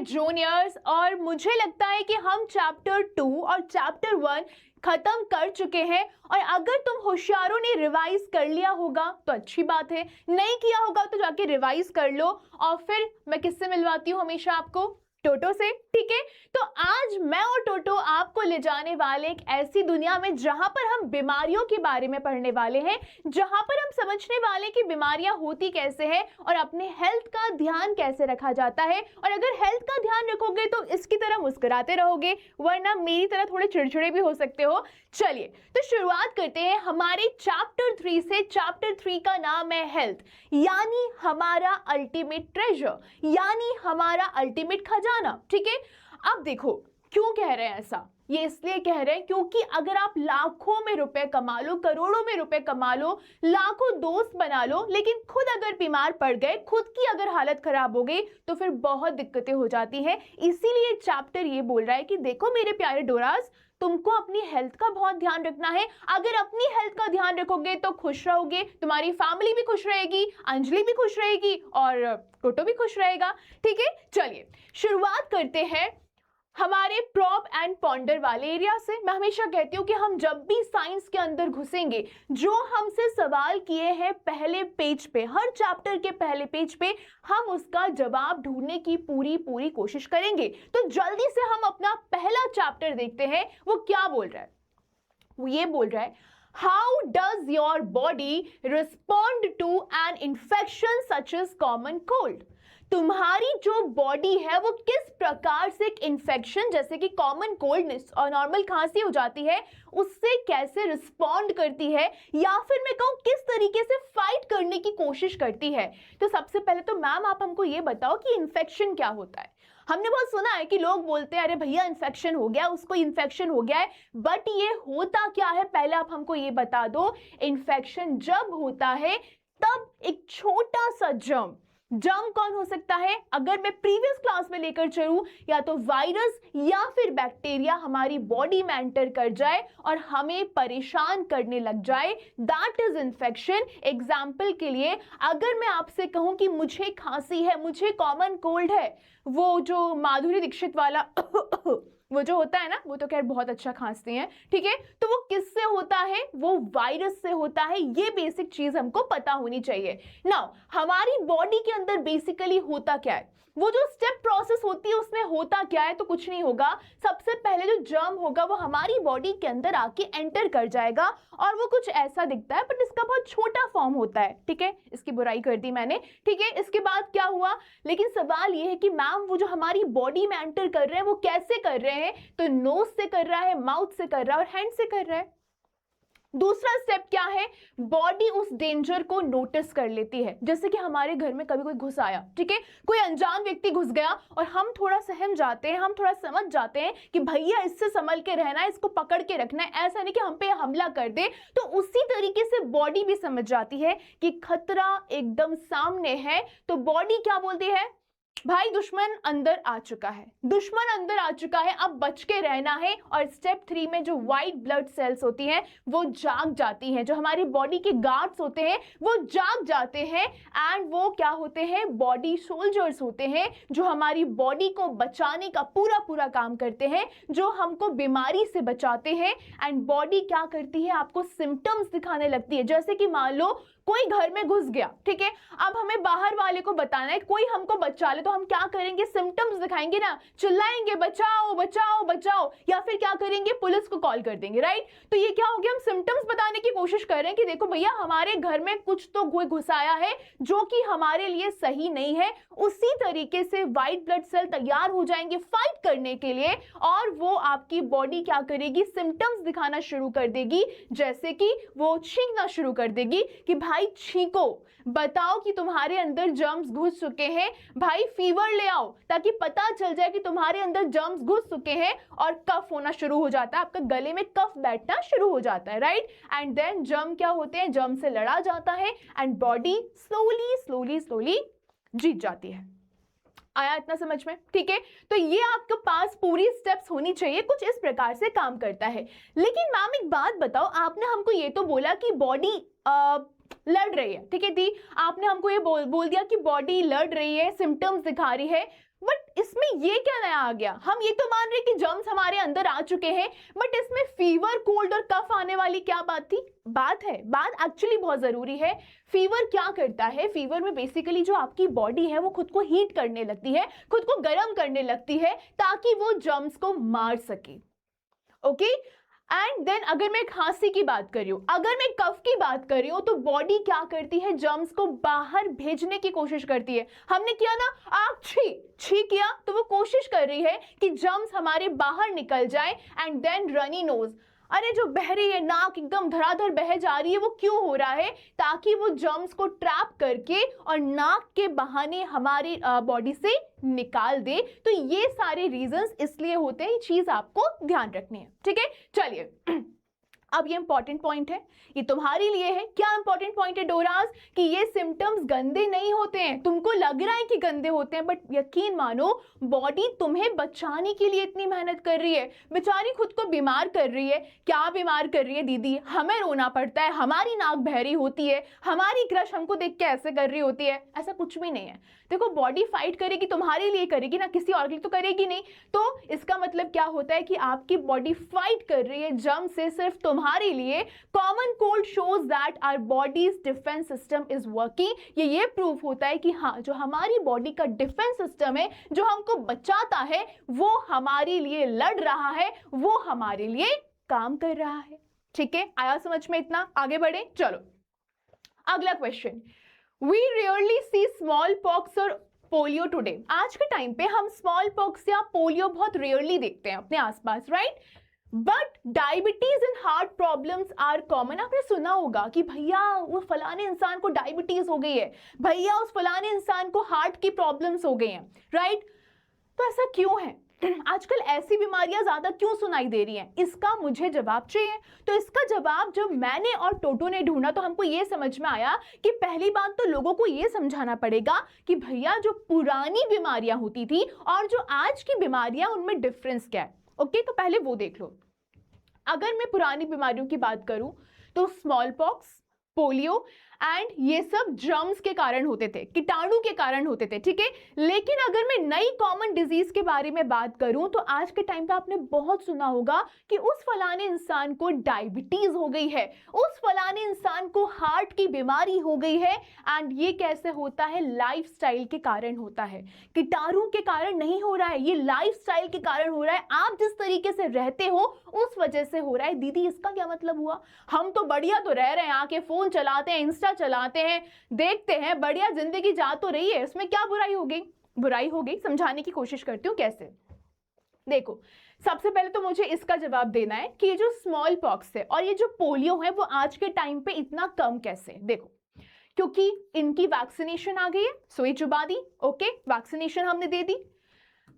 Juniors, और मुझे लगता है कि हम चैप्टर 2 और चैप्टर 1 खत्म कर चुके हैं। और अगर तुम होशियारों ने रिवाइज कर लिया होगा तो अच्छी बात है, नहीं किया होगा तो जाके रिवाइज कर लो। और फिर मैं किससे मिलवाती हूँ हमेशा आपको? टोटो से, ठीक है। तो आज मैं और टोटो आपको ले जाने वाले एक ऐसी दुनिया में जहां पर हम बीमारियों के बारे में पढ़ने वाले हैं, जहां पर हम समझने वाले कि बीमारियां होती कैसे हैं और अपने हेल्थ का ध्यान कैसे रखा जाता है। और अगर हेल्थ का ध्यान रखोगे तो इसकी तरह मुस्कुराते रहोगे, वरना मेरी तरह थोड़े चिड़चिड़े भी हो सकते हो। चलिए तो शुरुआत करते हैं हमारे चैप्टर 3 से। चैप्टर 3 का नाम है हेल्थ, यानी हमारा अल्टीमेट ट्रेजर, यानी हमारा अल्टीमेट खजाना, ठीक है। अब देखो क्यों कह रहे हैं ऐसा, ये इसलिए कह रहे हैं क्योंकि अगर आप लाखों में रुपए कमा लो, करोड़ों में रुपए कमा लो, लाखों दोस्त बना लो, लेकिन खुद अगर बीमार पड़ गए, खुद की अगर हालत खराब हो गई तो फिर बहुत दिक्कतें हो जाती हैं। इसीलिए चैप्टर ये बोल रहा है कि देखो मेरे प्यारे डोरास, तुमको अपनी हेल्थ का बहुत ध्यान रखना है। अगर अपनी हेल्थ का ध्यान रखोगे तो खुश रहोगे, तुम्हारी फैमिली भी खुश रहेगी, अंजलि भी खुश रहेगी और टोटो भी खुश रहेगा, ठीक है। चलिए शुरुआत करते हैं हमारे प्रॉप एंड पॉन्डर वाले एरिया से। मैं हमेशा कहती हूँ कि हम जब भी साइंस के अंदर घुसेंगे, जो हमसे सवाल किए हैं पहले पेज पे, हर चैप्टर के पहले पेज पे, हम उसका जवाब ढूंढने की पूरी कोशिश करेंगे। तो जल्दी से हम अपना पहला चैप्टर देखते हैं, वो क्या बोल रहा है। वो ये बोल रहा है, how does your body respond to an infection such as common cold. तुम्हारी जो बॉडी है वो किस प्रकार से एक इन्फेक्शन जैसे कि कॉमन कोल्डनेस और नॉर्मल खांसी हो जाती है, उससे कैसे रिस्पॉन्ड करती है, या फिर मैं कहूँ किस तरीके से फाइट करने की कोशिश करती है। तो सबसे पहले तो मैम आप हमको ये बताओ कि इन्फेक्शन क्या होता है। हमने बहुत सुना है कि लोग बोलते हैं अरे भैया इन्फेक्शन हो गया, उसको इन्फेक्शन हो गया है, बट ये होता क्या है पहले आप हमको ये बता दो। इन्फेक्शन जब होता है तब एक छोटा सा जर्म कौन हो सकता है, अगर मैं प्रीवियस क्लास में लेकर चलूं, या तो वायरस या फिर बैक्टीरिया हमारी बॉडी में एंटर कर जाए और हमें परेशान करने लग जाए, दैट इज इन्फेक्शन। एग्जाम्पल के लिए अगर मैं आपसे कहूं कि मुझे खांसी है, मुझे कॉमन कोल्ड है, वो जो माधुरी दीक्षित वाला वो जो होता है ना, वो तो खैर बहुत अच्छा खांसती हैं, ठीक है। तो वो किससे होता है, वो वायरस से होता है। ये बेसिक चीज हमको पता होनी चाहिए। नाउ हमारी बॉडी के अंदर बेसिकली होता क्या है, वो जो स्टेप प्रोसेस होती है उसमें होता क्या है, तो कुछ नहीं होगा। सबसे पहले जो जर्म होगा वो हमारी बॉडी के अंदर आके एंटर कर जाएगा और वो कुछ ऐसा दिखता है, बट इसका बहुत छोटा फॉर्म होता है, ठीक है। इसकी बुराई कर दी मैंने, ठीक है। इसके बाद क्या हुआ, लेकिन सवाल ये है कि मैम वो जो हमारी बॉडी में एंटर कर रहे हैं वो कैसे कर रहे हैं, तो नोज से कर रहा है, माउथ से कर रहा है और हैंड से कर रहा है। दूसरा स्टेप क्या है, बॉडी उस डेंजर को नोटिस कर लेती है। जैसे कि हमारे घर में कभी कोई घुस आया, ठीक है, कोई अनजान व्यक्ति घुस गया और हम थोड़ा सहम जाते हैं, हम थोड़ा समझ जाते हैं कि भैया इससे संभल के रहना है, इसको पकड़ के रखना है, ऐसा नहीं कि हम पे हमला कर दे। तो उसी तरीके से बॉडी भी समझ जाती है कि खतरा एकदम सामने है, तो बॉडी क्या बोलती है, भाई दुश्मन अंदर आ चुका है, दुश्मन अंदर आ चुका है, अब बच के रहना है। और स्टेप 3 में जो व्हाइट ब्लड सेल्स होती हैं वो जाग जाती हैं, जो हमारी बॉडी के गार्ड्स होते हैं वो जाग जाते हैं, एंड वो क्या होते हैं, बॉडी सोल्जर्स होते हैं, जो हमारी बॉडी को बचाने का पूरा काम करते हैं, जो हमको बीमारी से बचाते हैं। एंड बॉडी क्या करती है, आपको सिम्टम्स दिखाने लगती है। जैसे कि मान लो कोई घर में घुस गया, ठीक है, अब हमें बाहर वाले को बताना है, कोई हमको बचा ले, तो हम क्या करेंगे, सिम्टम्स दिखाएंगे ना, चिल्लाएंगे बचाओ बचाओ बचाओ, या फिर क्या करेंगे, पुलिस को कॉल कर देंगे, राइट। तो ये क्या हो गया, हम सिम्टम्स बताने की कोशिश कर रहे हैं कि देखो भैया हमारे घर में कुछ तो कोई घुस आया है जो कि हमारे लिए सही नहीं है। उसी तरीके से व्हाइट ब्लड सेल तैयार हो जाएंगे फाइट करने के लिए, और वो आपकी बॉडी क्या करेगी, सिम्टम्स दिखाना शुरू कर देगी। जैसे कि वो छींकना शुरू कर देगी कि भाई छींको, बताओ कि तुम्हारे अंदर जर्म्स घुस चुके हैं, भाई फीवर ले आओ, ताकि पता चल जाए कि तुम्हारे अंदर जर्म्स घुस चुके हैं। और कफ होना शुरू हो जाता है, आपका गले में कफ बैठना शुरू हो जाता है, राइट। एंड देन जर्म क्या होते हैं, जर्म से लड़ा जाता है एंड बॉडी स्लोली जीत जाती है। आया इतना समझ में, ठीक है। तो ये आपके पास पूरी स्टेप्स होनी चाहिए, कुछ इस प्रकार से काम करता है। लेकिन मैम एक बात बताओ, आपने हमको ये तो बोला कि बॉडी लड़ रही है, ठीक है दी, आपने हमको ये बोल दिया कि बॉडी लड़ रही है, सिम्टम्स दिखा रही है, बट इसमें ये क्या नया आ गया? हम ये तो मान रहे कि जर्म्स हमारे अंदर आ चुके हैं, बट इसमें फीवर, कोल्ड और कफ आने वाली क्या बात थी? बात एक्चुअली बहुत जरूरी है। फीवर क्या करता है? फीवर में बेसिकली जो आपकी बॉडी है वो खुद को हीट करने लगती है, खुद को गर्म करने लगती है ताकि वो जर्म्स को मार सके। ओके, एंड देन अगर मैं खांसी की बात कर रही हूं, अगर मैं कफ की बात कर रही हूं, तो बॉडी क्या करती है? जर्म्स को बाहर भेजने की कोशिश करती है। हमने किया ना, आप छी किया, तो वो कोशिश कर रही है कि जर्म्स हमारे बाहर निकल जाए। एंड देन रनी नोज, अरे जो बह रही है, नाक एकदम धड़ाधड़ बह जा रही है, वो क्यों हो रहा है? ताकि वो जर्म्स को ट्रैप करके और नाक के बहाने हमारी बॉडी से निकाल दे। तो ये सारे रीजंस इसलिए होते हैं, ये चीज आपको ध्यान रखनी है, ठीक है। चलिए अब ये इंपॉर्टेंट पॉइंट है, ये तुम्हारे लिए है। क्या इंपॉर्टेंट पॉइंट है डोरास? कि ये सिम्टम्स गंदे नहीं होते हैं। तुमको लग रहा है कि गंदे होते हैं, बट यकीन मानो बॉडी तुम्हें बचाने के लिए इतनी मेहनत कर रही है, बेचारी खुद को बीमार कर रही है। क्या बीमार कर रही है दीदी? हमें रोना पड़ता है, हमारी नाक बहरी होती है, हमारी क्रश हमको देख के ऐसे कर रही होती है। ऐसा कुछ भी नहीं है। देखो, बॉडी फाइट करेगी, तुम्हारे लिए करेगी ना, किसी और के लिए तो करेगी नहीं। तो इसका मतलब क्या होता है कि आपकी बॉडी फाइट कर रही है जर्म से सिर्फ तुम्हारे लिए। Common cold shows that our bodies defence system is working. ये प्रूफ होता है कि हाँ, जो हमारी बॉडी का डिफेंस सिस्टम है, जो हमको बचाता है, वो हमारे लिए लड़ रहा है, वो हमारे लिए काम कर रहा है। ठीक है, आया समझ में इतना? आगे बढ़े, चलो अगला question. We rarely see smallpox और पोलियो टुडे। आज के टाइम पे हम स्मॉल पॉक्स या पोलियो बहुत रेयरली देखते हैं अपने आसपास, right? But diabetes and heart problems are common. आपने सुना होगा कि भैया वो फलाने इंसान को डायबिटीज हो गई है, भैया उस फलाने इंसान को हार्ट की प्रॉब्लम्स हो गई हैं, राइट? तो ऐसा क्यों है? आजकल ऐसी बीमारियां ज्यादा क्यों सुनाई दे रही हैं? इसका मुझे जवाब चाहिए। तो इसका जवाब जब मैंने और टोटो ने ढूंढा तो हमको ये समझ में आया कि पहली बात तो लोगों को ये समझाना पड़ेगा कि भैया जो पुरानी बीमारियां होती थी और जो आज की बीमारियां, उनमें डिफरेंस क्या है। ओके, तो पहले वो देख लो। अगर मैं पुरानी बीमारियों की बात करूं तो स्मॉल पॉक्स, पोलियो एंड ये सब जर्म्स के कारण होते थे, कीटाणु के कारण होते थे, ठीक है। लेकिन अगर मैं नई कॉमन डिजीज के बारे में बात करूं तो आज के टाइम पे आपने बहुत सुना होगा कि उस फलाने इंसान को डायबिटीज हो गई है, उस फलाने इंसान को हार्ट की बीमारी हो गई है। एंड ये कैसे होता है? लाइफस्टाइल के कारण होता है, कीटाणु के कारण नहीं हो रहा है, ये लाइफस्टाइल के कारण हो रहा है। आप जिस तरीके से रहते हो उस वजह से हो रहा है। दीदी इसका क्या मतलब हुआ? हम तो बढ़िया तो रह रहे हैं, आके फोन चलाते हैं, इंस्टा चलाते हैं, देखते हैं, बढ़िया जिंदगी जा तो रही है, इसमें क्या बुराई हो गई? बुराई हो गई। समझाने की कोशिश करती हूँ कैसे। देखो, सबसे पहले तो मुझे इसका जवाब देना है कि ये जो स्मॉल पॉक्स है और ये जो पोलियो है वो आज के टाइम पे इतना कम कैसे? देखो, क्योंकि इनकी वैक्सीनेशन आ गई है, सुई चुबा दी, ओके, वैक्सीनेशन हमने दे दी।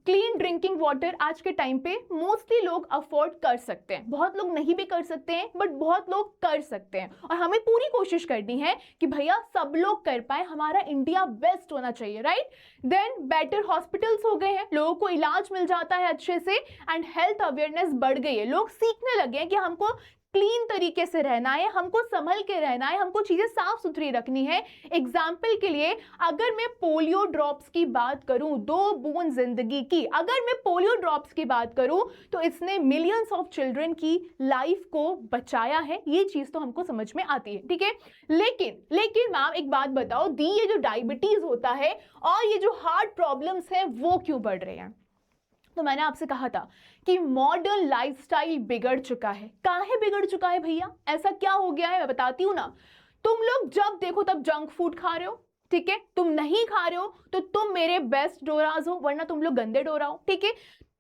क्लीन ड्रिंकिंग वाटर आज के टाइम पे मोस्टली लोग अफोर्ड कर सकते हैं, बहुत लोग नहीं भी कर सकते हैं, बट बहुत लोग कर सकते हैं। और हमें पूरी कोशिश करनी है कि भैया सब लोग कर पाए, हमारा इंडिया बेस्ट होना चाहिए, राइट? देन बेटर हॉस्पिटल्स हो गए हैं, लोगों को इलाज मिल जाता है अच्छे से, एंड हेल्थ अवेयरनेस बढ़ गई है। लोग सीखने लगे हैं कि हमको क्लीन तरीके से रहना है, हमको संभल के रहना है, हमको चीजें साफ सुथरी रखनी है। एग्जाम्पल के लिए अगर मैं पोलियो ड्रॉप्स की बात करूं, 2 बूंद जिंदगी की, अगर मैं पोलियो ड्रॉप्स की बात करूं तो इसने मिलियंस ऑफ चिल्ड्रन की लाइफ को बचाया है। ये चीज तो हमको समझ में आती है, ठीक है। लेकिन मैम एक बात बताओ दी, ये जो डायबिटीज होता है और ये जो हार्ट प्रॉब्लम्स है वो क्यों बढ़ रहे हैं? तो मैंने आपसे कहा था कि मॉडर्न लाइफस्टाइल बिगड़ चुका है। काहे बिगड़ चुका है भैया? ऐसा क्या हो गया है? मैं बताती हूँ ना। तुम लोग जब देखो तब जंक फूड खा रहे हो, ठीक है। तुम नहीं खा रहे हो तो तुम मेरे बेस्ट डोराज हो, वरना तुम लोग गंदे डोरा हो, ठीक है।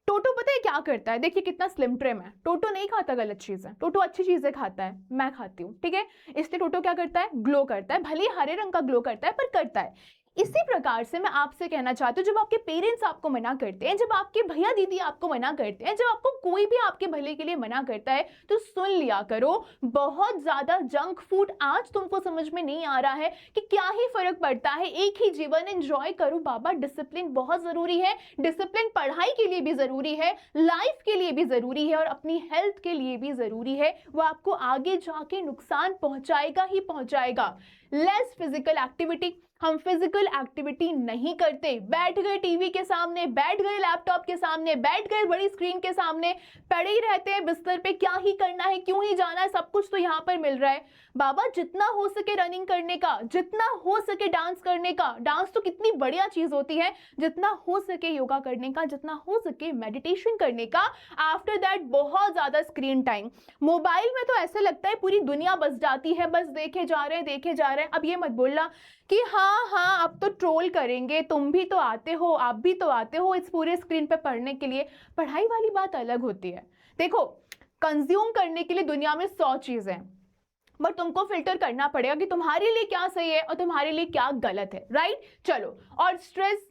टोटो पता है क्या करता है? देखिए कितना स्लिम ट्रिम है। टोटो नहीं खाता गलत चीजें, टोटो अच्छी चीजें खाता है, मैं खाती हूँ, ठीक है। इसलिए टोटो क्या करता है? ग्लो करता है, भले हरे रंग का ग्लो करता है पर करता है। इसी प्रकार से मैं आपसे कहना चाहती हूँ, जब आपके पेरेंट्स आपको मना करते हैं, जब आपके भैया दीदी आपको मना करते हैं, जब आपको कोई भी आपके भले के लिए मना करता है, तो सुन लिया करो। बहुत ज्यादा जंक फूड आज तुमको समझ में नहीं आ रहा है कि क्या ही फर्क पड़ता है, एक ही जीवन, एंजॉय करो बाबा। डिसिप्लिन बहुत जरूरी है, डिसिप्लिन पढ़ाई के लिए भी जरूरी है, लाइफ के लिए भी जरूरी है और अपनी हेल्थ के लिए भी जरूरी है। वो आपको आगे जाके नुकसान पहुंचाएगा ही पहुंचाएगा। लेस फिजिकल एक्टिविटी, हम फिजिकल एक्टिविटी नहीं करते, बैठ गए टीवी के सामने, बैठ गए लैपटॉप के सामने, बैठ गए बड़ी स्क्रीन के सामने, पड़े ही रहते हैं बिस्तर पे, क्या ही करना है, क्यों ही जाना है, सब कुछ तो यहाँ पर मिल रहा है। बाबा जितना हो सके रनिंग करने का, जितना हो सके डांस करने का, डांस तो कितनी बढ़िया चीज होती है, जितना हो सके योगा करने का, जितना हो सके मेडिटेशन करने का। आफ्टर दैट बहुत ज्यादा स्क्रीन टाइम, मोबाइल में तो ऐसा लगता है पूरी दुनिया बस जाती है, बस देखे जा रहे हैं देखे जा रहे हैं। अब ये मत बोलना कि हाँ अब तो ट्रोल करेंगे, तुम भी तो आते हो, आप भी तो आते हो इस पूरे स्क्रीन पे पढ़ने के लिए। पढ़ाई वाली बात अलग होती है। देखो कंज्यूम करने के लिए दुनिया में 100 चीजें हैं, बट तुमको फिल्टर करना पड़ेगा कि तुम्हारे लिए क्या सही है और तुम्हारे लिए क्या गलत है, राइट। चलो, और स्ट्रेस,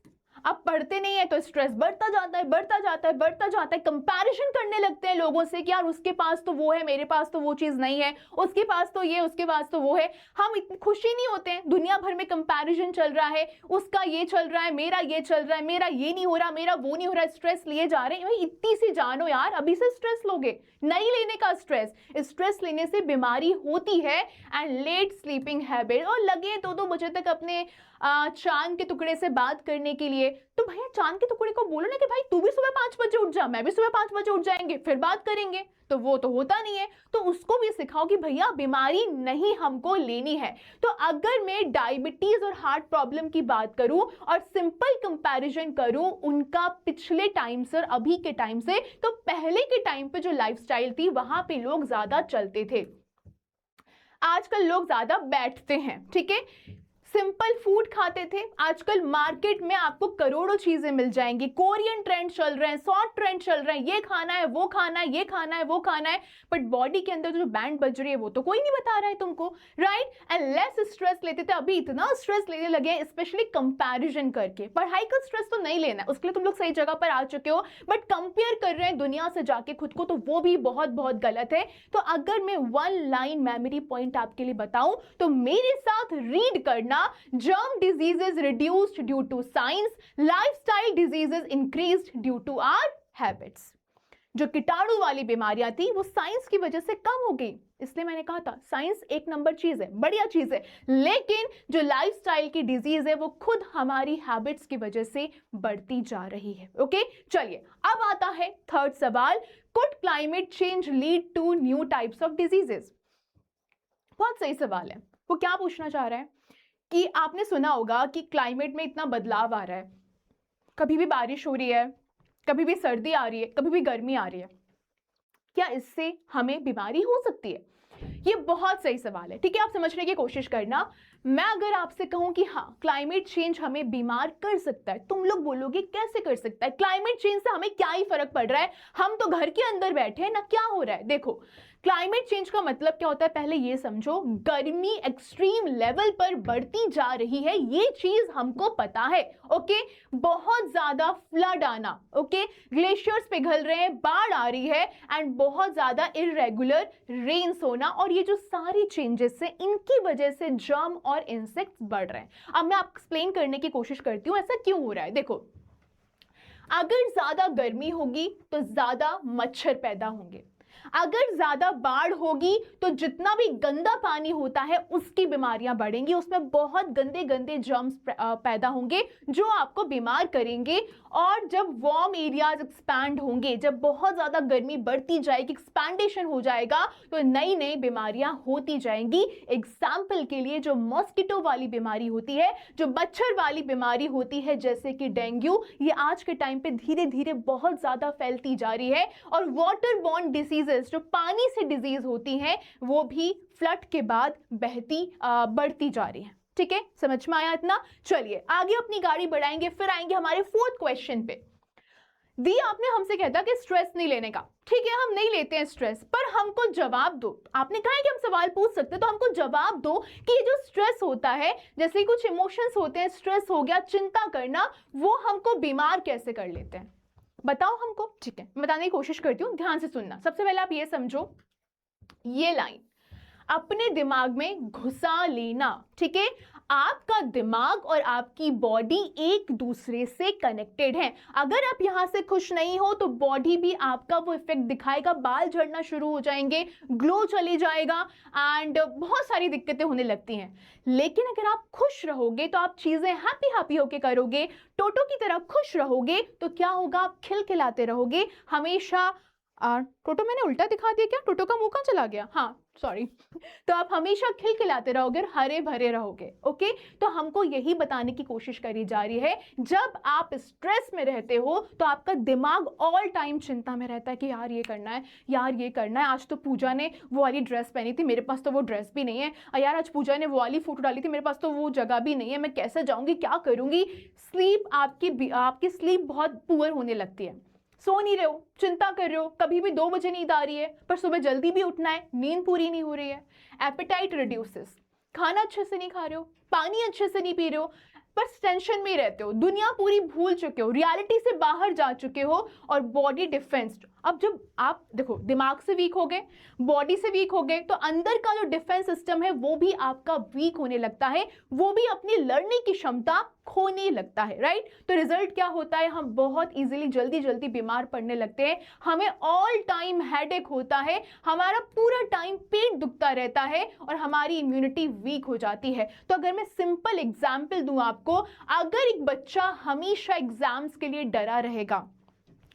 अब पढ़ते नहीं है तो स्ट्रेस बढ़ता जाता है बढ़ता जाता है बढ़ता जाता है, कंपैरिजन करने लगते हैं लोगों से कि यार उसके पास तो वो है, मेरे पास तो वो चीज नहीं है, उसके पास तो ये, उसके पास तो वो है। हम इतनी खुशी नहीं होते हैं, दुनिया भर में कंपैरिजन चल रहा है, उसका ये चल रहा है, मेरा ये चल रहा है, मेरा ये नहीं हो रहा, मेरा वो नहीं हो रहा, स्ट्रेस लिए जा रहे हैं। भाई इतनी सी जानो यार, अभी से स्ट्रेस लोगे, नहीं लेने का स्ट्रेस। स्ट्रेस लेने से बीमारी होती है। एंड लेट स्लीपिंग हैबिट, और लगे 2-2 बजे तक अपने चांद के टुकड़े से बात करने के लिए, तो भैया चांद के टुकड़े को बोलो ना कि भाई तू भी सुबह 5 बजे उठ जा, मैं भी सुबह 5 बजे उठ जाएंगे, फिर बात करेंगे। तो वो तो होता नहीं है, तो उसको भी सिखाओ कि भैया बीमारी नहीं हमको लेनी है। तो अगर मैं डायबिटीज और हार्ट प्रॉब्लम की बात करूं और सिंपल कंपैरिजन करूं उनका पिछले टाइम से और अभी के टाइम से, तो पहले के टाइम पे जो लाइफस्टाइल थी वहां पे लोग ज्यादा चलते थे, आजकल लोग ज्यादा बैठते हैं, ठीक है, सिंपल फूड खाते थे। आजकल मार्केट में आपको करोड़ों चीजें मिल जाएंगी, कोरियन ट्रेंड चल रहे हैं, शॉर्ट ट्रेंड चल रहे हैं, ये खाना है वो खाना है, ये खाना है वो खाना है, बट बॉडी के अंदर जो बैंड बज रही है वो तो कोई नहीं बता रहा है तुमको, राइट। एंड लेस स्ट्रेस लेते थे, अभी इतना स्ट्रेस लेने लगे हैं, स्पेशली कंपैरिजन करके। पढ़ाई का स्ट्रेस तो नहीं लेना है, उसके लिए तुम लोग सही जगह पर आ चुके हो, बट कंपेयर कर रहे हैं दुनिया से जाके खुद को, तो वो भी बहुत बहुत गलत है। तो अगर मैं 1 लाइन मेमोरी पॉइंट आपके लिए बताऊं तो मेरे साथ रीड करना, germ diseases reduced due to science, lifestyle diseases increased due to our habits। जो कीटाणु वाली बीमारियां थी वो साइंस की वजह से कम हो गई, इसलिए मैंने कहा था साइंस एक नंबर चीज है, बढ़िया चीज है, लेकिन जो लाइफस्टाइल की डिजीज है वो खुद हमारी हैबिट्स की वजह से बढ़ती जा रही है। ओके, चलिए अब आता है थर्ड सवाल, could climate change lead to new types of diseases. बहुत सही सवाल है। वो क्या पूछना चाह रहा है कि आपने सुना होगा कि क्लाइमेट में इतना बदलाव आ रहा है, कभी भी बारिश हो रही है, कभी भी सर्दी आ रही है, कभी भी गर्मी आ रही है, क्या इससे हमें बीमारी हो सकती है? ये बहुत सही सवाल है, ठीक है, आप समझने की कोशिश करना। मैं अगर आपसे कहूं कि हाँ क्लाइमेट चेंज हमें बीमार कर सकता है, तुम लोग बोलोगे कैसे कर सकता है, क्लाइमेट चेंज से हमें क्या ही फर्क पड़ रहा है, हम तो घर के अंदर बैठे हैं ना, क्या हो रहा है। देखो क्लाइमेट चेंज का मतलब क्या होता है, पहले ये समझो, गर्मी एक्सट्रीम लेवल पर बढ़ती जा रही है, ये चीज हमको पता है। ओके, बहुत ज्यादा फ्लड आना, ओके, ग्लेशियर्स पिघल रहे हैं, बाढ़ आ रही है, एंड बहुत ज्यादा इरेगुलर रेन्स होना, और ये जो सारी चेंजेस है इनकी वजह से जर्म और इंसेक्ट्स बढ़ रहे हैं। अब मैं आपको एक्सप्लेन करने की कोशिश करती हूँ ऐसा क्यों हो रहा है। देखो, अगर ज्यादा गर्मी होगी तो ज्यादा मच्छर पैदा होंगे, अगर ज्यादा बाढ़ होगी तो जितना भी गंदा पानी होता है उसकी बीमारियां बढ़ेंगी, उसमें बहुत गंदे गंदे जर्म्स पैदा होंगे जो आपको बीमार करेंगे। और जब वार्म एरियाज एक्सपैंड होंगे, जब बहुत ज्यादा गर्मी बढ़ती जाएगी, एक्सपैंडेशन हो जाएगा, तो नई नई बीमारियां होती जाएंगी। एग्जाम्पल के लिए जो मॉस्किटो वाली बीमारी होती है, जो मच्छर वाली बीमारी होती है जैसे कि डेंगू, ये आज के टाइम पे धीरे धीरे बहुत ज्यादा फैलती जा रही है। और वाटर बॉर्न डिसीजेस, जो पानी से डिजीज होती हैं, वो भी फ्लड के बाद बढ़ती जा रही है। ठीक है, समझ में आया इतना? चलिए आगे अपनी गाड़ी बढ़ाएंगे, फिर आएंगे हमारे फोर्थ क्वेश्चन पे। दी आपने हमसे कहता कि स्ट्रेस नहीं लेने का, ठीक है हम नहीं लेते हैं स्ट्रेस, पर हमको जवाब दो। आपने कहा है कि हम सवाल पूछ सकते हैं, तो हमको जवाब दो कि ये जो स्ट्रेस होता है, जैसे कुछ इमोशंस होते हैं, स्ट्रेस हो गया, चिंता करना, वो हमको बीमार कैसे कर लेते हैं, बताओ हमको। ठीक है, मैं बताने की कोशिश करती हूँ, ध्यान से सुनना। सबसे पहले आप ये समझो, ये लाइन अपने दिमाग में घुसा लेना, ठीक है, आपका दिमाग और आपकी बॉडी एक दूसरे से कनेक्टेड है। अगर आप यहां से खुश नहीं हो तो बॉडी भी आपका वो इफेक्ट दिखाएगा, बाल झड़ना शुरू हो जाएंगे, ग्लो चले जाएगा एंड बहुत सारी दिक्कतें होने लगती हैं। लेकिन अगर आप खुश रहोगे तो आप चीजें हैप्पी हैप्पी होके करोगे, टोटो की तरह खुश रहोगे तो क्या होगा, आप खिलखिलाते रहोगे हमेशा। टोटो मैंने उल्टा दिखा दिया क्या? टोटो का मुंह कहाँ चला गया? हाँ सॉरी। तो आप हमेशा खिलखिलाते रहोगे और हरे भरे रहोगे। ओके, तो हमको यही बताने की कोशिश करी जा रही है, जब आप स्ट्रेस में रहते हो तो आपका दिमाग ऑल टाइम चिंता में रहता है कि यार ये करना है, यार ये करना है, आज तो पूजा ने वो वाली ड्रेस पहनी थी, मेरे पास तो वो ड्रेस भी नहीं है, यार आज पूजा ने वो वाली फोटो डाली थी, मेरे पास तो वो जगह भी नहीं है, मैं कैसे जाऊंगी, क्या करूंगी। स्लीप आपकी स्लीप बहुत पुअर होने लगती है, सो नहीं रहे हो, चिंता कर रहे हो, कभी भी 2 बजे नींद आ रही है पर सुबह जल्दी भी उठना है, नींद पूरी नहीं हो रही है। एपेटाइट रिड्यूसेस, खाना अच्छे से नहीं खा रहे हो, पानी अच्छे से नहीं पी रहे हो, बस टेंशन में ही रहते हो, दुनिया पूरी भूल चुके हो, रियलिटी से बाहर जा चुके हो और बॉडी डिफेंस्ड। अब जब आप देखो दिमाग से वीक हो गए, बॉडी से वीक हो गए, तो अंदर का जो डिफेंस सिस्टम है वो भी आपका वीक होने लगता है, वो भी अपनी लड़ने की क्षमता खोने लगता है, राइट। तो रिजल्ट क्या होता है, हम बहुत इजीली जल्दी जल्दी बीमार पड़ने लगते हैं, हमें ऑल टाइम हेडेक होता है, हमारा पूरा टाइम पेट दुखता रहता है और हमारी इम्यूनिटी वीक हो जाती है। तो अगर मैं सिंपल एग्जाम्पल दूं आपको, अगर एक बच्चा हमेशा एग्जाम्स के लिए डरा रहेगा,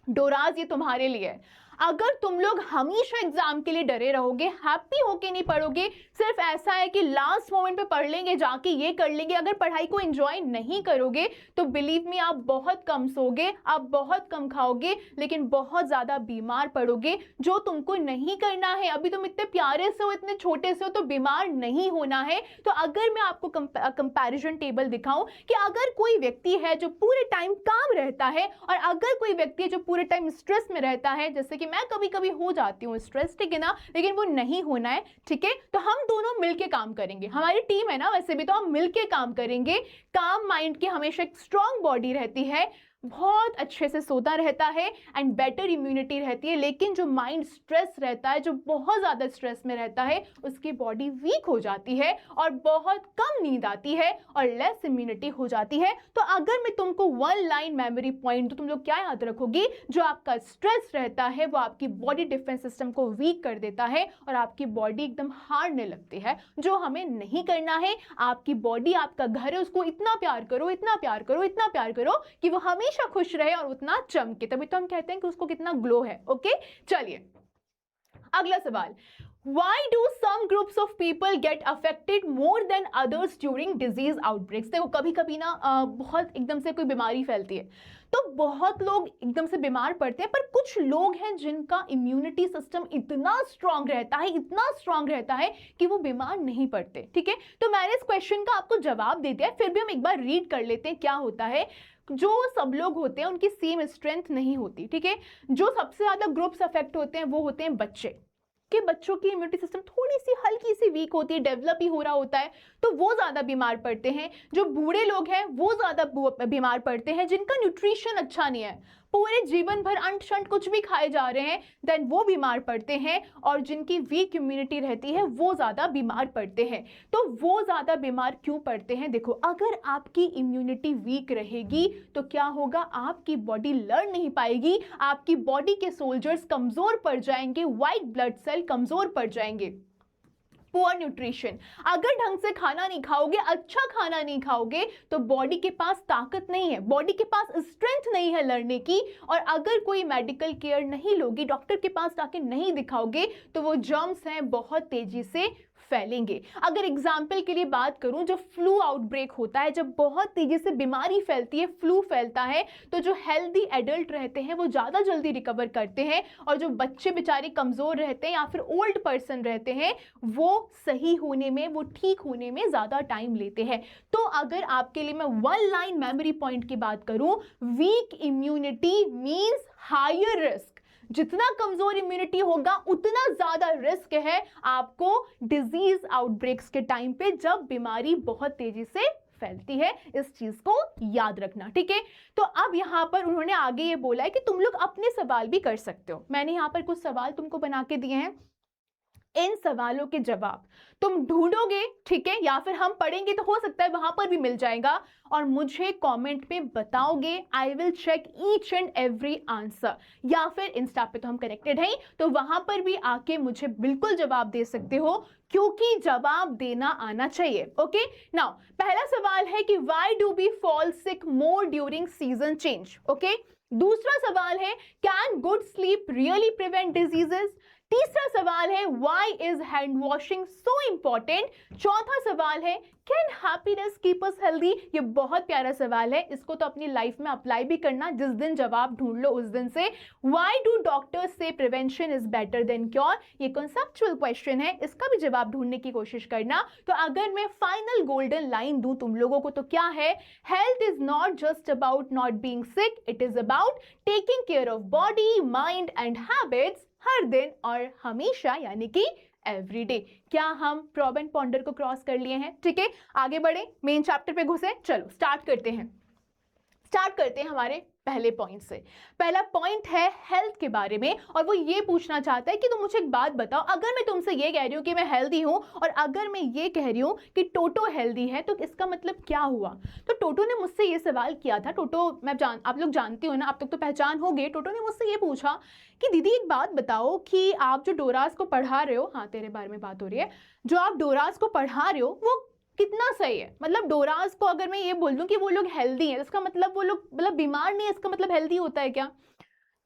डोराज ये तुम्हारे लिए है, अगर तुम लोग हमेशा एग्जाम के लिए डरे रहोगे, हैप्पी होके नहीं पढ़ोगे, सिर्फ ऐसा है कि लास्ट मोमेंट पे पढ़ लेंगे, जाके ये कर लेंगे, अगर पढ़ाई को एंजॉय नहीं करोगे तो बिलीव मी आप बहुत कम सोगे, आप बहुत कम खाओगे, लेकिन बहुत ज्यादा बीमार पड़ोगे, जो तुमको नहीं करना है। अभी तुम इतने प्यारे से हो, इतने छोटे से हो, तो बीमार नहीं होना है। तो अगर मैं आपको कंपैरिजन टेबल दिखाऊं कि अगर कोई व्यक्ति है जो पूरे टाइम काम रहता है और अगर कोई व्यक्ति है जो पूरे टाइम स्ट्रेस में रहता है, जैसे मैं कभी कभी हो जाती हूँ स्ट्रेस, ठीक है ना, लेकिन वो नहीं होना है, ठीक है। तो हम दोनों मिलके काम करेंगे, हमारी टीम है ना वैसे भी, तो हम मिलके काम करेंगे। काम माइंड की हमेशा एक स्ट्रांग बॉडी रहती है, बहुत अच्छे से सोता रहता है एंड बेटर इम्यूनिटी रहती है। लेकिन जो माइंड स्ट्रेस रहता है, जो बहुत ज्यादा स्ट्रेस में रहता है, उसकी बॉडी वीक हो जाती है और बहुत कम नींद आती है और लेस इम्यूनिटी हो जाती है। तो अगर मैं तुमको 1 लाइन मेमोरी पॉइंट, तो तुम लोग क्या याद रखोगी, जो आपका स्ट्रेस रहता है वो आपकी बॉडी डिफेंस सिस्टम को वीक कर देता है और आपकी बॉडी एकदम हारने लगती है, जो हमें नहीं करना है। आपकी बॉडी आपका घर है, उसको इतना प्यार करो, इतना प्यार करो, इतना प्यार करो कि वो हमेशा खुश रहे और उतना चमके, तभी तो हम कहते हैं कि उसको कितना ग्लो है। ओके, चलिए अगला सवाल, Why do some groups of people get affected more than others during disease outbreaks? देखो कभी कभी ना बहुत एकदम से कोई बीमारी फैलती है तो बहुत लोग एकदम से बीमार पड़ते हैं, पर कुछ लोग हैं जिनका इम्यूनिटी सिस्टम इतना स्ट्रांग रहता है, इतना स्ट्रांग रहता है कि वो बीमार नहीं पड़ते, ठीक है। तो मैंने इस क्वेश्चन का आपको जवाब दे दिया, फिर भी हम एक बार रीड कर लेते हैं क्या होता है। जो सब लोग होते हैं उनकी सेम स्ट्रेंथ नहीं होती, ठीक है। जो सबसे ज्यादा ग्रुप्स अफेक्ट होते हैं वो होते हैं बच्चे, कि बच्चों की इम्यूनिटी सिस्टम थोड़ी सी हल्की सी वीक होती है, डेवलप ही हो रहा होता है, तो वो ज्यादा बीमार पड़ते हैं। जो बूढ़े लोग हैं वो ज्यादा बीमार पड़ते हैं, जिनका न्यूट्रिशन अच्छा नहीं है, पूरे जीवन भर अंट शंट कुछ भी खाए जा रहे हैं, देन वो बीमार पड़ते हैं। और जिनकी वीक इम्यूनिटी रहती है वो ज्यादा बीमार पड़ते हैं। तो वो ज्यादा बीमार क्यों पड़ते हैं, देखो अगर आपकी इम्यूनिटी वीक रहेगी तो क्या होगा, आपकी बॉडी लड़ नहीं पाएगी, आपकी बॉडी के सोल्जर्स कमजोर पड़ जाएंगे, व्हाइट ब्लड सेल कमजोर पड़ जाएंगे। पुअर न्यूट्रिशन, अगर ढंग से खाना नहीं खाओगे, अच्छा खाना नहीं खाओगे, तो बॉडी के पास ताकत नहीं है, बॉडी के पास स्ट्रेंथ नहीं है लड़ने की। और अगर कोई मेडिकल केयर नहीं लोगे, डॉक्टर के पास जाके नहीं दिखाओगे, तो वो जर्म्स हैं बहुत तेजी से फैलेंगे। अगर एग्जाम्पल के लिए बात करूं, जब फ्लू आउटब्रेक होता है, जब बहुत तेजी से बीमारी फैलती है, फ्लू फैलता है, तो जो हेल्दी एडल्ट रहते हैं वो ज्यादा जल्दी रिकवर करते हैं और जो बच्चे बेचारे कमजोर रहते हैं या फिर ओल्ड पर्सन रहते हैं वो सही होने में, वो ठीक होने में ज्यादा टाइम लेते हैं। तो अगर आपके लिए मैं 1 लाइन मेमोरी पॉइंट की बात करूं, weak immunity means higher risk. जितना कमजोर इम्यूनिटी होगा उतना ज्यादा रिस्क है आपको डिजीज आउटब्रेक्स के टाइम पे, जब बीमारी बहुत तेजी से फैलती है। इस चीज को याद रखना, ठीक है। तो अब यहां पर उन्होंने आगे ये बोला है कि तुम लोग अपने सवाल भी कर सकते हो। मैंने यहां पर कुछ सवाल तुमको बना के दिए हैं, इन सवालों के जवाब तुम ढूंढोगे, ठीक है, या फिर हम पढ़ेंगे तो हो सकता है वहां पर भी मिल जाएगा, और मुझे कमेंट में बताओगे। I will check each and every answer, या फिर इंस्टा पे तो हम कनेक्टेड हैं, तो वहां पर भी आके मुझे बिल्कुल जवाब दे सकते हो, क्योंकि जवाब देना आना चाहिए। ओके, नाउ पहला सवाल है कि why do we fall sick more during season change. Okay, दूसरा सवाल है can good sleep really prevent diseases. तीसरा सवाल है why is hand washing so important. चौथा सवाल है can happiness keep us healthy. ये बहुत प्यारा सवाल है, इसको तो अपनी लाइफ में अप्लाई भी करना, जिस दिन जवाब ढूंढ लो उस दिन से। व्हाई डू डॉक्टर्स से prevention is better than cure. ये कॉन्सेप्चुअल क्वेश्चन है, इसका भी जवाब ढूंढने की कोशिश करना। तो अगर मैं फाइनल गोल्डन लाइन दूं तुम लोगों को तो क्या है, health is not just about not being sick, it is about taking care of body, mind and habits हर दिन और हमेशा, यानी कि एवरीडे। क्या हम प्रॉब एंड पॉन्डर को क्रॉस कर लिए हैं? ठीक है, आगे बढ़े, मेन चैप्टर पे घुसे, चलो स्टार्ट करते हैं हमारे पहले पॉइंट से। पहला पॉइंट है हेल्थ के बारे में, और वो ये पूछना चाहता है कि तुम मुझे एक बात बताओ, अगर मैं तुमसे ये कह रही हूँ कि मैं हेल्दी हूँ और अगर मैं ये कह रही हूँ कि टोटो हेल्दी है, तो इसका मतलब क्या हुआ? तो टोटो ने मुझसे ये सवाल किया था। टोटो आप लोग जानती हो ना, आप तक तो पहचान हो गई। टोटो ने मुझसे ये पूछा कि दीदी एक बात बताओ कि आप जो डोरास को पढ़ा रहे हो, हाँ तेरे बारे में बात हो रही है, जो आप डोरास को पढ़ा रहे हो वो कितना सही है? मतलब डोरास को अगर मैं ये बोल दूं कि वो लोग हेल्दी हैं, इसका मतलब वो लोग मतलब बीमार नहीं है, इसका मतलब हेल्दी होता है क्या?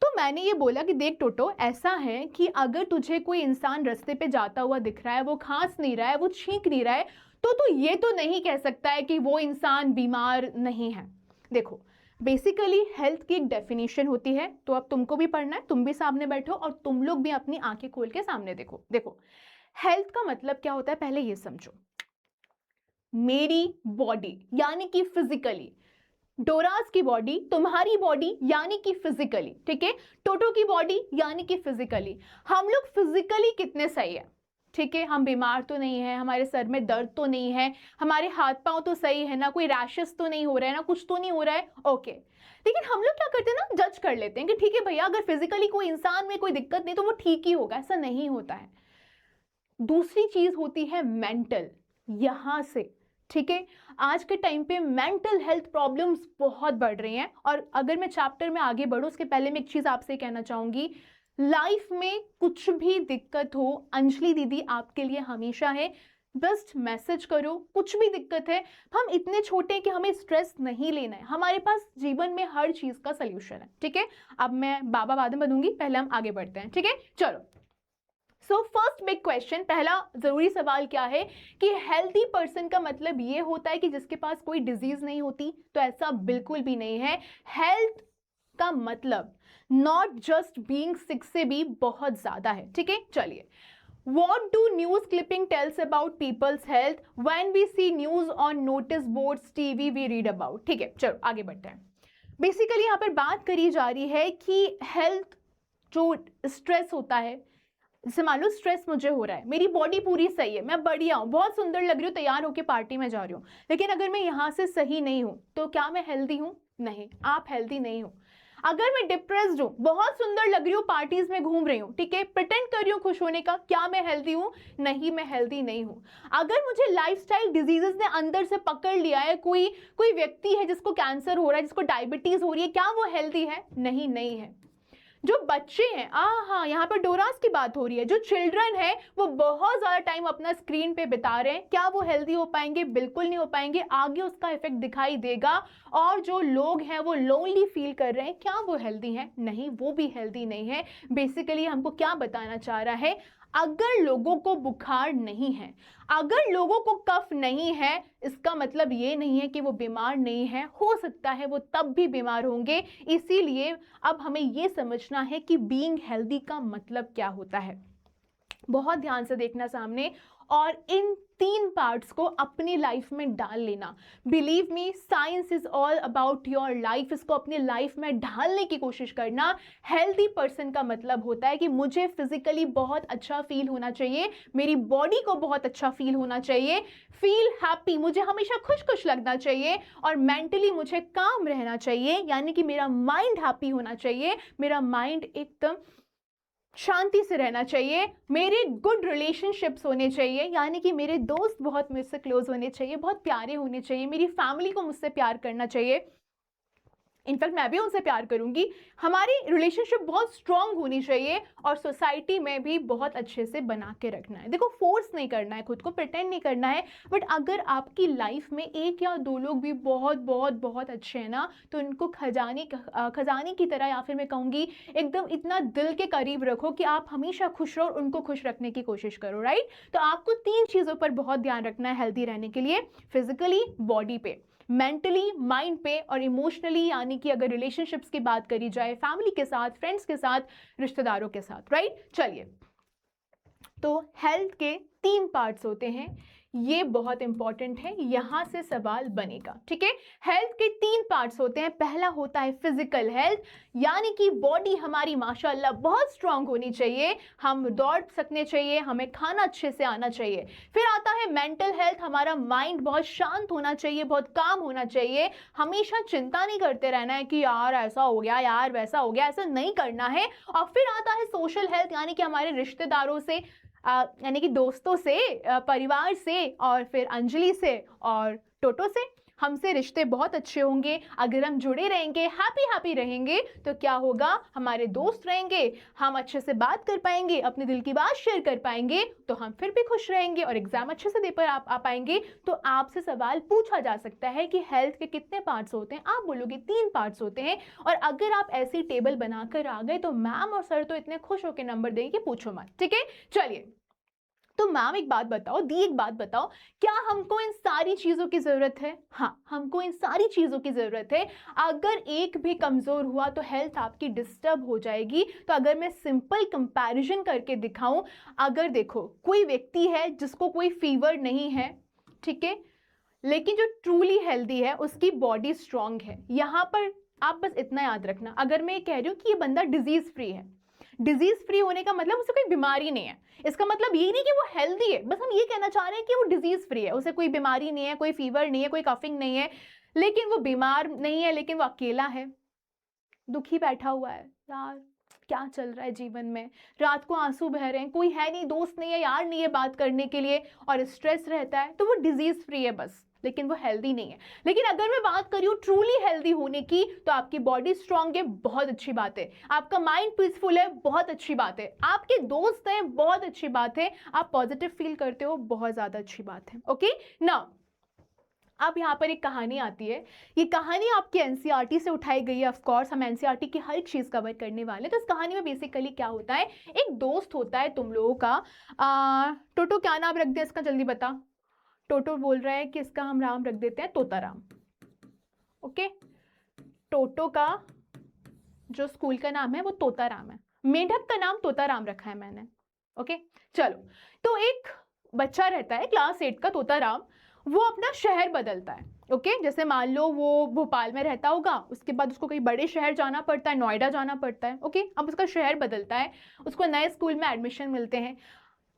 तो मैंने ये बोला कि देख टोटो, ऐसा है कि अगर तुझे कोई इंसान रास्ते पे जाता हुआ दिख रहा है, वो खांस नहीं रहा है, वो छींक नहीं रहा है, तो तू ये तो नहीं कह सकता है कि वो इंसान बीमार नहीं है। देखो, बेसिकली हेल्थ की एक डेफिनेशन होती है, तो अब तुमको भी पढ़ना है, तुम भी सामने बैठो और तुम लोग भी अपनी आंखें खोल के सामने देखो। देखो, हेल्थ का मतलब क्या होता है, पहले ये समझो। मेरी बॉडी यानी कि फिजिकली, डोरास की बॉडी, तुम्हारी बॉडी यानी कि फिजिकली, ठीक है, टोटो की बॉडी यानी कि फिजिकली। हम लोग फिजिकली कितने सही है? ठीक है, हम बीमार तो नहीं है, हमारे सर में दर्द तो नहीं है, हमारे हाथ पांव तो सही है ना, कोई रैशेस तो नहीं हो रहा है ना, कुछ तो नहीं हो रहा है, ओके। लेकिन हम लोग क्या करते हैं ना, जज कर लेते हैं कि ठीक है भैया, अगर फिजिकली कोई इंसान में कोई दिक्कत नहीं तो वो ठीक ही होगा। ऐसा नहीं होता है। दूसरी चीज होती है मेंटल, यहां से, ठीक है, आज के टाइम पे मेंटल हेल्थ प्रॉब्लम्स बहुत बढ़ रही हैं। और अगर मैं चैप्टर में आगे बढ़ूं उसके पहले मैं एक चीज आपसे कहना चाहूंगी, लाइफ में कुछ भी दिक्कत हो, अंजलि दीदी आपके लिए हमेशा है। बस मैसेज करो, कुछ भी दिक्कत है। हम इतने छोटे हैं कि हमें स्ट्रेस नहीं लेना है, हमारे पास जीवन में हर चीज का सोल्यूशन है, ठीक है। अब मैं बाबा बाद में बनूंगी, पहले हम आगे बढ़ते हैं, ठीक है, चलो। सो फर्स्ट बिग क्वेश्चन, पहला जरूरी सवाल क्या है कि हेल्दी पर्सन का मतलब ये होता है कि जिसके पास कोई डिजीज नहीं होती? तो ऐसा बिल्कुल भी नहीं है। हेल्थ का मतलब नॉट जस्ट बीइंग सिक से भी बहुत ज्यादा है, ठीक है। चलिए, What do news clipping tells about people's health? When we see news on notice boards, TV, we read about. ठीक है, चलो आगे बढ़ते हैं। बेसिकली यहाँ पर बात करी जा रही है कि हेल्थ जो स्ट्रेस होता है, जैसे मान लो स्ट्रेस मुझे हो रहा है, मेरी बॉडी पूरी सही है, मैं बढ़िया हूँ, बहुत सुंदर लग रही हूँ, तैयार होकर पार्टी में जा रही हूँ, लेकिन अगर मैं यहाँ से सही नहीं हूँ तो क्या मैं हेल्दी हूँ? नहीं, आप हेल्दी नहीं हो। अगर मैं डिप्रेस्ड हूँ, बहुत सुंदर लग रही हूँ, पार्टीज में घूम रही हूँ, ठीक है, प्रिटेंड कर रही हूँ खुश होने का, क्या मैं हेल्दी हूँ? नहीं, मैं हेल्दी नहीं हूँ। अगर मुझे लाइफस्टाइल डिजीजेस ने अंदर से पकड़ लिया है, कोई व्यक्ति है जिसको कैंसर हो रहा है, जिसको डायबिटीज हो रही है, क्या वो हेल्दी है? नहीं, नहीं है। जो बच्चे हैं, हाँ, यहाँ पर डोरास की बात हो रही है, जो चिल्ड्रन है वो बहुत ज्यादा टाइम अपना स्क्रीन पे बिता रहे हैं, क्या वो हेल्दी हो पाएंगे? बिल्कुल नहीं हो पाएंगे, आगे उसका इफेक्ट दिखाई देगा। और जो लोग हैं वो लोनली फील कर रहे हैं, क्या वो हेल्दी हैं? नहीं, वो भी हेल्दी नहीं है। बेसिकली हमको क्या बताना चाह रहा है, अगर लोगों को बुखार नहीं है, अगर लोगों को कफ नहीं है, इसका मतलब ये नहीं है कि वो बीमार नहीं है, हो सकता है वो तब भी बीमार होंगे। इसीलिए अब हमें ये समझना है कि बीइंग हेल्दी का मतलब क्या होता है। बहुत ध्यान से देखना सामने और इन 3 पार्ट्स को अपनी लाइफ में डाल लेना। Believe me, science is all about your life. इसको अपनी लाइफ में ढालने की कोशिश करना। हेल्दी पर्सन का मतलब होता है कि मुझे फिजिकली बहुत अच्छा फील होना चाहिए, मेरी बॉडी को बहुत अच्छा फील होना चाहिए, फील हैप्पी, मुझे हमेशा खुश खुश लगना चाहिए, और मेंटली मुझे काम रहना चाहिए, यानी कि मेरा माइंड हैप्पी होना चाहिए, मेरा माइंड एकदम शांति से रहना चाहिए, मेरे गुड रिलेशनशिप्स होने चाहिए, यानी कि मेरे दोस्त बहुत मुझसे क्लोज होने चाहिए, बहुत प्यारे होने चाहिए, मेरी फैमिली को मुझसे प्यार करना चाहिए, इनफैक्ट मैं भी उनसे प्यार करूंगी, हमारी रिलेशनशिप बहुत स्ट्रांग होनी चाहिए और सोसाइटी में भी बहुत अच्छे से बना के रखना है। देखो, फोर्स नहीं करना है, खुद को प्रिटेंड नहीं करना है, बट अगर आपकी लाइफ में एक या दो लोग भी बहुत बहुत बहुत अच्छे हैं ना, तो उनको खजाने की तरह, या फिर मैं कहूँगी एकदम इतना दिल के करीब रखो कि आप हमेशा खुश रहो और उनको खुश रखने की कोशिश करो, राइट। तो आपको 3 चीज़ों पर बहुत ध्यान रखना है हेल्दी रहने के लिए, फिजिकली बॉडी पे, मेंटली माइंड पे, और इमोशनली यानी कि अगर रिलेशनशिप्स की बात करी जाए फैमिली के साथ, फ्रेंड्स के साथ, रिश्तेदारों के साथ, राइट। चलिए, तो हेल्थ के 3 पार्ट्स होते हैं, ये बहुत इंपॉर्टेंट है, यहां से सवाल बनेगा, ठीक है। हेल्थ के 3 पार्ट्स होते हैं। पहला होता है फिजिकल हेल्थ, यानी कि बॉडी हमारी माशाल्लाह बहुत स्ट्रांग होनी चाहिए, हम दौड़ सकने चाहिए, हमें खाना अच्छे से आना चाहिए। फिर आता है मेंटल हेल्थ, हमारा माइंड बहुत शांत होना चाहिए, बहुत काम होना चाहिए, हमेशा चिंता नहीं करते रहना है कि यार ऐसा हो गया, यार वैसा हो गया, ऐसा नहीं करना है। और फिर आता है सोशल हेल्थ, यानी कि हमारे रिश्तेदारों से, यानी कि दोस्तों से, परिवार से, और फिर अंजलि से और टोटो से हमसे रिश्ते बहुत अच्छे होंगे। अगर हम जुड़े रहेंगे, हैप्पी रहेंगे, तो क्या होगा, हमारे दोस्त रहेंगे, हम अच्छे से बात कर पाएंगे, अपने दिल की बात शेयर कर पाएंगे, तो हम फिर भी खुश रहेंगे और एग्जाम अच्छे से दे पर आ पाएंगे। तो आपसे सवाल पूछा जा सकता है कि हेल्थ के कितने पार्ट्स होते हैं, आप बोलोगे 3 पार्ट्स होते हैं। और अगर आप ऐसी टेबल बनाकर आ गए तो मैम और सर तो इतने खुश होकर नंबर देंगे कि पूछो मत, ठीक है। चलिए, तो मैम एक बात बताओ, एक बात बताओ, क्या हमको इन सारी चीजों की जरूरत है? हाँ, हमको इन सारी चीजों की जरूरत है। अगर एक भी कमजोर हुआ तो हेल्थ आपकी डिस्टर्ब हो जाएगी। तो अगर मैं सिंपल कंपैरिजन करके दिखाऊं, अगर देखो कोई व्यक्ति है जिसको कोई फीवर नहीं है, ठीक है, लेकिन जो ट्रूली हेल्दी है, उसकी बॉडी स्ट्रांग है। यहां पर आप बस इतना याद रखना, अगर मैं कह रही हूं कि ये बंदा डिजीज फ्री है, डिजीज फ्री होने का मतलब उसे कोई बीमारी नहीं है, इसका मतलब ये नहीं कि वो हेल्दी है, बस हम ये कहना चाह रहे हैं कि वो डिजीज फ्री है, उसे कोई बीमारी नहीं है, कोई फीवर नहीं है, कोई कफिंग नहीं है, लेकिन वो बीमार नहीं है, लेकिन वो अकेला है, दुखी बैठा हुआ है, यार क्या चल रहा है जीवन में, रात को आंसू बह रहे हैं, कोई है नहीं, दोस्त नहीं है, यार नहीं है बात करने के लिए, और स्ट्रेस रहता है, तो वो डिजीज फ्री है बस, लेकिन वो हेल्दी नहीं है। लेकिन अगर मैं बात करूं ट्रूली हेल्दी होने की, तो आपकी बॉडी स्ट्रांग है, बहुत अच्छी बात है, आपका माइंड पीसफुल है, बहुत अच्छी बात है, आपके दोस्त हैं, बहुत अच्छी बात है, आप पॉजिटिव फील करते हो, बहुत ज्यादा अच्छी बात है। ओके, नाउ अब यहाँ पर एक कहानी आती है, ये कहानी आपकी एनसीईआरटी से उठाई गई है। ऑफ कोर्स हम एनसीईआरटी की हर एक चीज़ कवर करने वाले हैं। तो इस कहानी में बेसिकली क्या होता है, एक दोस्त होता है तुम लोगों का, टोटो क्या नाम रख दिया इसका, जल्दी बता। टोटो बोल रहा है कि इसका हम नाम रख देते हैं तोताराम। ओके, टोटो का जो स्कूल का नाम है वो तोताराम है, मेढक का नाम तोताराम रखा है मैंने। ओके, चलो, तो एक बच्चा रहता है क्लास 8 का, तोताराम, वो अपना शहर बदलता है। ओके, जैसे मान लो वो भोपाल में रहता होगा, उसके बाद उसको कहीं बड़े शहर जाना पड़ता है, नोएडा जाना पड़ता है। ओके, अब उसका शहर बदलता है, उसको नए स्कूल में एडमिशन मिलते हैं,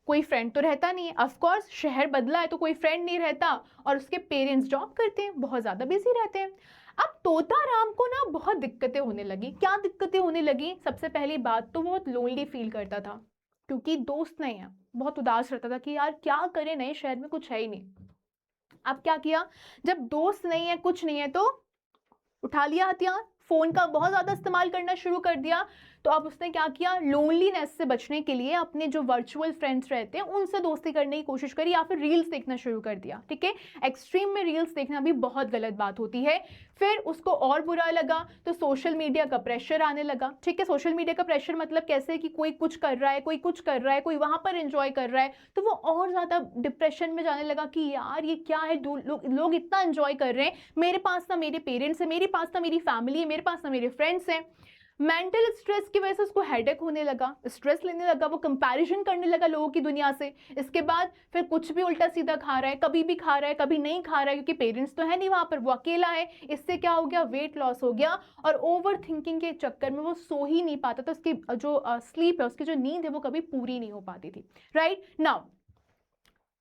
कोई फ्रेंड तो रहता नहीं है, ऑफ कोर्स शहर बदला है तो कोई फ्रेंड नहीं रहता, और उसके पेरेंट्स जॉब करते हैं, बहुत ज़्यादा बिजी रहते हैं। अब तोताराम को ना बहुत दिक्कतें होने लगी। क्या दिक्कतें होने लगी? सबसे पहली बात तो बहुत लोनली फील करता था, क्योंकि दोस्त नहीं है, बहुत उदास रहता था कि यार क्या करें, नए शहर में कुछ है ही नहीं। अब क्या किया, जब दोस्त नहीं है, कुछ नहीं है, तो उठा लिया हथियार, फोन का बहुत ज्यादा इस्तेमाल करना शुरू कर दिया। तो अब उसने क्या किया, लोनलीनेस से बचने के लिए अपने जो वर्चुअल फ्रेंड्स रहते हैं उनसे दोस्ती करने की कोशिश करी, या फिर रील्स देखना शुरू कर दिया। ठीक है, एक्सट्रीम में रील्स देखना भी बहुत गलत बात होती है। फिर उसको और बुरा लगा तो सोशल मीडिया का प्रेशर आने लगा। ठीक है, सोशल मीडिया का प्रेशर मतलब कैसे कि कोई कुछ कर रहा है, कोई कुछ कर रहा है, कोई वहां पर एंजॉय कर रहा है, तो वो और ज्यादा डिप्रेशन में जाने लगा कि यार ये क्या है, लोग इतना एंजॉय कर रहे हैं, मेरे पास ना मेरे पेरेंट्स है, मेरे पास ना मेरी फैमिली है, मेरे पास ना मेरे फ्रेंड्स हैं। मेंटल स्ट्रेस की वजह से उसको हेडेक होने लगा, स्ट्रेस लेने लगा, वो कंपैरिजन करने लगा लोगों की दुनिया से। इसके बाद फिर कुछ भी उल्टा सीधा खा रहा है, कभी भी खा रहा है, कभी नहीं खा रहा है, क्योंकि पेरेंट्स तो है नहीं वहां पर, वो अकेला है। इससे क्या हो गया, वेट लॉस हो गया, और ओवर थिंकिंग के चक्कर में वो सो ही नहीं पाता था, उसकी जो स्लीप है, उसकी जो नींद है, वो कभी पूरी नहीं हो पाती थी। राइट नाउ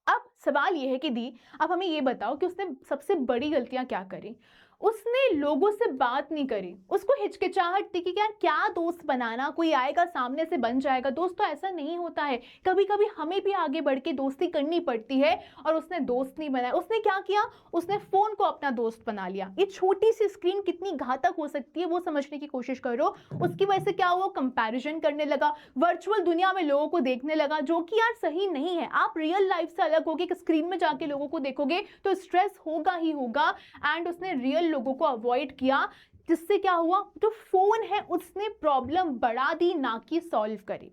अब सवाल ये है कि दी, अब हमें ये बताओ कि उसने सबसे बड़ी गलतियां क्या करी। उसने लोगों से बात नहीं करी, उसको हिचकिचाहट थी कि यार क्या दोस्त बनाना, कोई आएगा सामने से बन जाएगा। दोस्तों ऐसा नहीं होता है, कभी कभी हमें भी आगे बढ़ के दोस्ती करनी पड़ती है। और उसने दोस्त नहीं बनाया, उसने क्या किया, उसने फोन को अपना दोस्त बना लिया। ये छोटी सी स्क्रीन कितनी घातक हो सकती है वो समझने की कोशिश करो। उसकी वजह से क्या हुआ, कंपैरिजन करने लगा, वर्चुअल दुनिया में लोगों को देखने लगा, जो कि यार सही नहीं है। आप रियल लाइफ से अलग होगे, स्क्रीन में जाके लोगों को देखोगे तो स्ट्रेस होगा ही होगा। एंड उसने रियल लोगों को अवॉइड किया, जिससे क्या हुआ, जो फोन है उसने प्रॉब्लम बढ़ा दी, ना कि सॉल्व करी।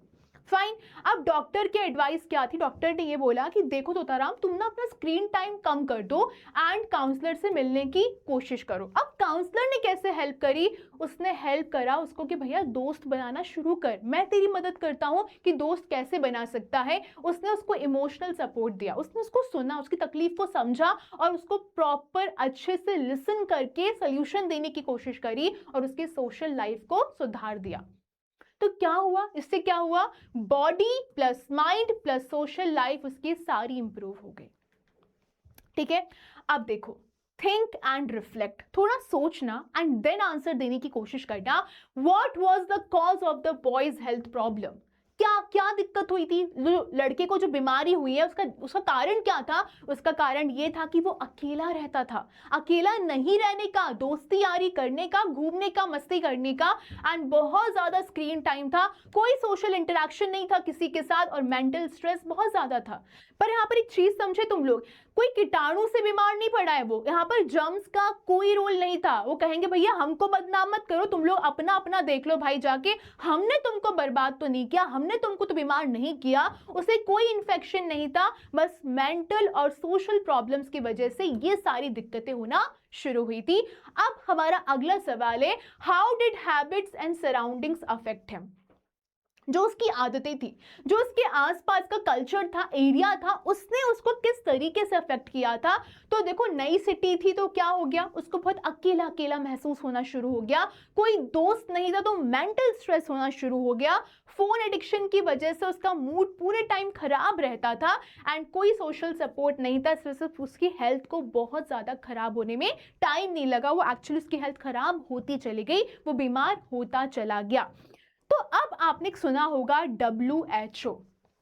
फाइन। अब डॉक्टर की एडवाइस क्या थी, डॉक्टर ने ये बोला कि देखो तोताराम, तुम ना अपना स्क्रीन टाइम कम कर दो एंड काउंसलर से मिलने की कोशिश करो। अब काउंसलर ने कैसे हेल्प करी, उसने हेल्प करा उसको कि भैया दोस्त बनाना शुरू कर, मैं तेरी मदद करता हूँ कि दोस्त कैसे बना सकता है। उसने उसको इमोशनल सपोर्ट दिया, उसने उसको सुना, उसकी तकलीफ को समझा और उसको प्रॉपर अच्छे से लिसन करके सोल्यूशन देने की कोशिश करी और उसके सोशल लाइफ को सुधार दिया। तो क्या हुआ, इससे क्या हुआ, body plus mind plus social life उसकी सारी इंप्रूव हो गई। ठीक है, अब देखो, थिंक एंड रिफ्लेक्ट, थोड़ा सोचना एंड देन आंसर देने की कोशिश करना। What was the cause of the boys health problem, क्या क्या दिक्कत हुई थी, लड़के को जो बीमारी हुई है उसका कारण क्या था। उसका कारण ये था कि वो अकेला रहता था, अकेला नहीं रहने का, दोस्ती यारी करने का, घूमने का, मस्ती करने का, एंड बहुत ज्यादा स्क्रीन टाइम था, कोई सोशल इंटरेक्शन नहीं था किसी के साथ और मेंटल स्ट्रेस बहुत ज्यादा था। पर यहाँ पर एक चीज समझे तुम लोग, कोई कीटाणु से बीमार नहीं पड़ा है वो, यहाँ पर जर्म्स का कोई रोल नहीं था। वो कहेंगे भैया हमको बदनाम मत करो, तुम लोग अपना अपना देख लो भाई जाके, हमने तुमको बर्बाद तो नहीं किया, हमने तुमको तो बीमार नहीं किया, उसे कोई इन्फेक्शन नहीं था, बस मेंटल और सोशल प्रॉब्लम्स की वजह से ये सारी दिक्कतें होना शुरू हुई थी। अब हमारा अगला सवाल है, how did habits and surroundings affect him, जो उसकी आदतें थी, जो उसके आसपास का कल्चर था, एरिया था, उसने उसको किस तरीके से अफेक्ट किया था। तो देखो, नई सिटी थी तो क्या हो गया, उसको बहुत अकेला अकेला महसूस होना शुरू हो गया, कोई दोस्त नहीं था तो मेंटल स्ट्रेस होना शुरू हो गया, फोन एडिक्शन की वजह से उसका मूड पूरे टाइम खराब रहता था एंड कोई सोशल सपोर्ट नहीं था, सिर्फ उसकी हेल्थ को बहुत ज्यादा खराब होने में टाइम नहीं लगा, वो एक्चुअली उसकी हेल्थ खराब होती चली गई, वो बीमार होता चला गया। तो अब आपने सुना होगा WHO,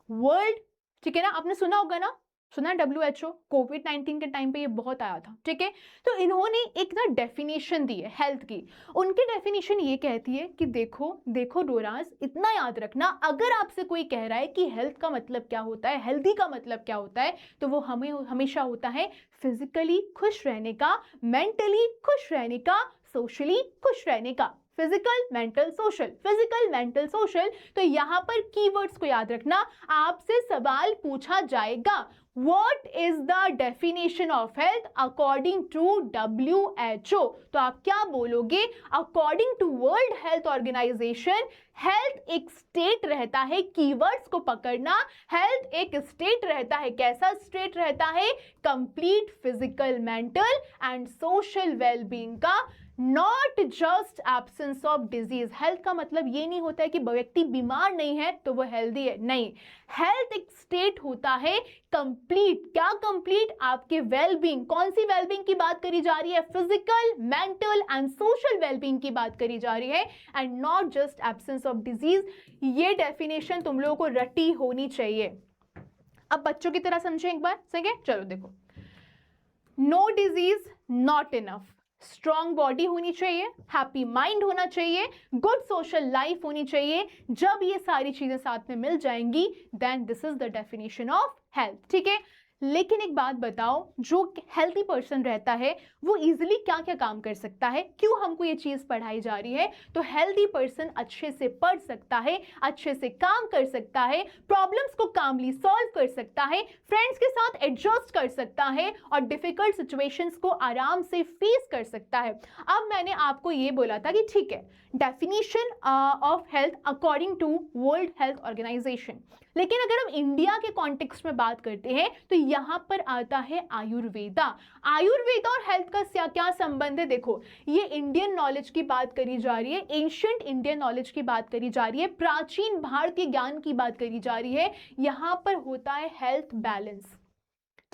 वर्ल्ड, ठीक है ना, आपने सुना होगा ना, सुना WHO, कोविड-19 के टाइम पे ये बहुत आया था। ठीक है, तो इन्होंने एक ना डेफिनेशन दी है हेल्थ की। उनकी डेफिनेशन ये कहती है कि देखो देखो डोरास, इतना याद रखना, अगर आपसे कोई कह रहा है कि हेल्थ का मतलब क्या होता है, हेल्दी का मतलब क्या होता है, तो वो हमें हमेशा होता है फिजिकली खुश रहने का, मेंटली खुश रहने का, सोशली खुश रहने का। Physical mental social, physical mental social. तो यहां पर कीवर्ड्स को याद रखना, आपसे सवाल पूछा जाएगा, what is the definition of health according to WHO। तो आप क्या बोलोगे, according to world health organisation, health एक स्टेट रहता है, कीवर्ड्स को पकड़ना, हेल्थ एक स्टेट रहता है, कैसा स्टेट रहता है, complete physical mental and social wellbeing का, not just absence of disease. Health का मतलब ये नहीं होता है कि व्यक्ति बीमार नहीं है तो वो हेल्दी है, नहीं, हेल्थ एक स्टेट होता है कंप्लीट, क्या कंप्लीट, आपके वेलबींग, कौन सी वेलबींग की बात करी जा रही है, physical mental and social wellbeing की बात करी जा रही है, and not just absence of disease. ये डेफिनेशन तुम लोगों को रटी होनी चाहिए। अब बच्चों की तरह समझे एक बार, सही है, चलो देखो, no disease not enough, strong body होनी चाहिए, हैप्पी माइंड होना चाहिए, गुड सोशल लाइफ होनी चाहिए। जब ये सारी चीजें साथ में मिल जाएंगी, then this is the definition of health. ठीक है, लेकिन एक बात बताओ, जो हेल्थी पर्सन रहता है वो इजीली क्या क्या काम कर सकता है, क्यों हमको ये चीज पढ़ाई जा रही है। तो हेल्थी पर्सन अच्छे से पढ़ सकता है, अच्छे से काम कर सकता है, प्रॉब्लम्स को कामली सॉल्व कर सकता है, फ्रेंड्स के साथ एडजस्ट कर सकता है और डिफिकल्ट सिचुएशंस को आराम से फेस कर सकता है। अब मैंने आपको ये बोला था कि ठीक है, definition of health according to world health organisation, लेकिन अगर हम इंडिया के कॉन्टेक्स्ट में बात करते हैं तो यहां पर आता है आयुर्वेदा। आयुर्वेदा और हेल्थ का क्या संबंध है, देखो, ये इंडियन नॉलेज की बात करी जा रही है, एंशिएंट इंडियन नॉलेज की बात करी जा रही है, प्राचीन भारतीय ज्ञान की बात करी जा रही है। यहां पर होता है हेल्थ बैलेंस।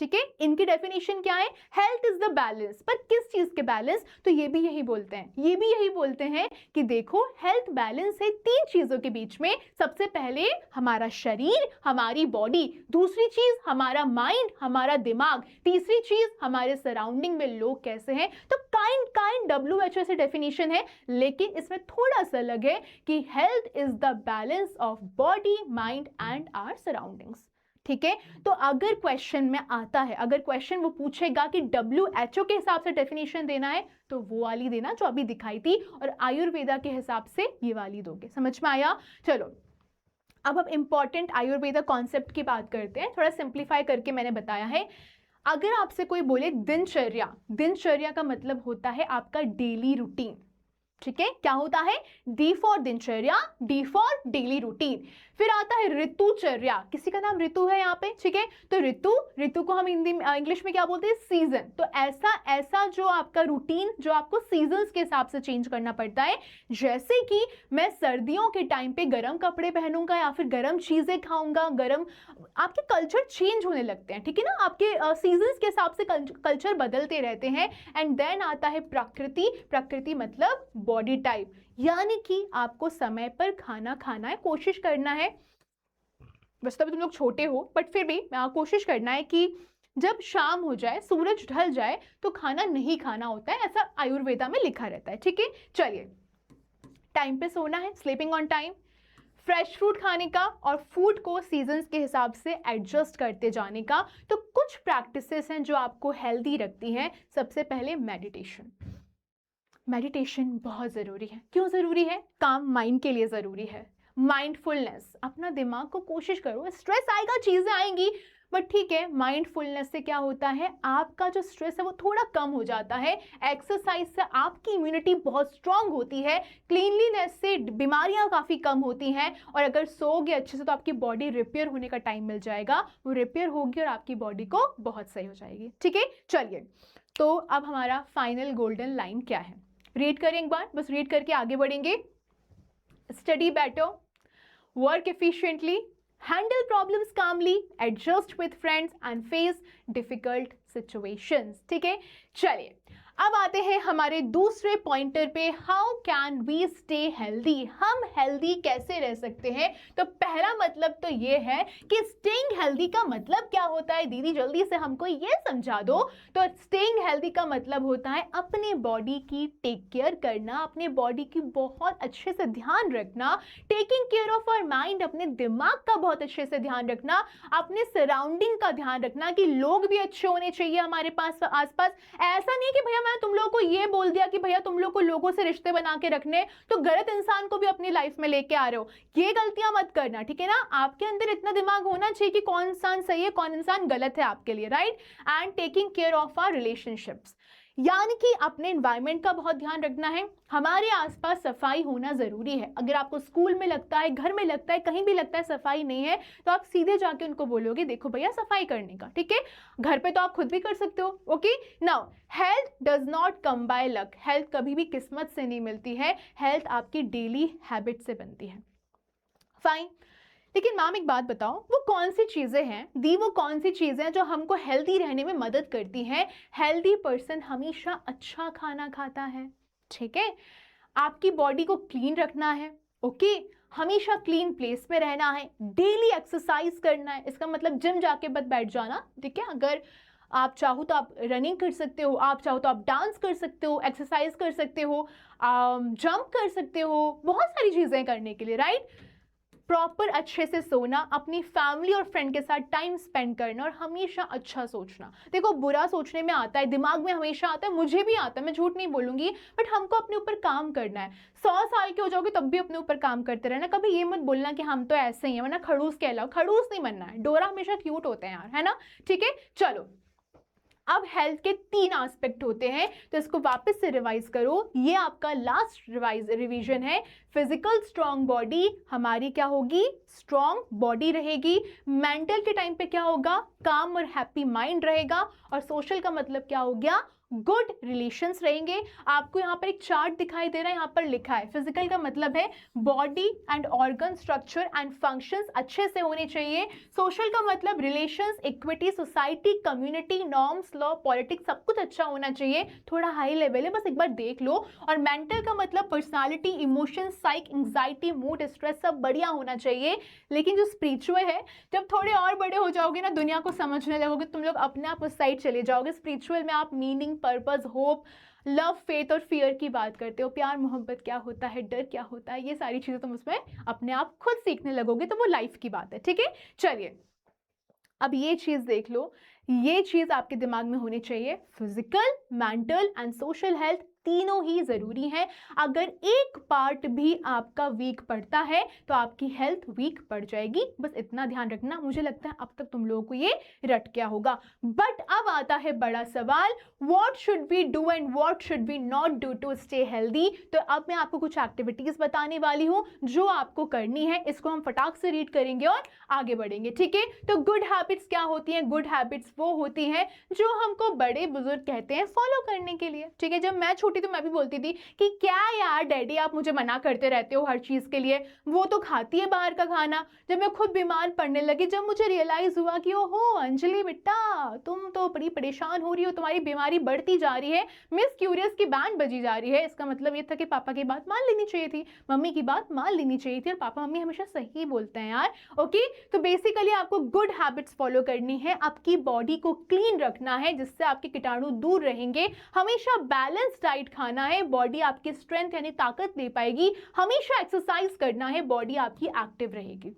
ठीक है, इनकी डेफिनेशन क्या है? Health is the balance. पर किस चीज के बैलेंस? तो ये भी यही बोलते हैं, ये भी यही बोलते हैं कि देखो हेल्थ बैलेंस है तीन चीजों के बीच में। सबसे पहले हमारा शरीर, हमारी बॉडी, दूसरी चीज हमारा माइंड, हमारा दिमाग, तीसरी चीज हमारे सराउंडिंग में लोग कैसे हैं। तो काइंड WHO से डेफिनेशन है, लेकिन इसमें थोड़ा सा अलग है कि health is the balance of body, mind and our surroundings. ठीक है, तो अगर क्वेश्चन में आता है, अगर क्वेश्चन वो पूछेगा कि WHO के हिसाब से डेफिनेशन देना है तो वो वाली देना जो अभी दिखाई थी, और आयुर्वेदा के हिसाब से ये वाली दोगे। समझ में आया? चलो अब इंपॉर्टेंट आयुर्वेदा कॉन्सेप्ट की बात करते हैं, थोड़ा सिंप्लीफाई करके मैंने बताया है। अगर आपसे कोई बोले दिनचर्या, दिनचर्या का मतलब होता है आपका डेली रूटीन। ठीक है, क्या होता है? डी फॉर दिनचर्या, डी फॉर डेली रूटीन। फिर आता है ऋतुचर्या, किसी का नाम ऋतु है यहाँ पे, ठीक है, तो ऋतु को हम हिंदी इंग्लिश में क्या बोलते हैं? सीजन। तो ऐसा जो आपका रूटीन जो आपको सीजन्स के हिसाब से चेंज करना पड़ता है। जैसे कि मैं सर्दियों के टाइम पे गर्म कपड़े पहनूंगा या फिर गर्म चीजें खाऊंगा, गर्म, आपके कल्चर चेंज होने लगते हैं, ठीक है ना, आपके सीजन्स के हिसाब से कल्चर बदलते रहते हैं। एंड देन आता है प्रकृति, प्रकृति मतलब बॉडी टाइप, यानी कि आपको समय पर खाना खाना है, कोशिश करना है। वैसे तो तुम लोग छोटे हो बट फिर भी कोशिश करना है कि जब शाम हो जाए, सूरज ढल जाए तो खाना नहीं खाना होता है, ऐसा आयुर्वेदा में लिखा रहता है। ठीक है, चलिए, टाइम पे सोना है, sleeping on time, fresh fruit खाने का और फूड को सीजन्स के हिसाब से एडजस्ट करते जाने का। तो कुछ प्रैक्टिसेस हैं जो आपको हेल्दी रखती हैं। सबसे पहले मेडिटेशन। मेडिटेशन बहुत ज़रूरी है। क्यों ज़रूरी है? काम माइंड के लिए ज़रूरी है। माइंडफुलनेस, अपना दिमाग को कोशिश करो, स्ट्रेस आएगा, चीज़ें आएंगी, बट ठीक है, माइंडफुलनेस से क्या होता है, आपका जो स्ट्रेस है वो थोड़ा कम हो जाता है। एक्सरसाइज से आपकी इम्यूनिटी बहुत स्ट्रांग होती है। क्लीनलीनेस से बीमारियां काफ़ी कम होती हैं। और अगर सोओगे अच्छे से तो आपकी बॉडी रिपेयर होने का टाइम मिल जाएगा, वो रिपेयर होगी और आपकी बॉडी को बहुत सही हो जाएगी। ठीक है, चलिए, तो अब हमारा फाइनल गोल्डन लाइन क्या है? रीड करें एक बार, बस रीड करके आगे बढ़ेंगे। Study better, work efficiently, handle problems calmly, adjust with friends and face difficult situations। ठीक है, चलिए अब आते हैं हमारे दूसरे पॉइंटर पे, how can we stay healthy, हम हेल्दी कैसे रह सकते हैं। तो पहला मतलब तो ये है कि स्टेइंग हेल्दी का मतलब क्या होता है? दीदी जल्दी से हमको ये समझा दो। तो स्टेइंग हेल्दी का मतलब होता है अपने बॉडी की टेक केयर करना, अपने बॉडी की बहुत अच्छे से ध्यान रखना, taking care of our mind, अपने दिमाग का बहुत अच्छे से ध्यान रखना, अपने सराउंडिंग का ध्यान रखना कि लोग भी अच्छे होने चाहिए हमारे पास आसपास। ऐसा नहीं कि भैया मैं तुम लोगों को ये बोल दिया कि भैया तुम लोग को लोगों से रिश्ते बना के रखने, तो गलत इंसान को भी अपनी लाइफ में लेके आ रहे हो, ये गलतियां मत करना। ठीक है ना, आपके अंदर इतना दिमाग होना चाहिए कि कौन इंसान सही है, कौन इंसान गलत है आपके लिए, right. And taking care of our relationships, यानी कि अपने एनवायरनमेंट का बहुत ध्यान रखना है। हमारे आसपास सफाई होना जरूरी है। अगर आपको स्कूल में लगता है, घर में लगता है, कहीं भी लगता है सफाई नहीं है, तो आप सीधे जाके उनको बोलोगे देखो भैया सफाई करने का। ठीक है, घर पे तो आप खुद भी कर सकते हो। Okay, now health does not come by luck, health कभी भी किस्मत से नहीं मिलती है, हेल्थ आपकी डेली हैबिट से बनती है। फाइन, लेकिन मैम एक बात बताओ, वो कौन सी चीज़ें हैं दी, वो कौन सी चीज़ें हैं जो हमको हेल्दी रहने में मदद करती हैं? हेल्दी पर्सन हमेशा अच्छा खाना खाता है। ठीक है, आपकी बॉडी को क्लीन रखना है। ओके, हमेशा क्लीन प्लेस में रहना है, डेली एक्सरसाइज करना है। इसका मतलब जिम जाके बस बैठ जाना। ठीक है, अगर आप चाहो तो आप रनिंग कर सकते हो, आप चाहो तो आप डांस कर सकते हो, एक्सरसाइज कर सकते हो, जंप कर सकते हो, बहुत सारी चीज़ें करने के लिए, राइट। प्रॉपर अच्छे से सोना, अपनी फैमिली और फ्रेंड के साथ टाइम स्पेंड करना और हमेशा अच्छा सोचना। देखो बुरा सोचने में आता है, दिमाग में हमेशा आता है, मुझे भी आता है, मैं झूठ नहीं बोलूंगी, बट हमको अपने ऊपर काम करना है। 100 साल के हो जाओगे तब भी अपने ऊपर काम करते रहना। कभी ये मत बोलना कि हम तो ऐसे ही हैं, वरना खड़ूस कहलाओ। खड़ूस नहीं बनना है, डोरा हमेशा क्यूट होते हैं यार, है ना। ठीक है, चलो अब हेल्थ के 3 एस्पेक्ट होते हैं, तो इसको वापस से रिवाइज करो। ये आपका लास्ट रिवीजन है। फिजिकल स्ट्रॉन्ग बॉडी, हमारी क्या होगी? स्ट्रॉन्ग बॉडी रहेगी। मेंटल के टाइम पे क्या होगा? काम और हैप्पी माइंड रहेगा। और सोशल का मतलब क्या हो गया? गुड रिलेशंस रहेंगे। आपको यहाँ पर एक चार्ट दिखाई दे रहा है, यहाँ पर लिखा है फिजिकल का मतलब है body and organ structure and functions अच्छे से होने चाहिए। सोशल का मतलब relations, equity, society, community, norms, law, politics, सब कुछ अच्छा होना चाहिए। थोड़ा हाई लेवल है, बस एक बार देख लो। और मेंटल का मतलब पर्सनालिटी, इमोशन, साइक, एंजाइटी, मूड, स्ट्रेस सब बढ़िया होना चाहिए। लेकिन जो स्पिरिचुअल है, जब थोड़े और बड़े हो जाओगे ना, दुनिया को समझने लगोगे, तुम लोग अपने आप उस साइड चले जाओगे। स्पिरिचुअल में आप meaning, purpose, hope, love, faith और फियर की बात करते हो। प्यार मोहब्बत क्या होता है, डर क्या होता है, ये सारी चीजें तुम उसमें अपने आप खुद सीखने लगोगे, तो वो लाइफ की बात है। ठीक है, चलिए अब ये चीज देख लो, ये चीज आपके दिमाग में होनी चाहिए। Physical, mental and social health तीनों ही जरूरी हैं। अगर एक पार्ट भी आपका वीक पड़ता है तो आपकी हेल्थ वीक पड़ जाएगी, बस इतना ध्यान रखना। मुझे लगता है अब तक तुम लोगों को ये रट गया होगा। बट अब आता है बड़ा सवाल, what should we do and what should we not do to stay healthy. तो अब मैं आपको कुछ एक्टिविटीज बताने वाली हूं जो आपको करनी है। इसको हम फटाक से रीड करेंगे और आगे बढ़ेंगे। ठीक है, तो गुड हैबिट्स क्या होती हैं? गुड हैबिट्स वो होती हैं जो हमको बड़े बुजुर्ग कहते हैं फॉलो करने के लिए। ठीक है, जब मैं छोटी तो मैं भी बोलती थी कि क्या यार डैडी आप मुझे मना करते रहते हो हर चीज के लिए, वो तो खाती है बाहर का खाना। जब मैं खुद बीमार पड़ने लगी, जब मुझे रियलाइज हुआ कि ओहो अंजलि बेटा तुम तो बड़ी परेशान हो रही हो, तुम्हारी बीमारी बढ़ती जा रही है, मिस क्यूरियस की बैंड बजी जा रही है, इसका मतलब ये था कि पापा की बात मान लेनी चाहिए थी, मम्मी की बात मान लेनी चाहिए थी। और पापा मम्मी हमेशा सही बोलते हैं यार। ओके, तो बेसिकली आपको गुड हैबिट्स फॉलो करनी है, आपकी बॉडी को क्लीन रखना है जिससे आपके कीटाणु दूर रहेंगे, हमेशा बैलेंस डाइट खाना है, बॉडी आपकी स्ट्रेंथ यानी ताकत ले पाएगी, हमेशा एक्सरसाइज करना है, बॉडी आपकी एक्टिव रहेगी।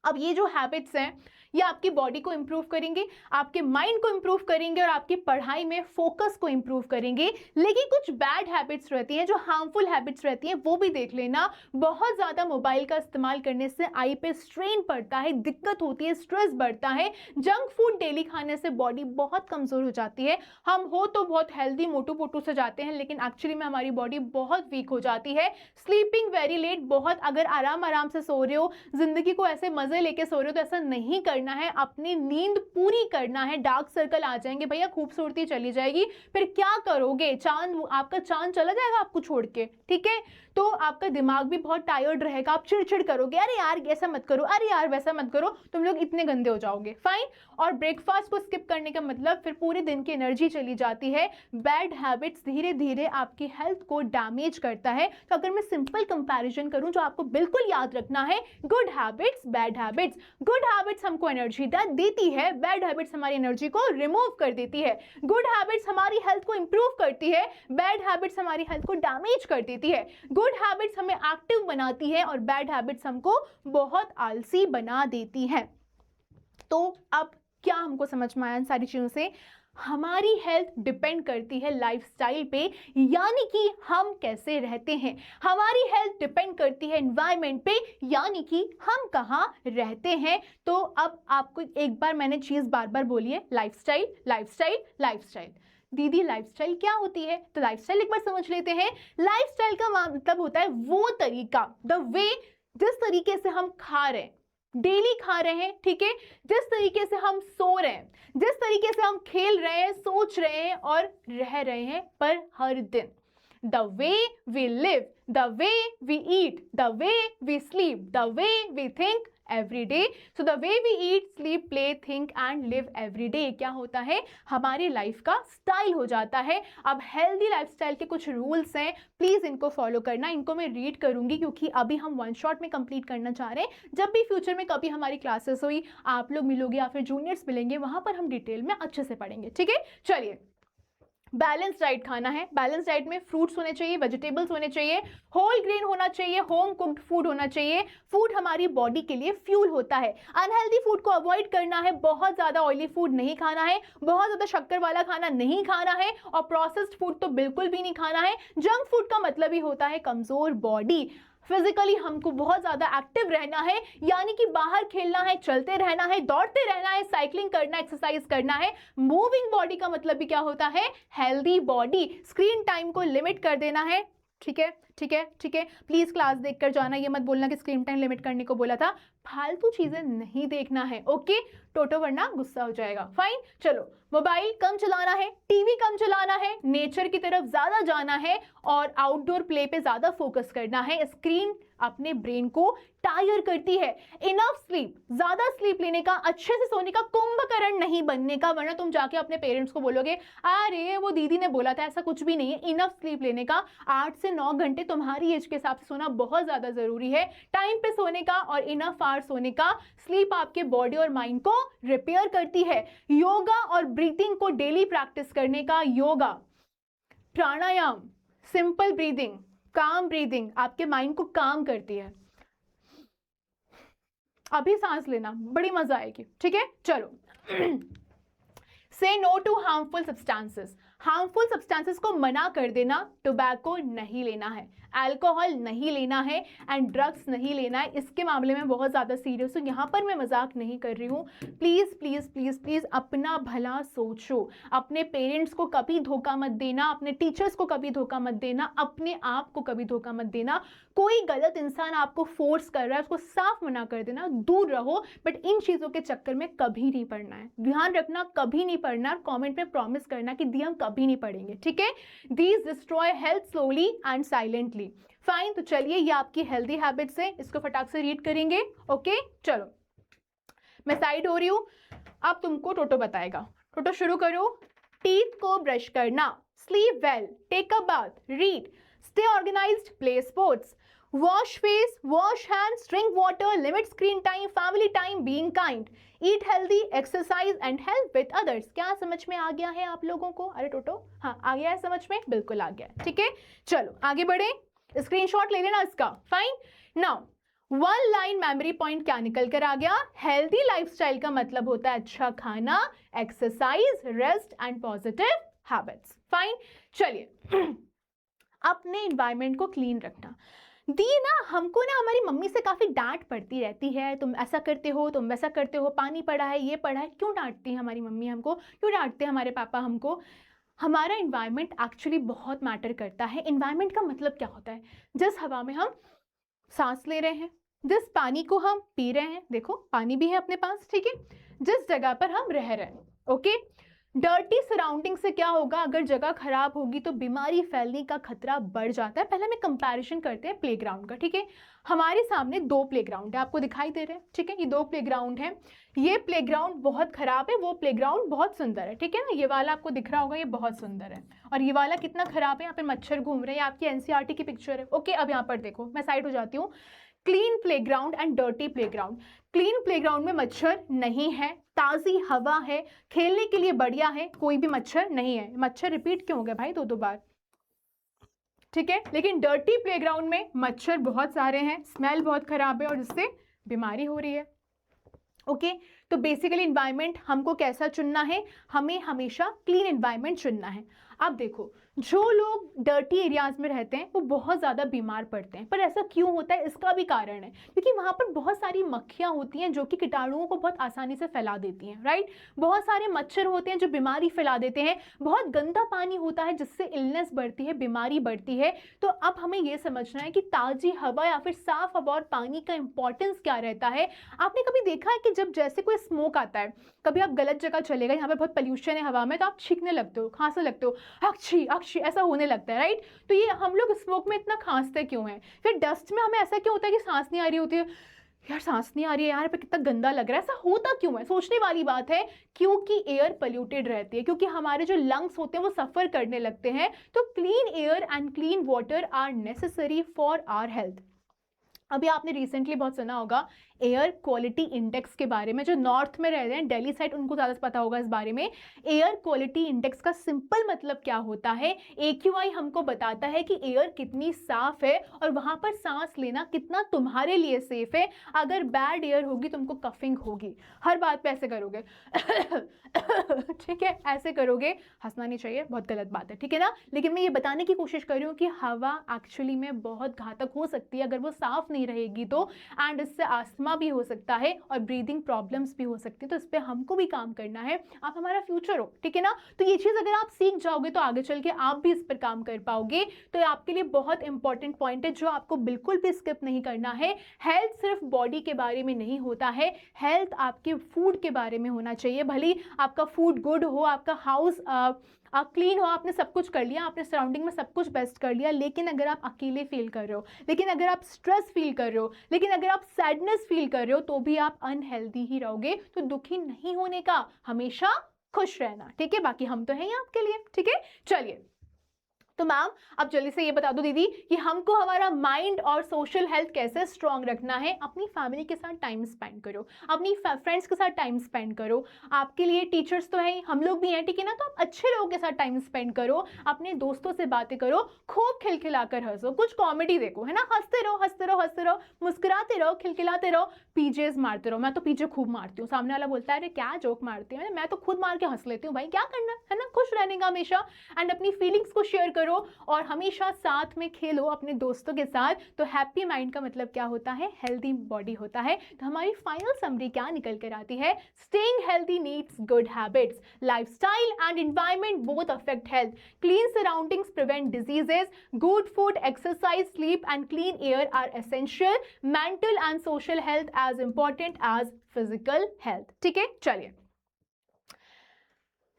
अब ये जो हैबिट्स हैं ये आपकी बॉडी को इंप्रूव करेंगे, आपके माइंड को इंप्रूव करेंगे और आपकी पढ़ाई में फोकस को इंप्रूव करेंगे। लेकिन कुछ बैड हैबिट्स रहती हैं, जो हार्मफुल हैबिट्स रहती हैं, वो भी देख लेना। बहुत ज़्यादा मोबाइल का इस्तेमाल करने से आई पे स्ट्रेन पड़ता है, दिक्कत होती है, स्ट्रेस बढ़ता है। जंक फूड डेली खाने से बॉडी बहुत कमज़ोर हो जाती है। हम हो तो बहुत हेल्दी, मोटू पोटू से जाते हैं, लेकिन एक्चुअली में हमारी बॉडी बहुत वीक हो जाती है। स्लीपिंग वेरी लेट, बहुत अगर आराम आराम से सो रहे हो, जिंदगी को ऐसे मजे लेके सो रहे हो, तो ऐसा नहीं करना है, अपनी नींद पूरी करना है। डार्क सर्कल आ जाएंगे भैया, खूबसूरती चली जाएगी, फिर क्या करोगे? चांद, आपका चांद चला जाएगा आपको छोड़ के। ठीक है, तो आपका दिमाग भी बहुत टायर्ड रहेगा, आप चिड़चिड़ करोगे, अरे यार ऐसा मत करो, अरे यार वैसा मत करो, तुम लोग इतने गंदे हो जाओगे। फाइन। और ब्रेकफास्ट को स्किप करने का मतलब फिर पूरे दिन की एनर्जी चली जाती है। बैड हैबिट्स धीरे धीरे आपकी हेल्थ को डैमेज करता है। तो अगर मैं सिंपल कंपैरिजन करूं जो आपको बिल्कुल याद रखना है, good habits, bad habits. Good habits हमको एनर्जी देती है, बैड हैबिट्स हमारी एनर्जी को रिमूव कर देती है। गुड हैबिट्स हमारी हेल्थ को इंप्रूव करती है, बैड हैबिट्स हमारी हेल्थ को डैमेज कर देती है। गुड हैबिट्स हमें एक्टिव बनाती है और बैड हैबिट्स हमको बहुत आलसी बना देती हैं। तो अब क्या हमको समझ में आया इन सारी चीजों से? हमारी हेल्थ डिपेंड करती है लाइफस्टाइल पे, यानी कि हम कैसे रहते हैं। हमारी हेल्थ डिपेंड करती है एनवायरनमेंट पे, यानी कि हम कहाँ रहते हैं। तो अब आपको एक बार मैंने चीज बार बार बोली है, लाइफस्टाइल, लाइफस्टाइल, लाइफस्टाइल। दीदी लाइफस्टाइल क्या होती है? तो लाइफस्टाइल एक बार समझ लेते हैं। लाइफस्टाइल का मतलब होता है वो तरीका, द वे, जिस तरीके से हम खा रहे हैं, डेली खा रहे हैं, ठीक है, जिस तरीके से हम सो रहे हैं, जिस तरीके से हम खेल रहे हैं, सोच रहे हैं और रह रहे हैं पर हर दिन। The way we live, the way we eat, the way we sleep, the way we think every day. So the way we eat, sleep, play, think and live every day क्या होता है? हमारी लाइफ का style हो जाता है। अब healthy lifestyle के कुछ रूल्स हैं, प्लीज इनको फॉलो करना। इनको मैं रीड करूंगी क्योंकि अभी हम वन शॉट में कंप्लीट करना चाह रहे हैं। जब भी फ्यूचर में कभी हमारी क्लासेस हुई, आप लोग मिलोगे या फिर जूनियर्स मिलेंगे, वहां पर हम डिटेल में अच्छे से पढ़ेंगे। ठीक है, चलिए। बैलेंस डाइट खाना है। बैलेंस डाइट में फ्रूट्स होने चाहिए, वेजिटेबल्स होने चाहिए, होल ग्रेन होना चाहिए, होम कुक्ड फूड होना चाहिए। फूड हमारी बॉडी के लिए फ्यूल होता है। अनहेल्दी फूड को अवॉइड करना है, बहुत ज़्यादा ऑयली फूड नहीं खाना है, बहुत ज़्यादा शक्कर वाला खाना नहीं खाना है और प्रोसेस्ड फूड तो बिल्कुल भी नहीं खाना है। जंक फूड का मतलब ही होता है कमज़ोर बॉडी। फिजिकली हमको बहुत ज़्यादा एक्टिव रहना है, यानी कि बाहर खेलना है, चलते रहना है, दौड़ते रहना है, साइकिलिंग करना, एक्सरसाइज करना है। मूविंग बॉडी का मतलब भी क्या होता है? Healthy body. स्क्रीन टाइम को लिमिट कर देना है। ठीक है, ठीक है, ठीक है। प्लीज क्लास देखकर जाना, ये मत बोलना कि स्क्रीन टाइम लिमिट करने को बोला था। फालतू चीजें नहीं देखना है, ओके टोटो, वरना गुस्सा हो जाएगा। फाइन, चलो मोबाइल कम चलाना है, टीवी कम चलाना है, नेचर की तरफ ज्यादा जाना है और आउटडोर प्ले पे ज्यादा फोकस करना है। स्क्रीन अपने ब्रेन को टायर करती है। इनफ स्लीप, ज्यादा स्लीप लेने का, अच्छे से सोने का, कुंभकर्ण नहीं बनने का, वरना तुम जाके अपने पेरेंट्स को बोलोगे अरे वो दीदी ने बोला था, ऐसा कुछ भी नहीं है। इनफ स्लीप लेने का, 8 से 9 घंटे तुम्हारी एज के हिसाब से सोना बहुत ज्यादा जरूरी है। टाइम पे सोने का और इनफ आवर सोने का। स्लीप आपके बॉडी और माइंड को रिपेयर करती है। योगा और ब्रीथिंग को डेली प्रैक्टिस करने का, योगा, प्राणायाम, सिंपल ब्रीदिंग, काम ब्रीदिंग आपके माइंड को काम करती है। अभी सांस लेना, बड़ी मजा आएगी, ठीक है। चलो say no to harmful substances, harmful substances को मना कर देना। टोबैको नहीं लेना है, अल्कोहल नहीं लेना है एंड ड्रग्स नहीं लेना है। इसके मामले में बहुत ज़्यादा सीरियस हूँ, यहाँ पर मैं मजाक नहीं कर रही हूँ। प्लीज़ प्लीज़ प्लीज़ प्लीज़ अपना भला सोचो। अपने पेरेंट्स को कभी धोखा मत देना, अपने टीचर्स को कभी धोखा मत देना, अपने आप को कभी धोखा मत देना। कोई गलत इंसान आपको फोर्स कर रहा है, उसको साफ मना कर देना, दूर रहो। बट इन चीज़ों के चक्कर में कभी नहीं पड़ना है, ध्यान रखना, कभी नहीं पड़ना। कॉमेंट में प्रॉमिस करना कि दी हम कभी नहीं पढ़ेंगे, ठीक है। These destroy health slowly and silently. Fine, तो चलिए ये आपकी हेल्दी हैबिट्स है, इसको फटाक से रीड करेंगे। ओके चलो मैं साइड हो रही हूं, अब तुमको टोटो बताएगा। टोटो शुरू करो। टीथ को ब्रश करना, sleep well, take a bath, read, stay organised, play sports, wash face, wash hands, drink water, limit screen time, family time, being kind, eat healthy, exercise and help with others. क्या समझ में आ गया है आप लोगों को? अरे टोटो हाँ आ गया है समझ में, बिल्कुल आ गया है, ठीक है। चलो आगे बढ़े, स्क्रीनशॉट ले लेना इसका। Fine, now one line memory point क्या निकल कर आ गया? हेल्दी लाइफस्टाइल का मतलब होता है अच्छा खाना, exercise, rest and positive habits. Fine, चलिए अपने एनवायरनमेंट को क्लीन रखना। दी ना हमको ना हमारी मम्मी से काफ़ी डांट पड़ती रहती है, तुम ऐसा करते हो, तुम वैसा करते हो, पानी पड़ा है, ये पड़ा है। क्यों डांटती है हमारी मम्मी हमको, क्यों डांटते हैं हमारे पापा हमको? हमारा इन्वायरमेंट एक्चुअली बहुत मैटर करता है। इन्वायरमेंट का मतलब क्या होता है? जिस हवा में हम सांस ले रहे हैं, जिस पानी को हम पी रहे हैं, देखो पानी भी है अपने पास, ठीक है, जिस जगह पर हम रह रहे हैं। ओके, डर्टी सराउंडिंग से क्या होगा? अगर जगह खराब होगी तो बीमारी फैलने का खतरा बढ़ जाता है। पहले हमें कंपैरिजन करते हैं प्लेग्राउंड का, ठीक है। हमारे सामने 2 प्लेग्राउंड है, आपको दिखाई दे रहे हैं, ठीक है। ये 2 प्लेग्राउंड है। ये प्लेग्राउंड बहुत खराब है, वो प्लेग्राउंड बहुत सुंदर है, ठीक है ना। ये वाला आपको दिख रहा होगा, ये बहुत सुंदर है, और ये वाला कितना खराब है, यहाँ पे मच्छर घूम रहे हैं। आपकी एनसीईआरटी की पिक्चर है। ओके, अब यहाँ पर देखो, मैं साइड हो जाती हूँ। Clean playground and dirty playground. Clean playground में मच्छर नहीं है, ताज़ी हवा है, खेलने के लिए बढ़िया है, कोई भी मच्छर नहीं है। मच्छर रिपीट क्यों हो गया भाई 2-2 बार, ठीक है। लेकिन डर्टी प्लेग्राउंड में मच्छर बहुत सारे हैं, स्मेल बहुत खराब है और इससे बीमारी हो रही है। ओके, तो बेसिकली इन्वायरमेंट हमको कैसा चुनना है? हमें हमेशा क्लीन इन्वायरमेंट चुनना है। अब देखो, जो लोग डर्टी एरियाज में रहते हैं वो बहुत ज़्यादा बीमार पड़ते हैं। पर ऐसा क्यों होता है? इसका भी कारण है, क्योंकि वहाँ पर बहुत सारी मक्खियाँ होती हैं जो कि कीटाणुओं को बहुत आसानी से फैला देती हैं, राइट। बहुत सारे मच्छर होते हैं जो बीमारी फैला देते हैं। बहुत गंदा पानी होता है जिससे इलनेस बढ़ती है, बीमारी बढ़ती है। तो अब हमें ये समझना है कि ताज़ी हवा या फिर साफ हवा और पानी का इंपॉर्टेंस क्या रहता है। आपने कभी देखा है कि जब जैसे कोई स्मोक आता है, कभी आप गलत जगह चले गए, यहाँ पर बहुत पोल्यूशन है हवा में, तो आप छींकने लगते हो, खांसने लगते हो, अक्षी अक्षी ऐसा होने लगता है, राइट। तो ये हम लोग स्मोक में इतना खांसते क्यों हैं? फिर डस्ट में हमें ऐसा क्यों होता है कि सांस नहीं आ रही होती है, यार सांस नहीं आ रही है, यार पे कितना गंदा लग रहा है, ऐसा होता क्यों है? सोचने वाली बात है, क्योंकि एयर पोल्यूटेड रहती है, क्योंकि हमारे जो लंग्स होते हैं वो सफर करने लगते हैं। तो clean air and clean water are necessary for our health. अभी आपने रिसेंटली बहुत सुना होगा एयर क्वालिटी इंडेक्स के बारे में। जो नॉर्थ में रह रहे हैं, दिल्ली साइड, उनको ज़्यादा पता होगा इस बारे में। एयर क्वालिटी इंडेक्स का सिंपल मतलब क्या होता है? AQI हमको बताता है कि एयर कितनी साफ है और वहाँ पर सांस लेना कितना तुम्हारे लिए सेफ है। अगर बैड एयर होगी तुमको कफिंग होगी, हर बात पे ऐसे करोगे ठीक है, ऐसे करोगे, हंसना नहीं चाहिए, बहुत गलत बात है, ठीक है ना। लेकिन मैं ये बताने की कोशिश कर रही हूँ कि हवा एक्चुअली में बहुत घातक हो सकती है अगर वो साफ नहीं नहीं रहेगी तो, एंड इससे आस्थमा भी हो सकता है और ब्रीदिंग प्रॉब्लम्स भी हो सकती है। तो इस पर हमको भी काम करना है, आप हमारा फ्यूचर हो, ठीक है ना। तो ये चीज़ अगर आप सीख जाओगे तो आगे चल के आप भी इस पर काम कर पाओगे। तो ये आपके लिए बहुत इंपॉर्टेंट पॉइंट है जो आपको बिल्कुल भी स्किप नहीं करना है। हेल्थ सिर्फ बॉडी के बारे में नहीं होता है, हेल्थ आपके फूड के बारे में होना चाहिए। भले आपका फूड गुड हो, आपका हाउस क्लीन हो, आपने सब कुछ कर लिया, आपने सराउंडिंग में सब कुछ बेस्ट कर लिया, लेकिन अगर आप अकेले फील कर रहे हो, लेकिन अगर आप स्ट्रेस फील कर रहे हो, लेकिन अगर आप सैडनेस फील कर रहे हो, तो भी आप अनहेल्दी ही रहोगे। तो दुखी नहीं होने का, हमेशा खुश रहना, ठीक है। बाकी हम तो हैं ही आपके लिए, ठीक है। चलिए, तो मैम अब जल्दी से ये बता दो दीदी कि हमको हमारा माइंड और सोशल हेल्थ कैसे स्ट्रांग रखना है। अपनी फैमिली के साथ टाइम स्पेंड करो, अपनी फ्रेंड्स के साथ टाइम स्पेंड करो। आपके लिए टीचर्स तो है, हम लोग भी हैं, ठीक है ना। तो आप अच्छे लोगों के साथ टाइम स्पेंड करो, अपने दोस्तों से बातें करो, खूब खिलखिलाकर हंसो, कुछ कॉमेडी देखो, है ना। हंसते रहो, हंसते रहो, हंसते रहो, मुस्कुराते रहो, खिलखिलाते रहो, पीजेस मारते रहो। मैं तो पीजे खूब मारती हूँ, सामने वाला बोलता है अरे क्या जोक मारती है, मैं तो खुद मार के हंस लेती हूँ, भाई क्या करना है ना, खुश रहने का हमेशा। एंड अपनी फीलिंग्स को शेयर करो और हमेशा साथ में खेलो अपने दोस्तों के साथ। तो हैप्पी माइंड का मतलब क्या होता है, हेल्दी बॉडी होता है। तो हमारी फाइनल समरी क्या निकल कर आती है, staying healthy needs good habits, lifestyle and environment both affect health, clean surroundings prevent diseases, good food, exercise, sleep and clean air are essential, mental and social health as important as physical health, ठीक है। चलिए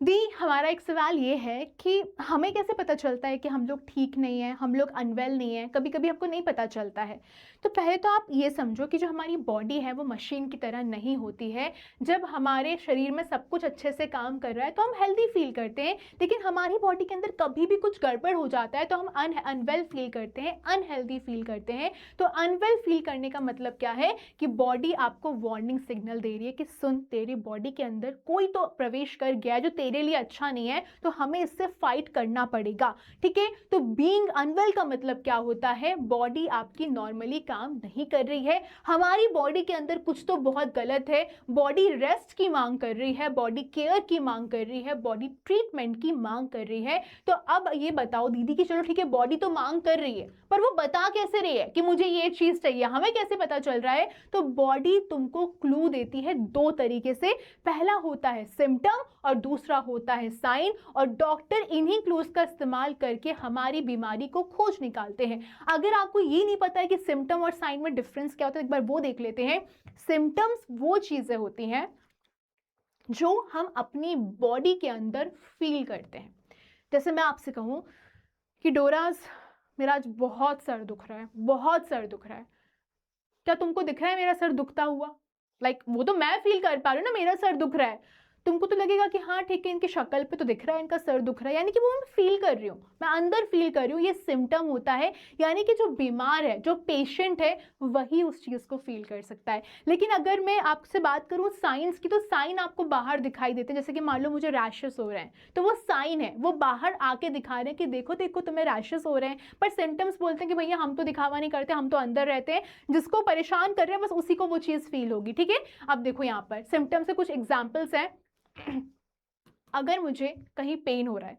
दी, हमारा एक सवाल ये है कि हमें कैसे पता चलता है कि हम लोग ठीक नहीं हैं, हम लोग अनवेल नहीं हैं। कभी कभी हमको नहीं पता चलता है। तो पहले तो आप ये समझो कि जो हमारी बॉडी है वो मशीन की तरह नहीं होती है। जब हमारे शरीर में सब कुछ अच्छे से काम कर रहा है तो हम हेल्दी फील करते हैं, लेकिन हमारी बॉडी के अंदर कभी भी कुछ गड़बड़ हो जाता है तो हम अनवेल फील करते हैं, अनहेल्दी फील करते हैं। तो अनवेल फील करने का मतलब क्या है कि बॉडी आपको वार्निंग सिग्नल दे रही है कि सुन, तेरी बॉडी के अंदर कोई तो प्रवेश कर गया है जो तेरे लिए अच्छा नहीं है, तो हमें इससे फाइट करना पड़ेगा, ठीक है। तो बीइंग अनवेल का मतलब क्या होता है, बॉडी आपकी नॉर्मली काम नहीं कर रही है, हमारी बॉडी के अंदर कुछ तो बहुत गलत है, बॉडी रेस्ट की मांग कर रही है, बॉडी केयर की मांग कर रही है, बॉडी ट्रीटमेंट की मांग कर रही है। तो अब ये बताओ दीदी कि चलो ठीक है, बॉडी तो मांग कर रही है, पर वो बता कैसे रही है कि मुझे ये चीज चाहिए, हमें कैसे पता चल रहा है। तो बॉडी तुमको क्लू देती है दो तरीके से, पहला होता है सिम्टम और दूसरा होता है साइन, और डॉक्टर इन्हीं क्लूज का इस्तेमाल करके हमारी बीमारी को खोज निकालते हैं। अगर आपको ये नहीं पता है कि सिम्टम और साइन में डिफरेंस क्या होता है, एक बार वो देख लेते हैं। सिम्टम्स वो चीजें होती हैं जो हम अपनी बॉडी के अंदर फील करते हैं। जैसे मैं आपसे कहूं कि डोराज, मेरा आज बहुत सर दुख रहा है, बहुत सर दुख रहा है, क्या तुमको दिख रहा है मेरा सर दुखता हुआ? वो तो मैं फील कर पा रही हूँ ना, मेरा सर दुख रहा है। तुमको तो लगेगा कि हाँ ठीक है, इनकी शक्ल पे तो दिख रहा है इनका सर दुख रहा है, यानी कि वो मैं फील कर रही हूँ, मैं अंदर फील कर रही हूँ। ये सिम्टम होता है, यानी कि जो बीमार है, जो पेशेंट है, वही उस चीज़ को फील कर सकता है। लेकिन अगर मैं आपसे बात करूँ साइंस की, तो साइन आपको बाहर दिखाई देते हैं। जैसे कि मान लो मुझे रैशेस हो रहे हैं, तो वो साइन है, वो बाहर आके दिखा रहे हैं कि देखो देखो तुम्हें रैशेस हो रहे हैं। पर सिम्टम्स बोलते हैं कि भैया हम तो दिखावा नहीं करते, हम तो अंदर रहते हैं, जिसको परेशान कर रहे हैं बस उसी को वो चीज़ फील होगी, ठीक है। अब देखो यहाँ पर सिम्टम्स से कुछ एग्जाम्पल्स हैं। अगर मुझे कहीं पेन हो रहा है,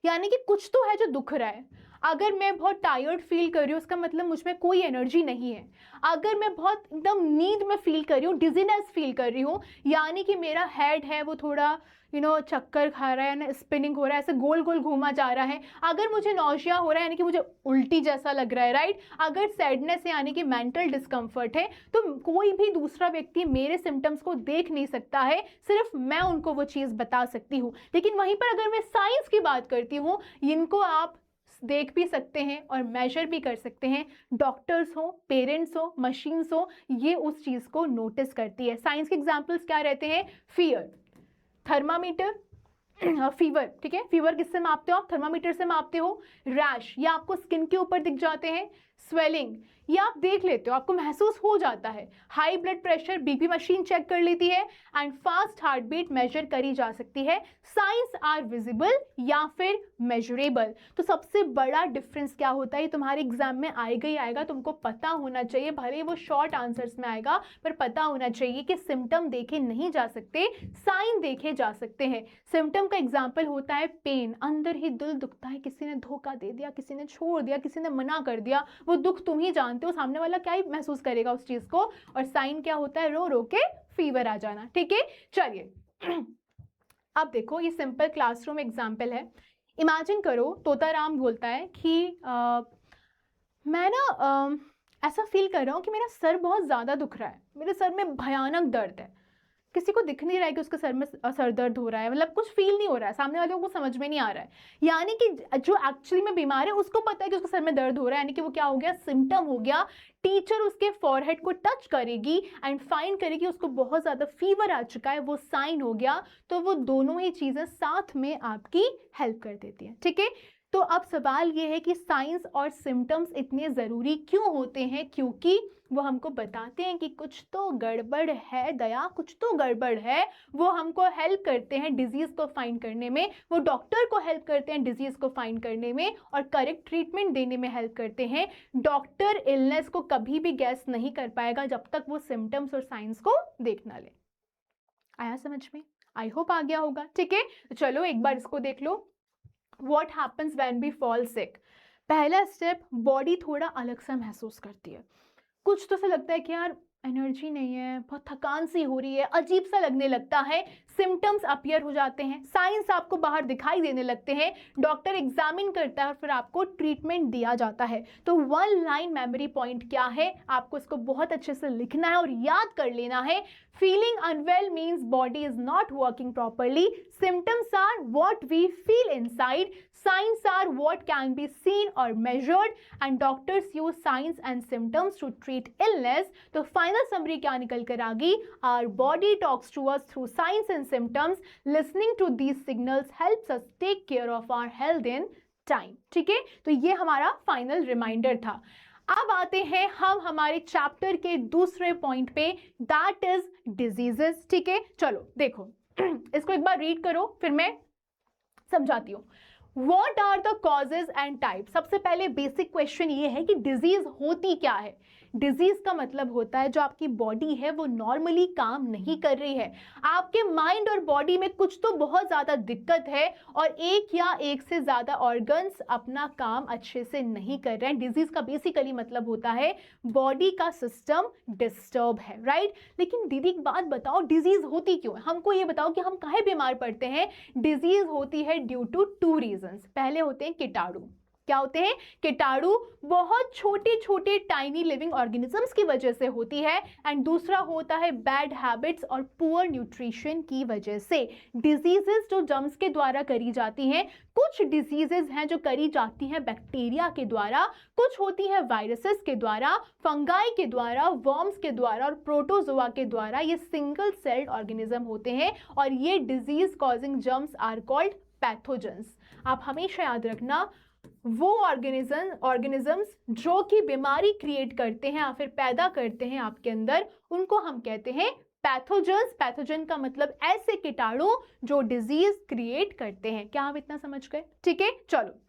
यानी कि कुछ तो है जो दुख रहा है। अगर मैं बहुत टायर्ड फील कर रही हूँ, उसका मतलब मुझ में कोई एनर्जी नहीं है। अगर मैं बहुत एकदम नींद में फील कर रही हूँ, डिजीनेस फील कर रही हूँ, यानी कि मेरा हेड है वो थोड़ा चक्कर खा रहा है ना, स्पिनिंग हो रहा है, ऐसे गोल गोल घूमा जा रहा है। अगर मुझे नौशिया हो रहा है, यानी कि मुझे उल्टी जैसा लग रहा है, राइट। अगर सैडनेस है, यानी कि मेंटल डिस्कम्फर्ट है, तो कोई भी दूसरा व्यक्ति मेरे सिम्टम्स को देख नहीं सकता है, सिर्फ मैं उनको वो चीज़ बता सकती हूँ। लेकिन वहीं पर अगर मैं साइंस की बात करती हूँ, इनको आप देख भी सकते हैं और मेजर भी कर सकते हैं। डॉक्टर्स हो, पेरेंट्स हो, मशीन्स हो, ये उस चीज़ को नोटिस करती है। साइंस के एग्जाम्पल्स क्या रहते हैं, फियर, थर्मामीटर, फीवर, ठीक है, फीवर किससे मापते हो आप, थर्मामीटर से मापते हो। रैश, ये आपको स्किन के ऊपर दिख जाते हैं। स्वेलिंग, ये आप देख लेते हो, आपको महसूस हो जाता है। High blood pressure, BP machine check कर लेती है। And fast heart beat measure करी जा सकती है। साइंस आर विजिबल या फिर मेजरेबल। तो सबसे बड़ा डिफरेंस क्या होता है, तुम्हारे एग्जाम में आएगा ही आएगा, तुमको पता होना चाहिए, भले वो शॉर्ट आंसर्स में आएगा, पर पता होना चाहिए कि सिम्टम देखे नहीं जा सकते, साइन देखे जा सकते हैं। सिम्टम का एग्जाम्पल होता है पेन, अंदर ही दिल दुखता है, किसी ने धोखा दे दिया, किसी ने छोड़ दिया, किसी ने मना कर दिया, वो दुख तुम ही जानते हो, सामने वाला क्या ही महसूस करेगा उस चीज को। और साइन क्या होता है, रो रो के फीवर आ जाना। ठीक है, चलिए अब देखो ये सिंपल क्लासरूम एग्जाम्पल है। इमेजिन करो तोताराम बोलता है कि मैं ना ऐसा फील कर रहा हूँ कि मेरा सर बहुत ज़्यादा दुख रहा है, मेरे सर में भयानक दर्द है। किसी को दिख नहीं रहा है कि उसके सर में सर दर्द हो रहा है, मतलब कुछ फील नहीं हो रहा है, सामने वाले को समझ में नहीं आ रहा है। यानी कि जो एक्चुअली में बीमार है उसको पता है कि उसके सर में दर्द हो रहा है, यानी कि वो क्या हो गया, सिम्टम हो गया। टीचर उसके फॉरहेड को टच करेगी एंड फाइंड करेगी उसको बहुत ज़्यादा फीवर आ चुका है, वो साइन हो गया। तो वो दोनों ही चीज़ें साथ में आपकी हेल्प कर देती है। ठीक है, तो अब सवाल ये है कि साइंस और सिम्टम्स इतने ज़रूरी क्यों होते हैं? क्योंकि वो हमको बताते हैं कि कुछ तो गड़बड़ है दया, कुछ तो गड़बड़ है। वो हमको हेल्प करते हैं डिजीज़ को फाइंड करने में, वो डॉक्टर को हेल्प करते हैं डिजीज़ को फाइंड करने में और करेक्ट ट्रीटमेंट देने में हेल्प करते हैं। डॉक्टर इलनेस को कभी भी गैस नहीं कर पाएगा जब तक वो सिम्टम्स और साइंस को देख ना ले। आया समझ में? आई होप आ गया होगा। ठीक है, चलो एक बार इसको देख लो। What happens when we fall sick? पहला स्टेप, बॉडी थोड़ा अलग सा महसूस करती है। कुछ तो सा लगता है कि यार एनर्जी नहीं है, बहुत थकान सी हो रही है, अजीब सा लगने लगता है, सिम्टम्स अपीयर हो जाते हैं, साइंस आपको बाहर दिखाई देने लगते हैं। डॉक्टर एग्जामिन करता है और फिर आपको ट्रीटमेंट दिया जाता है। तो वन लाइन मेमोरी पॉइंट क्या है, आपको इसको बहुत अच्छे से लिखना है और याद कर लेना है। Feeling unwell means body is not working properly, symptoms are what we feel inside, signs are what can be seen or measured and doctors use signs and symptoms to treat illness. तो final summary क्या निकल कर आ गई, our body talks to us through signs and symptoms, listening to these signals helps us take care of our health in time. ठीक है, तो ये हमारा final reminder था। अब आते हैं हम हमारे चैप्टर के दूसरे पॉइंट पे, दैट इज डिजीजेस। ठीक है, चलो देखो इसको एक बार रीड करो फिर मैं समझाती हूँ। What are the causes and types? सबसे पहले बेसिक क्वेश्चन ये है कि डिजीज होती क्या है। डिजीज का मतलब होता है जो आपकी बॉडी है वो नॉर्मली काम नहीं कर रही है, आपके माइंड और बॉडी में कुछ तो बहुत ज़्यादा दिक्कत है और एक या एक से ज़्यादा ऑर्गन्स अपना काम अच्छे से नहीं कर रहे हैं। डिजीज का बेसिकली मतलब होता है बॉडी का सिस्टम डिस्टर्ब है, राइट। लेकिन दीदी एक बात बताओ, डिजीज होती क्यों है? हमको ये बताओ कि हम काहे बीमार पड़ते हैं। डिजीज होती है ड्यू टू टू रीजंस। पहले होते हैं कीटाणु। क्या होते हैं? कीटाणु बहुत छोटे छोटे टाइनी लिविंग ऑर्गेनिजम्स की वजह से होती है। एंड दूसरा होता है बैड हैबिट्स और पुअर न्यूट्रिशन की वजह से। डिजीजेस जो जर्म्स के द्वारा करी जाती हैं, कुछ डिजीजेस हैं जो करी जाती हैं बैक्टीरिया के द्वारा, कुछ होती है वायरसेस के द्वारा, फंगाई के द्वारा, वर्म्स के द्वारा और प्रोटोजोआ के द्वारा। ये सिंगल सेल्ड ऑर्गेनिज्म होते हैं और ये disease causing germs are called pathogens. आप हमेशा याद रखना, वो ऑर्गेनिजम्स जो कि बीमारी क्रिएट करते हैं या फिर पैदा करते हैं आपके अंदर, उनको हम कहते हैं पैथोजेंस। पैथोजन का मतलब ऐसे कीटाणु जो डिजीज क्रिएट करते हैं। क्या आप इतना समझ गए? ठीक है, चलो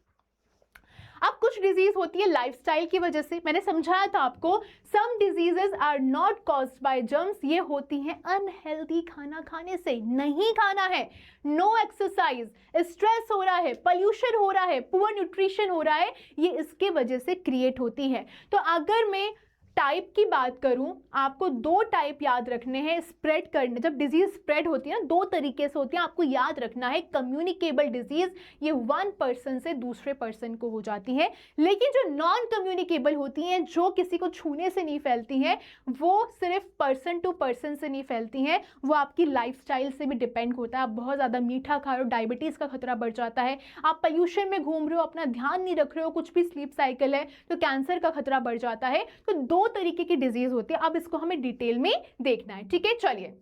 अब कुछ डिजीज होती है लाइफस्टाइल की वजह से। मैंने समझाया था आपको, some diseases are not caused by germs. ये होती हैं अनहेल्दी खाना खाने से। नहीं खाना है, नो एक्सरसाइज, स्ट्रेस हो रहा है, पोल्यूशन हो रहा है, पुअर न्यूट्रिशन हो रहा है, ये इसके वजह से क्रिएट होती है। तो अगर मैं टाइप की बात करूं, आपको दो टाइप याद रखने हैं स्प्रेड करने। जब डिजीज स्प्रेड होती है ना, दो तरीके से होती है, आपको याद रखना है। कम्युनिकेबल डिजीज, ये वन पर्सन से दूसरे पर्सन को हो जाती है। लेकिन जो नॉन कम्युनिकेबल होती हैं, जो किसी को छूने से नहीं फैलती हैं, वो सिर्फ पर्सन टू पर्सन से नहीं फैलती हैं, वो आपकी लाइफस्टाइल से भी डिपेंड होता है। आप बहुत ज़्यादा मीठा खा रहे हो, डायबिटीज़ का खतरा बढ़ जाता है। आप पोल्यूशन में घूम रहे हो, अपना ध्यान नहीं रख रहे हो, कुछ भी स्लीप साइकिल है, तो कैंसर का खतरा बढ़ जाता है। तो दो तरीके की डिजीज होती है। अब इसको हमें डिटेल में देखना है। ठीक है, चलिए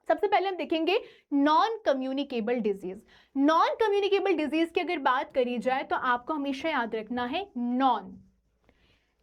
सबसे पहले हम देखेंगे non communicable disease. Non communicable disease की अगर बात करी जाए तो आपको हमेशा याद रखना है नॉन,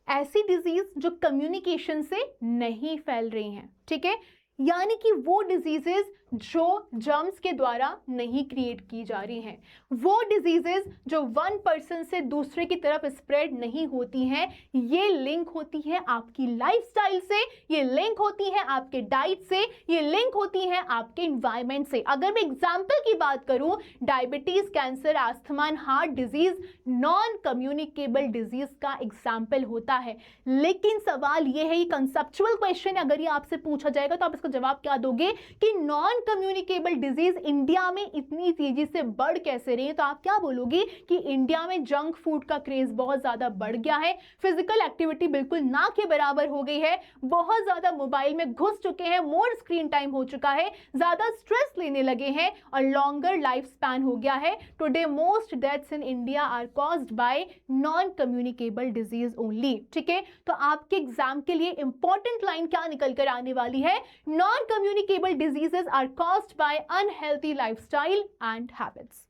ऐसी डिजीज जो कम्युनिकेशन से नहीं फैल रही हैं। ठीक है, यानी कि वो डिजीजेस जो जर्म्स के द्वारा नहीं क्रिएट की जा रही हैं, वो डिजीजेस जो वन पर्सन से दूसरे की तरफ स्प्रेड नहीं होती हैं, ये लिंक होती है आपकी लाइफस्टाइल से, ये लिंक होती है आपके डाइट से, ये लिंक होती है आपके एनवायरनमेंट से। अगर मैं एग्जांपल की बात करूं, diabetes, cancer, asthma, heart disease non communicable disease का एग्जाम्पल होता है। लेकिन सवाल ये है, ये कंसेप्चुअल क्वेश्चन, अगर ये आपसे पूछा जाएगा तो आप इसका जवाब क्या दोगे कि नॉन कम्युनिकेबल डिजीज इंडिया में इतनी तेजी से बढ़ कैसे रही है? तो आप क्या बोलोगे कि इंडिया में जंक फूड का क्रेज बहुत ज्यादा बढ़ गया है, फिजिकल एक्टिविटी बिल्कुल ना के बराबर हो गई है, बहुत ज्यादा मोबाइल में घुस चुके हैं, मोर स्क्रीन टाइम हो चुका है, ज्यादा स्ट्रेस लेने लगे हैं और लॉन्गर लाइफ स्पैन हो गया है। Today most deaths in India are caused by non communicable disease only. ठीक है, तो आपके एग्जाम के लिए इंपॉर्टेंट लाइन क्या निकल कर आने वाली है? Non communicable diseases are caused by unhealthy lifestyle and habits.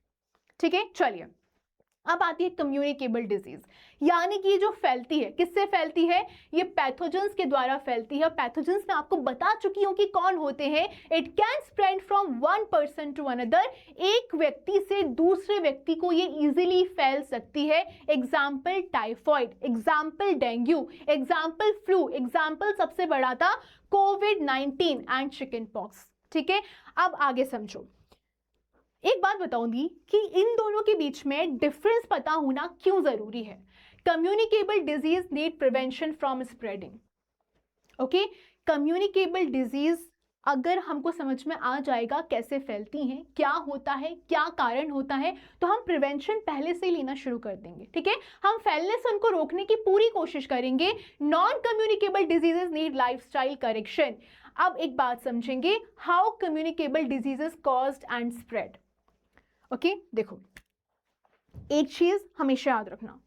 ठीक है, चलिए अब आती है कम्युनिकेबल डिजीज, यानी कि जो फैलती है, किससे फैलती है? ये पैथोजेंस के द्वारा फैलती है। पैथोजेंस मैं आपको बता चुकी हूं कि कौन होते हैं। It can spread from one person to another, एक व्यक्ति से दूसरे व्यक्ति को ये इजीली फैल सकती है। Example typhoid, example dengue, example flu, example सबसे बड़ा था कोविड-19 एंड चिकन पॉक्स। ठीक है, अब आगे समझो। एक बात बताऊंगी कि इन दोनों के बीच में डिफरेंस पता होना क्यों जरूरी है। Communicable disease need prevention from spreading. Okay, communicable disease अगर हमको समझ में आ जाएगा कैसे फैलती हैं, क्या होता है, क्या कारण होता है, तो हम प्रिवेंशन पहले से ही लेना शुरू कर देंगे। ठीक है, हम फैलने से उनको रोकने की पूरी कोशिश करेंगे। Non communicable diseases need lifestyle correction. अब एक बात समझेंगे, how communicable diseases caused and spread. Okay, देखो एक चीज हमेशा याद रखना,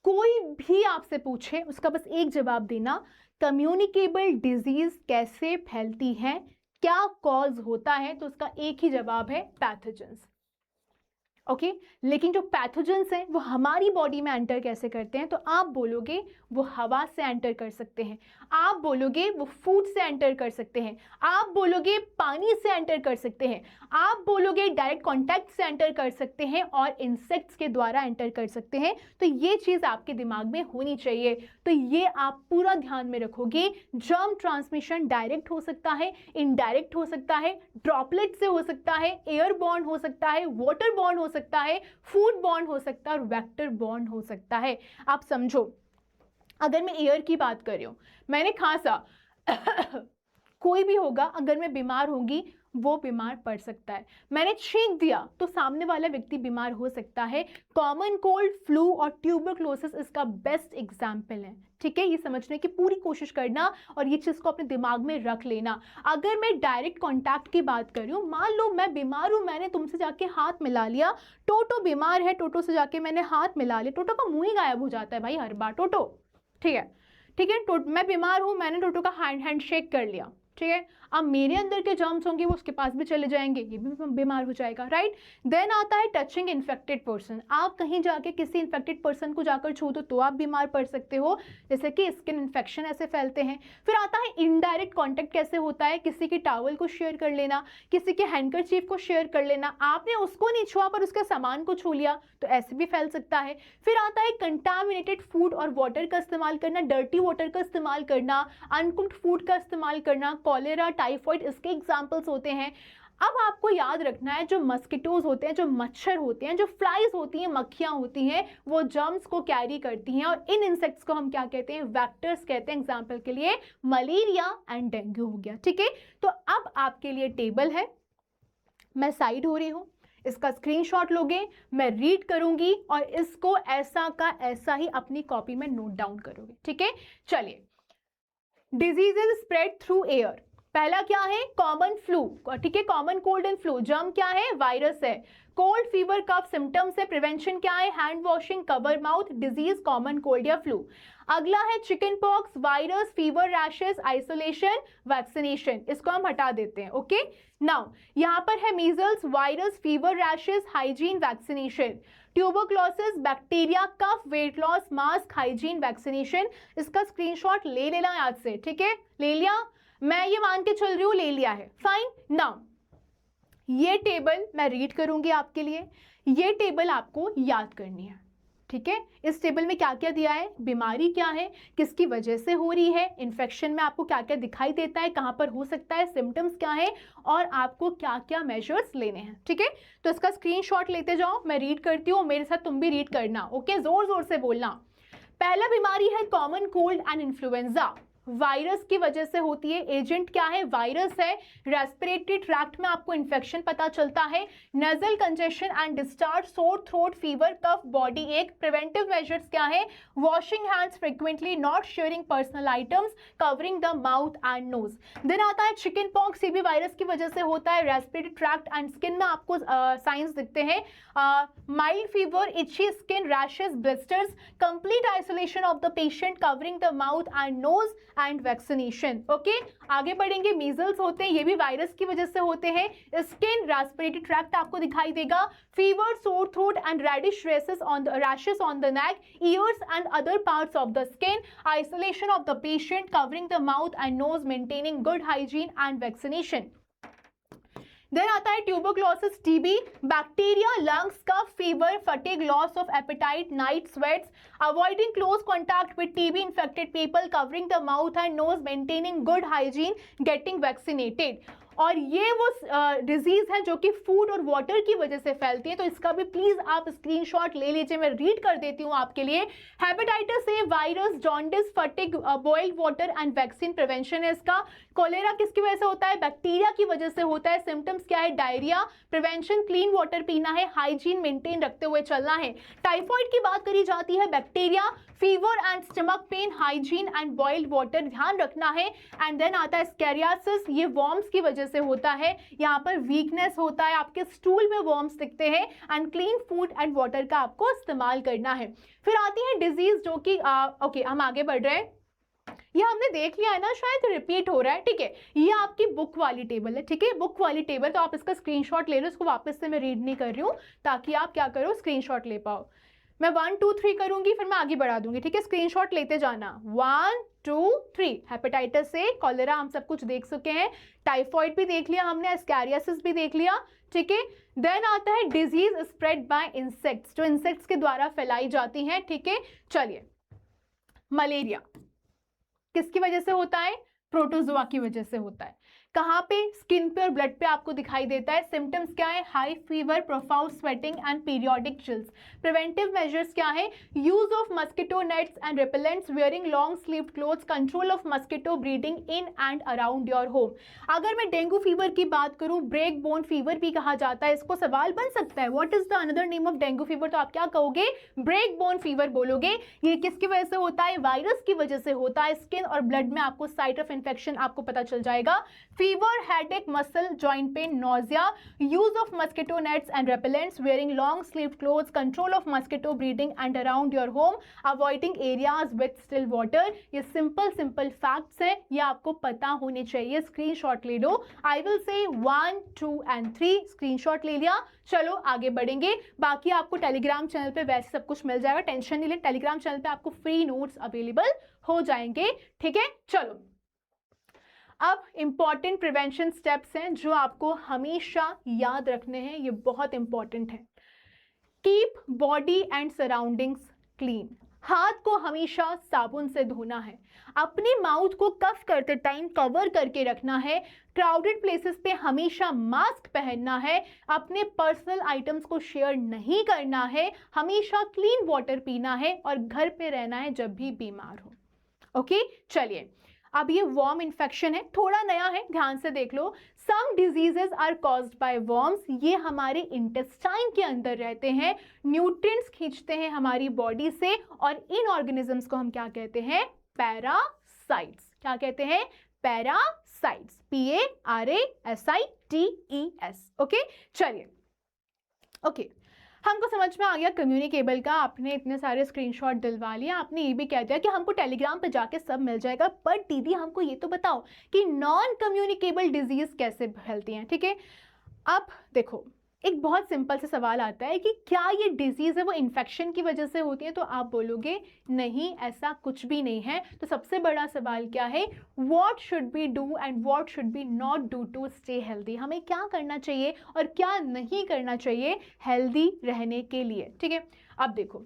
कोई भी आपसे पूछे उसका बस एक जवाब देना, कम्युनिकेबल डिजीज कैसे फैलती है, क्या कॉज होता है, तो उसका एक ही जवाब है, पैथोजेंस। ओके, लेकिन जो पैथोजेंस हैं वो हमारी बॉडी में एंटर कैसे करते हैं? तो आप बोलोगे वो हवा से एंटर कर सकते हैं, आप बोलोगे वो फूड से एंटर कर सकते हैं, आप बोलोगे पानी से एंटर कर सकते हैं, आप बोलोगे डायरेक्ट कांटेक्ट से एंटर कर सकते हैं और इंसेक्ट्स के द्वारा एंटर कर सकते हैं। तो ये चीज़ आपके दिमाग में होनी चाहिए, तो ये आप पूरा ध्यान में रखोगे। जर्म ट्रांसमिशन डायरेक्ट हो सकता है, इनडायरेक्ट हो सकता है, ड्रॉपलेट से हो सकता है, एयरबॉर्न हो सकता है, वाटरबॉर्न हो सकता है, फूड बॉर्न हो सकता है और वेक्टर बॉर्न हो सकता है। आप समझो, अगर मैं एयर की बात कर रही हूं, मैंने खांसा कोई भी होगा, अगर मैं बीमार होंगी वो बीमार पड़ सकता है, मैंने छींक दिया तो सामने वाला व्यक्ति बीमार हो सकता है। कॉमन कोल्ड, फ्लू और ट्यूबरक्लोसिस इसका बेस्ट एग्जाम्पल है। ठीक है, ये समझने की पूरी कोशिश करना और ये चीज़ को अपने दिमाग में रख लेना। अगर मैं डायरेक्ट कांटेक्ट की बात कर रही हूँ, मान लो मैं बीमार हूँ, मैंने तुमसे जाके हाथ मिला लिया, टोटो बीमार है, टोटो से जाके मैंने हाथ मिला लिया, टोटो का मुंह ही गायब हो जाता है भाई हर बार। टोटो ठीक है, ठीक है, मैं बीमार हूँ, मैंने टोटो का हैंड शेक कर लिया, ठीक है, अब मेरे अंदर के जर्म्स होंगे वो उसके पास भी चले जाएंगे, ये भी बीमार हो जाएगा, राइट। देन आता है टचिंग इन्फेक्टेड पर्सन, आप कहीं जाके किसी इन्फेक्टेड पर्सन को जाकर छू दो तो आप बीमार पड़ सकते हो, जैसे कि स्किन इन्फेक्शन ऐसे फैलते हैं। फिर आता है इनडायरेक्ट कांटेक्ट, कैसे होता है? किसी के टॉवल को शेयर कर लेना, किसी के हैंडकरचीफ को शेयर कर लेना, आपने उसको नहीं छुआ पर उसके सामान को छू लिया, तो ऐसे भी फैल सकता है। फिर आता है कंटामिनेटेड फूड और वाटर का इस्तेमाल करना, डर्टी वाटर का इस्तेमाल करना, अनकुक्ड फूड का इस्तेमाल करना, कॉलेरा, टाइफॉइड इसके एग्जाम्पल्स होते हैं। अब आपको याद रखना है, जो मस्किटोज होते हैं, जो मच्छर होते हैं, जो फ्लाइज होती हैं, मक्खियां होती हैं, वो जर्म्स को कैरी करती हैं और इन इंसेक्ट्स को हम क्या कहते हैं? वेक्टर्स कहते हैं। एग्जाम्पल के लिए मलेरिया एंड डेंगू हो गया। ठीक है, तो अब आपके लिए टेबल है, मैं साइड हो रही हूं, इसका स्क्रीनशॉट लोगे, मैं रीड करूंगी और इसको ऐसा का ऐसा ही अपनी कॉपी में नोट डाउन करोगे। ठीक है, चलिए, डिजीजेस स्प्रेड थ्रू एयर, पहला क्या है? कॉमन फ्लू, ठीक है, common cold and flu. Germ क्या है? वायरस है। कोल्ड फीवर कफ सिम्टम्स है, प्रिवेंशन क्या है? Hand washing, cover mouth, disease common cold या फ्लू। अगला है chicken pox, virus, fever, rashes, isolation, vaccination, इसको हम हटा देते हैं। ओके, नाउ यहाँ पर है measles, virus, fever, rashes, hygiene, vaccination. Tuberculosis, bacteria, cough, weight loss, mask, hygiene, vaccination. इसका स्क्रीनशॉट ले लेना याद से, ठीक है, ले लिया। मैं ये मान के चल रही हूँ ले लिया है, फाइन। नाउ ये टेबल मैं रीड करूंगी आपके लिए, ये टेबल आपको याद करनी है, ठीक है। इस टेबल में क्या क्या दिया है, बीमारी क्या है, किसकी वजह से हो रही है, इन्फेक्शन में आपको क्या क्या दिखाई देता है, कहां पर हो सकता है, सिम्टम्स क्या है, और आपको क्या क्या मेजर्स लेने हैं, ठीक है। तो इसका स्क्रीनशॉट लेते जाओ, मैं रीड करती हूँ, मेरे साथ तुम भी रीड करना, ओके, जोर जोर से बोलना। पहला बीमारी है common cold and influenza, virus की वजह से होती है। एजेंट क्या है, वायरस है। रेस्पिरेटरी ट्रैक्ट में आपको इन्फेक्शन पता चलता है। Nasal congestion and discharge, sore throat, fever, cough, body ache. Preventive measures क्या है, washing hands frequently, not sharing personal items, covering the mouth and nose. Then आता है चिकन पॉक्स, ये भी वायरस की वजह से होता है। रेस्पिरेटरी ट्रैक्ट एंड स्किन में आपको साइंस दिखते हैं, mild fever, itchy skin, rashes, blisters, complete isolation of the patient, covering the mouth and nose and vaccination. Okay, आगे बढ़ेंगे। मीजल्स होते हैं, ये भी वायरस की वजह से होते हैं। स्किन, रेस्पिरेटरी ट्रैक्ट आपको दिखाई देगा। Fever, sore throat and reddish rashes on the neck, ears and other parts of the skin, isolation of the patient, covering the mouth and nose, maintaining good hygiene and vaccination. Then आता है tuberculosis, TB, bacteria, lungs, cough, fever, fatigue, loss of appetite, night sweats, avoiding close contact with TB infected people, covering the mouth and nose, maintaining good hygiene, getting vaccinated. और ये वो disease है जो कि food और water की वजह से फैलती है, तो इसका भी प्लीज आप स्क्रीनशॉट ले लीजिए, मैं रीड कर देती हूँ आपके लिए। Hepatitis A, virus, jaundice, fatigue, boiled water and vaccine prevention है इसका। कोलेरा किसकी वजह से होता है, बैक्टीरिया की वजह से होता है। सिम्टम्स क्या है, डायरिया, प्रिवेंशन क्लीन वाटर पीना है, हाइजीन मेंटेन रखते हुए चलना है। टाइफॉइड की बात करी जाती है, bacteria, fever and stomach pain, hygiene and boiled water ध्यान रखना है। एंड देन आता है स्कैरियासिस, ये वॉर्म्स की वजह से होता है, यहाँ पर वीकनेस होता है, आपके स्टूल में वॉर्म्स दिखते हैं। And clean food and water का आपको इस्तेमाल करना है। फिर आती है डिजीज जो कि ओके, हम आगे बढ़ रहे हैं। ये हमने देख लिया है ना, शायद रिपीट हो रहा है, ठीक है। ये आपकी बुक वाली टेबल है, ठीक है, बुक वाली टेबल, तो आप इसका स्क्रीनशॉट ले लो। इसको वापस से मैं रीड नहीं कर रही हूँ ताकि आप क्या करो, स्क्रीनशॉट ले पाओ। मैं 1 2 3 करूंगी, फिर मैं आगे बढ़ा दूंगी, ठीक है। स्क्रीनशॉट लेते जाना। 1 2 3। हेपेटाइटिस ए, कॉलेरा हम सब कुछ देख चुके हैं, टाइफॉइड भी देख लिया हमने, स्कैरियासिस भी देख लिया, ठीक है। देन आता है डिजीज स्प्रेड बाय इंसेक्ट्स, जो इंसेक्ट्स के द्वारा फैलाई जाती हैं, ठीक है। चलिए, मलेरिया किसकी वजह से होता है, प्रोटोजोआ की वजह से होता है। कहाँ पे, स्किन पे और ब्लड पे आपको दिखाई देता है। सिम्टम्स क्या है, high fever, profound sweating and periodic chills. Preventive measures क्या है, use of mosquito nets and repellents, wearing long sleeved clothes, control of mosquito breeding in and around your home. अगर मैं डेंगू फीवर की बात करूं, break bone fever भी कहा जाता है इसको, सवाल बन सकता है what is the another name of dengue fever, तो आप क्या कहोगे, ब्रेक बोन फीवर बोलोगे। ये किसकी वजह से होता है, वायरस की वजह से होता है। स्किन और ब्लड में आपको साइट ऑफ इन्फेक्शन आपको पता चल जाएगा। Fever, headache, muscle joint pain, nausea, use of mosquito nets and repellents, wearing long sleeved clothes, control of mosquito breeding and around your home, avoiding areas with still water. ये simple facts हैं, ये आपको पता होने चाहिए। Screenshot ले लो। I will say 1 2 and 3, screenshot ले लिया। चलो आगे बढ़ेंगे। बाकी आपको टेलीग्राम चैनल पे वैसे सब कुछ मिल जाएगा, टेंशन नहीं ले। टेलीग्राम चैनल पे आपको फ्री नोट्स अवेलेबल हो जाएंगे, ठीक है। चलो, अब इंपॉर्टेंट प्रिवेंशन स्टेप्स हैं जो आपको हमेशा याद रखने हैं, ये बहुत इंपॉर्टेंट है। Keep body and surroundings clean, हाथ को हमेशा साबुन से धोना है। अपनी माउथ को कफ करते टाइम कवर करके रखना है। क्राउडेड प्लेसेस पे हमेशा मास्क पहनना है। अपने पर्सनल आइटम्स को शेयर नहीं करना है। हमेशा क्लीन वाटर पीना है और घर पे रहना है जब भी बीमार हो। ओके, चलिए, अब ये वॉर्म इन्फेक्शन है, थोड़ा नया है, ध्यान से देख लो। Some diseases are caused by worms, ये हमारे इंटेस्टाइन के अंदर रहते हैं, न्यूट्रिएंट्स खींचते हैं हमारी बॉडी से, और इन ऑर्गेनिजम्स को हम क्या कहते हैं, पैरासाइट्स। क्या कहते हैं, पैरासाइट्स, PARASITES। ओके, चलिए, ओके, हमको समझ में आ गया कम्युनिकेबल का। आपने इतने सारे स्क्रीनशॉट दिलवा लिया, आपने ये भी कह दिया कि हमको टेलीग्राम पे जाके सब मिल जाएगा। पर दीदी हमको ये तो बताओ कि नॉन कम्युनिकेबल डिजीज कैसे फैलती हैं, ठीक है। अब देखो, एक बहुत सिंपल सा सवाल आता है कि क्या ये डिजीज़ है वो इन्फेक्शन की वजह से होती है, तो आप बोलोगे नहीं, ऐसा कुछ भी नहीं है। तो सबसे बड़ा सवाल क्या है, what should be do and what should be not do to stay healthy, हमें क्या करना चाहिए और क्या नहीं करना चाहिए हेल्दी रहने के लिए। ठीक है, अब देखो,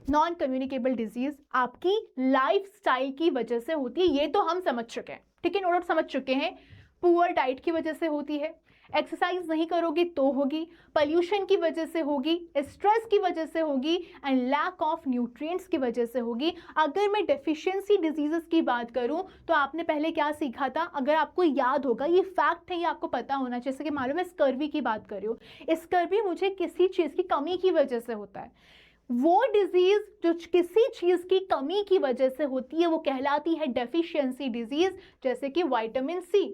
नॉन कम्युनिकेबल डिजीज आपकी लाइफस्टाइल की वजह से होती है, ये तो हम समझ चुके हैं। ठीक है, नोट समझ चुके हैं। पुअर डाइट की वजह से होती है, एक्सरसाइज नहीं करोगे तो होगी, पॉल्यूशन की वजह से होगी, स्ट्रेस की वजह से होगी एंड लैक ऑफ न्यूट्रिएंट्स की वजह से होगी। अगर मैं डेफिशिएंसी डिजीजेस की बात करूं तो आपने पहले क्या सीखा था, अगर आपको याद होगा, ये फैक्ट है, ये आपको पता होना चाहिए। जैसे कि मालूम है स्कर्वी की बात कर रही हूँ, स्कर्वी मुझे किसी चीज़ की कमी की वजह से होता है। वो डिजीज जो किसी चीज की कमी की वजह से होती है वो कहलाती है डेफिशिएंसी डिजीज, जैसे कि विटामिन सी।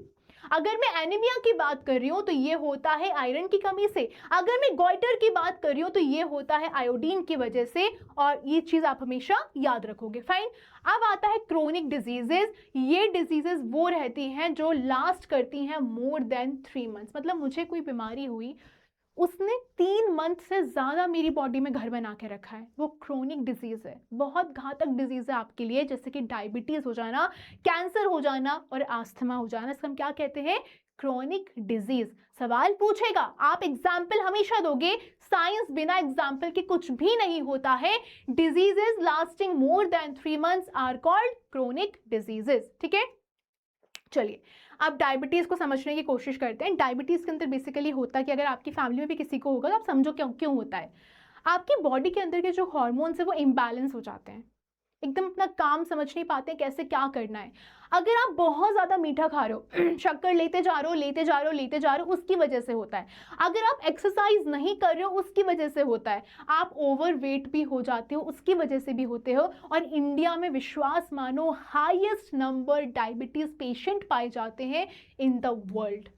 अगर मैं एनीमिया की बात कर रही हूं तो ये होता है आयरन की कमी से। अगर मैं गॉइटर की बात कर रही हूं तो ये होता है आयोडीन की वजह से, और ये चीज आप हमेशा याद रखोगे। फाइन, अब आता है क्रोनिक डिजीजेस। ये डिजीजेस वो रहती हैं जो लास्ट करती हैं मोर देन 3 मंथ्स, मतलब मुझे कोई बीमारी हुई, उसने 3 मंथ से ज़्यादा मेरी बॉडी में घर बना के रखा है, वो क्रोनिक डिजीज़ है, बहुत घातक डिजीज़ है आपके लिए, जैसे कि डायबिटीज़ हो जाना, कैंसर हो जाना और आस्थमा हो जाना। इसको हम क्या कहते हैं, क्रोनिक डिजीज़। सवाल पूछेगा, आप एग्जाम्पल हमेशा दोगे, साइंस बिना एग्जाम्पल के कुछ भी नहीं होता है। Diseases lasting more than 3 months are called chronic diseases. ठीक है, चलिए अब डायबिटीज़ को समझने की कोशिश करते हैं। डायबिटीज़ के अंदर बेसिकली होता है कि अगर आपकी फैमिली में भी किसी को होगा तो आप समझो क्यों क्यों होता है। आपकी बॉडी के अंदर के जो हार्मोन्स है वो इम्बैलेंस हो जाते हैं, एकदम अपना काम समझ नहीं पाते कैसे क्या करना है। अगर आप बहुत ज़्यादा मीठा खा रहे हो, शक्कर लेते जा रहे हो, लेते जा रहे हो, लेते जा रहे हो, उसकी वजह से होता है। अगर आप एक्सरसाइज नहीं कर रहे हो उसकी वजह से होता है। आप ओवर वेट भी हो जाते हो उसकी वजह से भी होते हो। और इंडिया में विश्वास मानो हाईएस्ट नंबर डायबिटीज़ पेशेंट पाए जाते हैं इन द वर्ल्ड,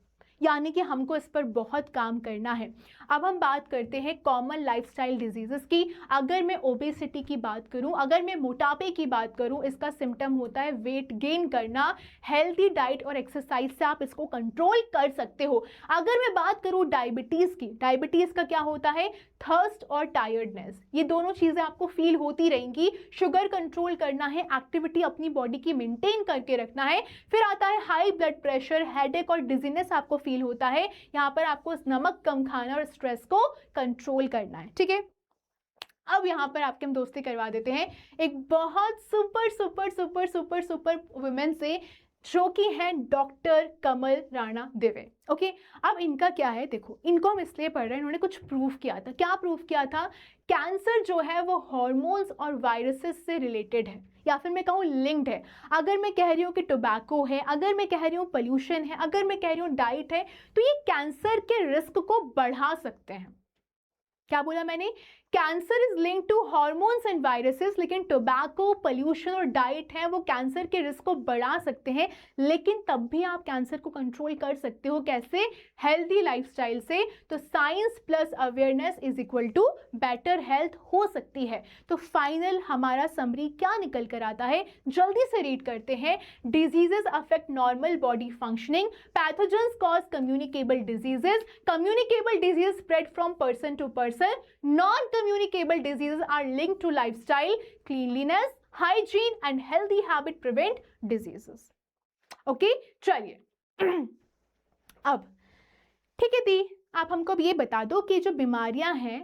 यानी कि हमको इस पर बहुत काम करना है। अब हम बात करते हैं कॉमन लाइफस्टाइल डिजीजेस की। अगर मैं ओबेसिटी की बात करूं, अगर मैं मोटापे की बात करूं, इसका सिम्टम होता है वेट गेन करना। हेल्दी डाइट और एक्सरसाइज से आप इसको कंट्रोल कर सकते हो। अगर मैं बात करूं डायबिटीज़ की, डायबिटीज़ का क्या होता है, थर्स्ट और टायर्डनेस, ये दोनों चीज़ें आपको फील होती रहेंगी। शुगर कंट्रोल करना है, एक्टिविटी अपनी बॉडी की मेंटेन करके रखना है। फिर आता है हाई ब्लड प्रेशर, हेडेक और डिजीनेस आपको फील होता है। यहाँ पर आपको नमक कम खाना और स्ट्रेस को कंट्रोल करना है। ठीक है, अब यहाँ पर आपके हम दोस्ती करवा देते हैं एक बहुत super super super super super women से, जो कि है डॉक्टर कमल राणा दिवे। ओके, अब इनका क्या है, देखो इनको हम इसलिए पढ़ रहे हैं, इन्होंने कुछ प्रूफ किया था। क्या प्रूफ किया था, कैंसर जो है वो हार्मोन्स और वायरसेस से रिलेटेड है, या फिर मैं कहूँ लिंक्ड है। अगर मैं कह रही हूँ कि टोबैको है, अगर मैं कह रही हूँ पोल्यूशन है, अगर मैं कह रही हूँ डाइट है, तो ये कैंसर के रिस्क को बढ़ा सकते हैं। क्या बोला मैंने, cancer is link to hormones and viruses, लेकिन टोबैको, पोल्यूशन और डाइट है वो कैंसर के रिस्क को बढ़ा सकते हैं। लेकिन तब भी आप कैंसर को कंट्रोल कर सकते हो, कैसे, हेल्दी लाइफस्टाइल से। तो science plus awareness is equal to better health हो सकती है। तो फाइनल हमारा समरी क्या निकल कर आता है, जल्दी से रीड करते हैं। Diseases affect normal body functioning, pathogens cause communicable diseases, communicable disease spread from person to person, non-communicable diseases are linked to lifestyle, cleanliness, hygiene and healthy habit prevent diseases. Okay, चलिए अब ठीक है दी, आप हमको अब ये बता दो कि जो बीमारियां हैं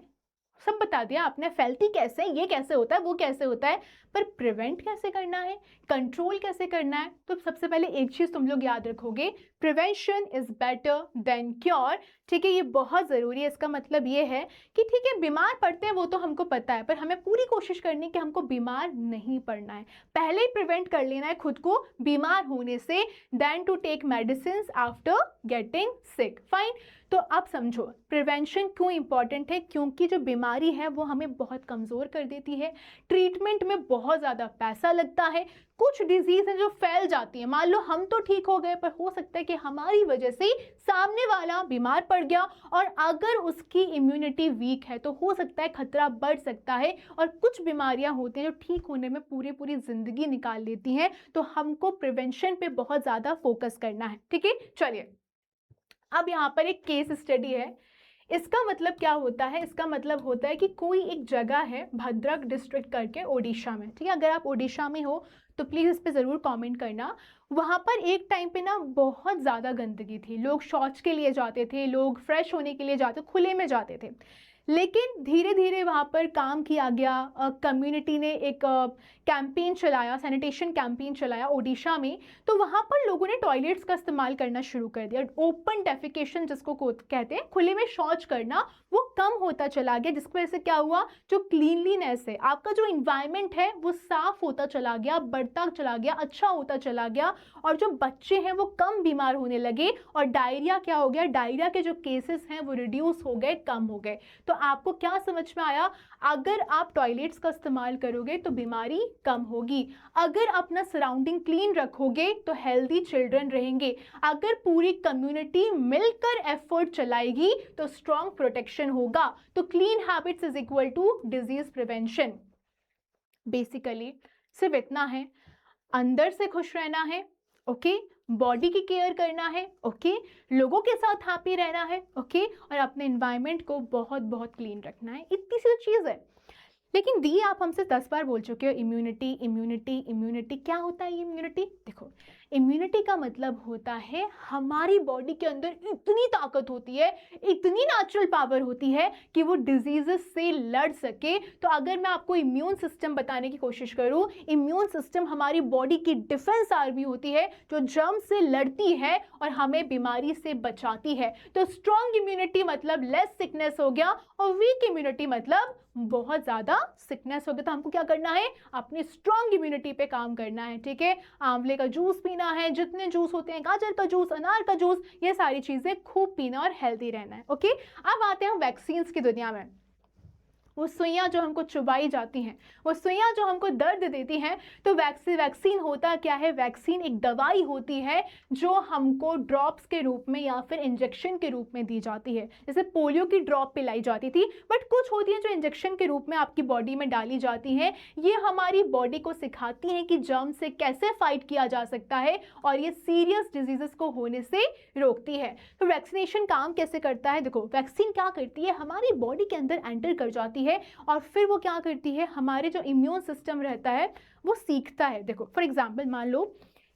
सब बता दिया आपने, फैलती कैसे, ये कैसे होता है, वो कैसे होता है, पर प्रिवेंट कैसे करना है, कंट्रोल कैसे करना है। तो सबसे पहले एक चीज तुम लोग याद रखोगे, prevention is better than cure. ठीक है, ये बहुत ज़रूरी है। इसका मतलब ये है कि ठीक है बीमार पड़ते हैं वो तो हमको पता है, पर हमें पूरी कोशिश करनी है कि हमको बीमार नहीं पड़ना है। पहले ही प्रिवेंट कर लेना है खुद को बीमार होने से, then to take medicine after getting sick. Fine, तो अब समझो प्रिवेंशन क्यों इंपॉर्टेंट है, क्योंकि जो बीमारी है वो हमें बहुत कमज़ोर कर देती है, ट्रीटमेंट में बहुत ज़्यादा पैसा लगता है। कुछ डिजीज है जो फैल जाती है, मान लो हम तो ठीक हो गए, पर हो सकता है कि हमारी वजह से सामने वाला बीमार पड़ गया, और अगर उसकी इम्यूनिटी वीक है तो हो सकता है खतरा बढ़ सकता है। और कुछ बीमारियां होती हैं जो ठीक होने में पूरी जिंदगी निकाल लेती हैं। तो हमको प्रिवेंशन पे बहुत ज़्यादा फोकस करना है। ठीक है, चलिए अब यहाँ पर एक केस स्टडी है। इसका मतलब क्या होता है, इसका मतलब होता है कि कोई एक जगह है भद्रक डिस्ट्रिक्ट करके ओडिशा में, ठीक है, अगर आप ओडिशा में हो तो प्लीज़ इस पे ज़रूर कमेंट करना। वहाँ पर एक टाइम पे ना बहुत ज़्यादा गंदगी थी, लोग शौच के लिए जाते थे, लोग फ्रेश होने के लिए जाते, खुले में जाते थे। लेकिन धीरे धीरे वहाँ पर काम किया गया, कम्युनिटी ने एक कैंपेन चलाया, सैनिटेशन कैंपेन चलाया ओडिशा में। तो वहाँ पर लोगों ने टॉयलेट्स का इस्तेमाल करना शुरू कर दिया। ओपन डेफिकेशन जिसको कहते हैं, खुले में शौच करना, वो कम होता चला गया, जिसकी वजह से क्या हुआ, जो क्लीनलीनेस है, आपका जो इन्वायरमेंट है वो साफ होता चला गया, बढ़ता चला गया, अच्छा होता चला गया, और जो बच्चे हैं वो कम बीमार होने लगे, और डायरिया क्या हो गया, डायरिया के जो केसेस हैं वो रिड्यूस हो गए, कम हो गए। तो आपको क्या समझ में आया, अगर आप टॉयलेट्स का इस्तेमाल करोगे तो बीमारी कम होगी, अगर अपना सराउंडिंग क्लीन रखोगे तो हेल्दी चिल्ड्रन रहेंगे, अगर पूरी कम्युनिटी मिलकर एफर्ट चलाएगी तो स्ट्रॉन्ग प्रोटेक्शन होगा। तो clean habits is equal to disease prevention. Basically सिर्फ इतना है, अंदर से खुश रहना है, ओके, बॉडी की केयर करना है, ओके, लोगों के साथ हैप्पी रहना है, ओके, और अपने एनवायरनमेंट को बहुत बहुत क्लीन रखना है। इतनी सी चीज़ है। लेकिन दी आप हमसे 10 बार बोल चुके हो इम्यूनिटी इम्यूनिटी इम्यूनिटी। क्या होता है ये इम्यूनिटी? देखो, इम्यूनिटी का मतलब होता है हमारी बॉडी के अंदर इतनी ताकत होती है, इतनी नेचुरल पावर होती है कि वो डिजीजेस से लड़ सके। तो अगर मैं आपको इम्यून सिस्टम बताने की कोशिश करूं, इम्यून सिस्टम हमारी बॉडी की डिफेंस आर्मी होती है जो जर्म से लड़ती है और हमें बीमारी से बचाती है। तो स्ट्रॉन्ग इम्यूनिटी मतलब लेस सिकनेस हो गया, और वीक इम्यूनिटी मतलब बहुत ज्यादा सिकनेस हो गया। तो हमको क्या करना है, अपनी स्ट्रॉन्ग इम्यूनिटी पे काम करना है, ठीक है। आंवले का जूस पीना है, जितने जूस होते हैं, गाजर का जूस, अनार का जूस, ये सारी चीजें खूब पीना और हेल्दी रहना है, ओके। अब आते हैं वैक्सीन की दुनिया में। वो सुइयाँ जो हमको चुबाई जाती हैं, वो सुइयाँ जो हमको दर्द देती हैं, तो वैक्सीन होता क्या है, वैक्सीन एक दवाई होती है जो हमको ड्रॉप्स के रूप में या फिर इंजेक्शन के रूप में दी जाती है। जैसे पोलियो की ड्रॉप पिलाई जाती थी, बट कुछ होती है जो इंजेक्शन के रूप में आपकी बॉडी में डाली जाती हैं। ये हमारी बॉडी को सिखाती हैं कि जर्म से कैसे फाइट किया जा सकता है, और ये सीरियस डिजीजेस को होने से रोकती है। तो वैक्सीनेशन काम कैसे करता है? देखो, वैक्सीन क्या करती है, हमारी बॉडी के अंदर एंटर कर जाती है, और फिर वो क्या करती है, हमारे जो इम्यून सिस्टम रहता है वो सीखता है। देखो फॉर एग्जांपल, मान लो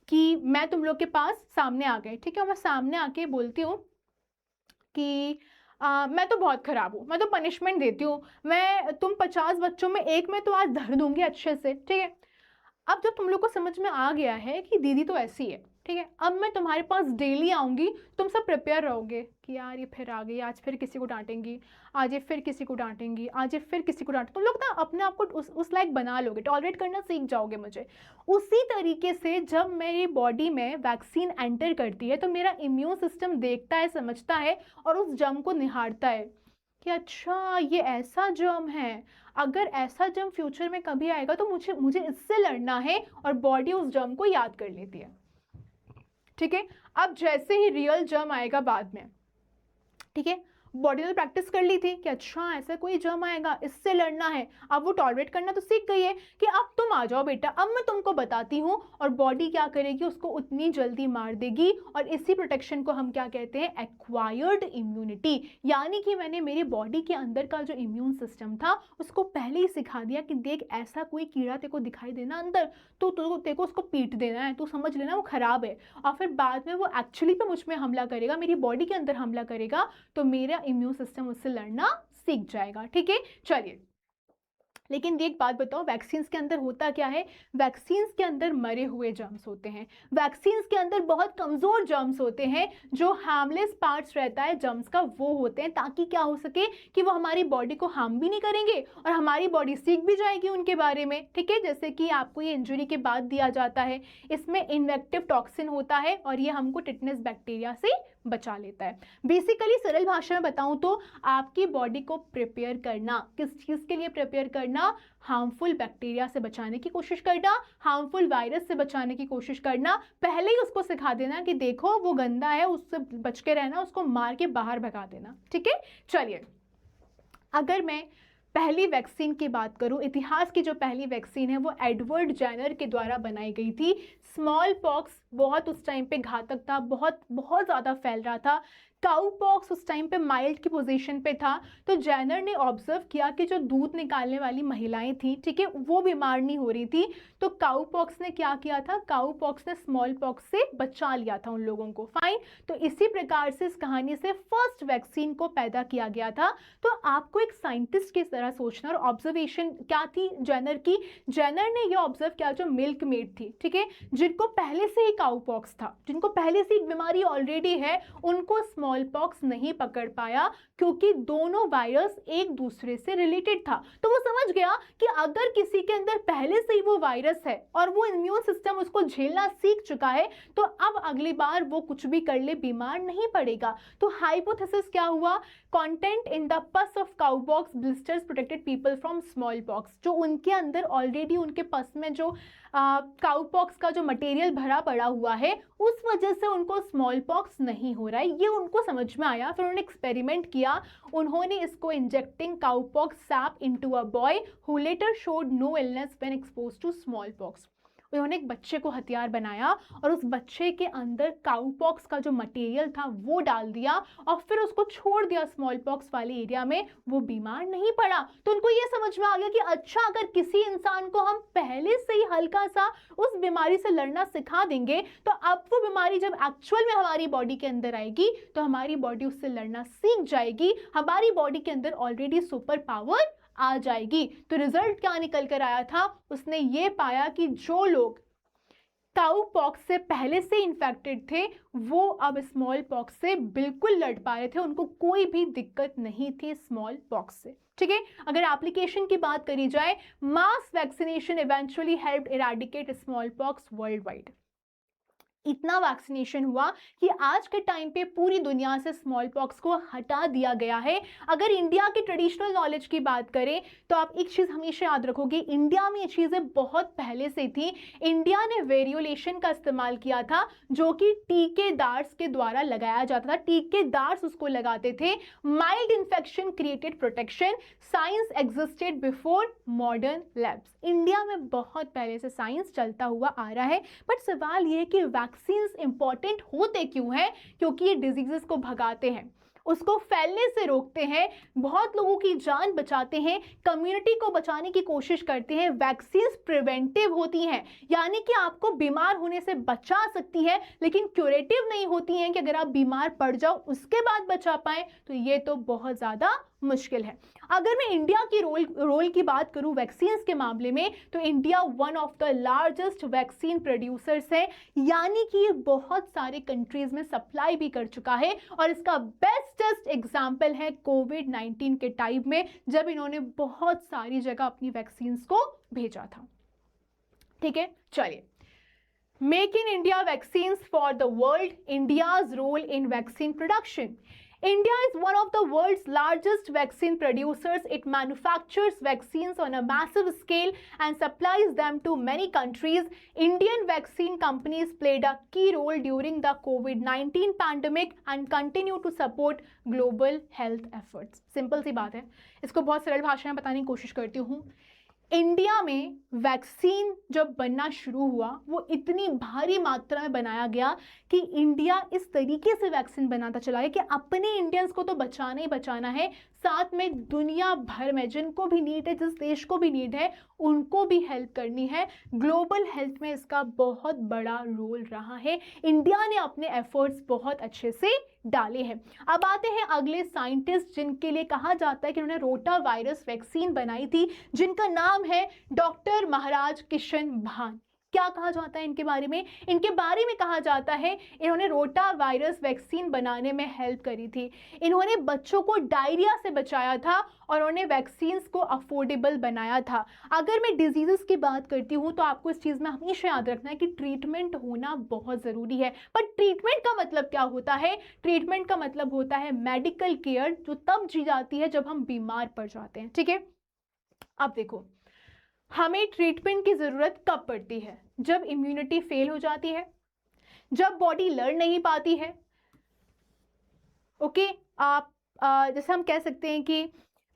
कि मैं तुम लोग के पास सामने आ गए, ठीक है, मैं सामने आके बोलती हूँ कि मैं तो बहुत खराब हूँ, मैं तो पनिशमेंट देती हूँ, मैं तुम 50 बच्चों में एक में तो आज धर दूंगी अच्छे से, ठीक है। अब जब तुम लोग को समझ में आ गया है कि दीदी तो ऐसी है, ठीक है, अब मैं तुम्हारे पास डेली आऊँगी, तुम सब प्रिपेयर रहोगे कि यार ये फिर आ गई, आज फिर किसी को डांटेंगी, आज ये फिर किसी को डांटेंगी, आज ये फिर किसी को डांट, तुम लोग ना अपने आप को उस लायक बना लोगे, टॉलरेट करना सीख जाओगे मुझे। उसी तरीके से जब मेरी बॉडी में वैक्सीन एंटर करती है तो मेरा इम्यून सिस्टम देखता है, समझता है, और उस जर्म को निहारता है कि अच्छा ये ऐसा जर्म है, अगर ऐसा जर्म फ्यूचर में कभी आएगा तो मुझे इससे लड़ना है, और बॉडी उस जर्म को याद कर लेती है, ठीक है। अब जैसे ही रियल जर्म आएगा बाद में, ठीक है, बॉडी ने प्रैक्टिस कर ली थी कि अच्छा ऐसा कोई जर्म आएगा, इससे लड़ना है, अब वो टॉलरेट करना तो सीख गई है कि अब तुम आ जाओ बेटा, अब मैं तुमको बताती हूँ, और बॉडी क्या करेगी, उसको उतनी जल्दी मार देगी। और इसी प्रोटेक्शन को हम क्या कहते हैं, एक्वायर्ड इम्यूनिटी। यानी कि मैंने मेरी बॉडी के अंदर का जो इम्यून सिस्टम था उसको पहले ही सिखा दिया कि देख ऐसा कोई कीड़ा तेरे को दिखाई देना अंदर, तो तेरे को उसको पीट देना है, तू समझ लेना वो खराब है, और फिर बाद में वो एक्चुअली पे मुझ में हमला करेगा, मेरी बॉडी के अंदर हमला करेगा, तो मेरा इम्यून सिस्टम उससे लड़ना सीख जाएगा, ठीक है। चलिए, लेकिन एक बात बताओ, वैक्सीन्स के अंदर होता क्या है, वैक्सीन्स के अंदर मरे हुए जर्म्स होते हैं, वैक्सीन्स के अंदर बहुत कमजोर जर्म्स होते हैं, जो हार्मलेस पार्ट्स रहता है जर्म्स का वो होते हैं, ताकि क्या हो सके कि वो हमारी बॉडी को हार्म भी नहीं करेंगे और हमारी बॉडी सीख भी जाएगी उनके बारे में, ठीक है। जैसे कि आपको ये इंजरी के बाद दिया जाता है, इसमें इन्वेक्टिव टॉक्सिन होता है और ये हमको टिटनेस बैक्टीरिया से बचा लेता है। बेसिकली सरल भाषा में बताऊं तो आपकी बॉडी को प्रिपेयर करना, किस चीज़ के लिए प्रिपेयर करना, हार्मफुल बैक्टीरिया से बचाने की कोशिश करना, हार्मफुल वायरस से बचाने की कोशिश करना। पहले ही उसको सिखा देना कि देखो वो गंदा है, उससे बच के रहना, उसको मार के बाहर भगा देना, ठीक है। चलिए, अगर मैं पहली वैक्सीन की बात करूं, इतिहास की जो पहली वैक्सीन है वो एडवर्ड जेनर के द्वारा बनाई गई थी। स्मॉल पॉक्स बहुत उस टाइम पे घातक था, बहुत बहुत ज़्यादा फैल रहा था, काउ पॉक्स उस टाइम पे माइल्ड की पोजीशन पे था, तो जेनर ने ऑब्जर्व किया कि जो दूध निकालने वाली महिलाएं थी, ठीक है, वो बीमार नहीं हो रही थी। तो काउ पॉक्स ने क्या किया था, काउ पॉक्स ने स्मॉल पॉक्स से बचा लिया था उन लोगों को। फाइन, तो इसी प्रकार से इस कहानी से फर्स्ट वैक्सीन को पैदा किया गया था। तो आपको एक साइंटिस्ट की तरह सोचना, और ऑब्जर्वेशन क्या थी जेनर की, जेनर ने ये ऑब्जर्व किया जो मिल्क मेड थी, ठीक है, जिनको पहले से ही काउ पॉक्स था, जिनको पहले से बीमारी ऑलरेडी है, उनको स्मॉल पॉक्स नहीं पकड़ पाया क्योंकि दोनों वायरस एक दूसरे से रिलेटेड था। तो वो समझ गया कि अगर किसी के अंदर पहले से ही वो वायरस है और वो इम्यून सिस्टम उसको झेलना सीख चुका है, तो अब अगली बार वो कुछ भी कर ले बीमार नहीं पड़ेगा। तो हाइपोथेसिस क्या हुआ, कंटेंट इन द पस of cow pox blisters protected people from small pox. जो उनके अंदर ऑलरेडी उनके पस में जो काउ पॉक्स का जो मटेरियल भरा पड़ा हुआ है, उस वजह से उनको स्मॉल पॉक्स नहीं हो रहा है, ये उनको समझ में आया। फिर उन्होंने एक्सपेरिमेंट किया, उन्होंने इसको injecting cowpox sap into a boy who later showed no illness when exposed to smallpox. उन्होंने एक बच्चे को हथियार बनाया और उस बच्चे के अंदर काउ पॉक्स का जो मटेरियल था वो डाल दिया और फिर उसको छोड़ दिया स्मॉल पॉक्स वाले एरिया में, वो बीमार नहीं पड़ा। तो उनको ये समझ में आ गया कि अच्छा, अगर किसी इंसान को हम पहले से ही हल्का सा उस बीमारी से लड़ना सिखा देंगे, तो अब वो बीमारी जब एक्चुअल में हमारी बॉडी के अंदर आएगी तो हमारी बॉडी उससे लड़ना सीख जाएगी, हमारी बॉडी के अंदर ऑलरेडी सुपर पावर आ जाएगी। तो रिजल्ट क्या निकल कर आया था, उसने ये पाया कि जो लोग काउ पॉक्स से पहले से इन्फेक्टेड थे वो अब स्मॉल पॉक्स से बिल्कुल लड़ पा रहे थे, उनको कोई भी दिक्कत नहीं थी स्मॉल पॉक्स से। ठीक है, अगर एप्लीकेशन की बात करी जाए, mass vaccination eventually helped eradicate small pox world wide. इतना वैक्सीनेशन हुआ कि आज के टाइम पे पूरी दुनिया से स्मॉल पॉक्स को हटा दिया गया है। अगर इंडिया की ट्रेडिशनल नॉलेज की बात करें तो आप एक चीज़ हमेशा याद रखोगे, इंडिया में ये चीज़ें बहुत पहले से थी। इंडिया ने वेरियोलेशन का इस्तेमाल किया था जो कि टीकेदार्स के द्वारा लगाया जाता था, टीकेदार्स उसको लगाते थे। Mild infection created protection, science existed before modern labs. India में बहुत पहले से साइंस चलता हुआ आ रहा है, बट सवाल ये है कि वैक्सीन्स इंपॉर्टेंट होते क्यों हैं? क्योंकि ये डिजीजेस को भगाते हैं, उसको फैलने से रोकते हैं, बहुत लोगों की जान बचाते हैं, कम्युनिटी को बचाने की कोशिश करते हैं। वैक्सीन्स प्रिवेंटिव होती हैं, यानी कि आपको बीमार होने से बचा सकती है, लेकिन क्यूरेटिव नहीं होती हैं कि अगर आप बीमार पड़ जाओ उसके बाद बचा पाए, तो ये तो बहुत ज़्यादा मुश्किल है। अगर मैं इंडिया की रोल की बात करूं वैक्सीन्स के मामले में, तो India one of the largest vaccine producers है, यानी कि ये बहुत सारे कंट्रीज में सप्लाई भी कर चुका है। और इसका बेस्टेस्ट एग्जाम्पल है कोविड-19 के टाइम में, जब इन्होंने बहुत सारी जगह अपनी वैक्सीन्स को भेजा था। ठीक है, चलिए, make in India vaccines for the world, India's role in vaccine production. India is one of the world's largest vaccine producers. It manufactures vaccines on a massive scale and supplies them to many countries. Indian vaccine companies played a key role during the COVID-19 pandemic and continue to support global health efforts. Simple सी बात है, इसको बहुत सरल भाषा में बताने की कोशिश करती हूँ। इंडिया में वैक्सीन जब बनना शुरू हुआ, वो इतनी भारी मात्रा में बनाया गया कि इंडिया इस तरीके से वैक्सीन बनाता चला है कि अपने इंडियंस को तो बचाना ही बचाना है, साथ में दुनिया भर में जिनको भी नीड है, जिस देश को भी नीड है, उनको भी हेल्प करनी है। ग्लोबल हेल्थ में इसका बहुत बड़ा रोल रहा है, इंडिया ने अपने एफर्ट्स बहुत अच्छे से डाले हैं। अब आते हैं अगले साइंटिस्ट जिनके लिए कहा जाता है कि उन्होंने रोटा वायरस वैक्सीन बनाई थी, जिनका नाम है डॉक्टर महाराज किशन भान। क्या कहा जाता है इनके बारे में? इनके बारे में कहा जाता है इन्होंने रोटा वायरस वैक्सीन बनाने में हेल्प करी थी। इन्होंने बच्चों को डायरिया से बचाया था और उन्होंने वैक्सीन्स को अफोर्डेबल बनाया था। अगर मैं डिजीजेस की बात करती हूँ तो आपको इस चीज़ में हमेशा याद रखना है कि ट्रीटमेंट होना बहुत ज़रूरी है। पर ट्रीटमेंट का मतलब क्या होता है? ट्रीटमेंट का मतलब होता है मेडिकल केयर, जो तब जी जाती है जब हम बीमार पड़ जाते हैं। ठीक है, अब देखो, हमें ट्रीटमेंट की ज़रूरत कब पड़ती है? जब इम्यूनिटी फेल हो जाती है, जब बॉडी लड़ नहीं पाती है। ओके, आप जैसे हम कह सकते हैं कि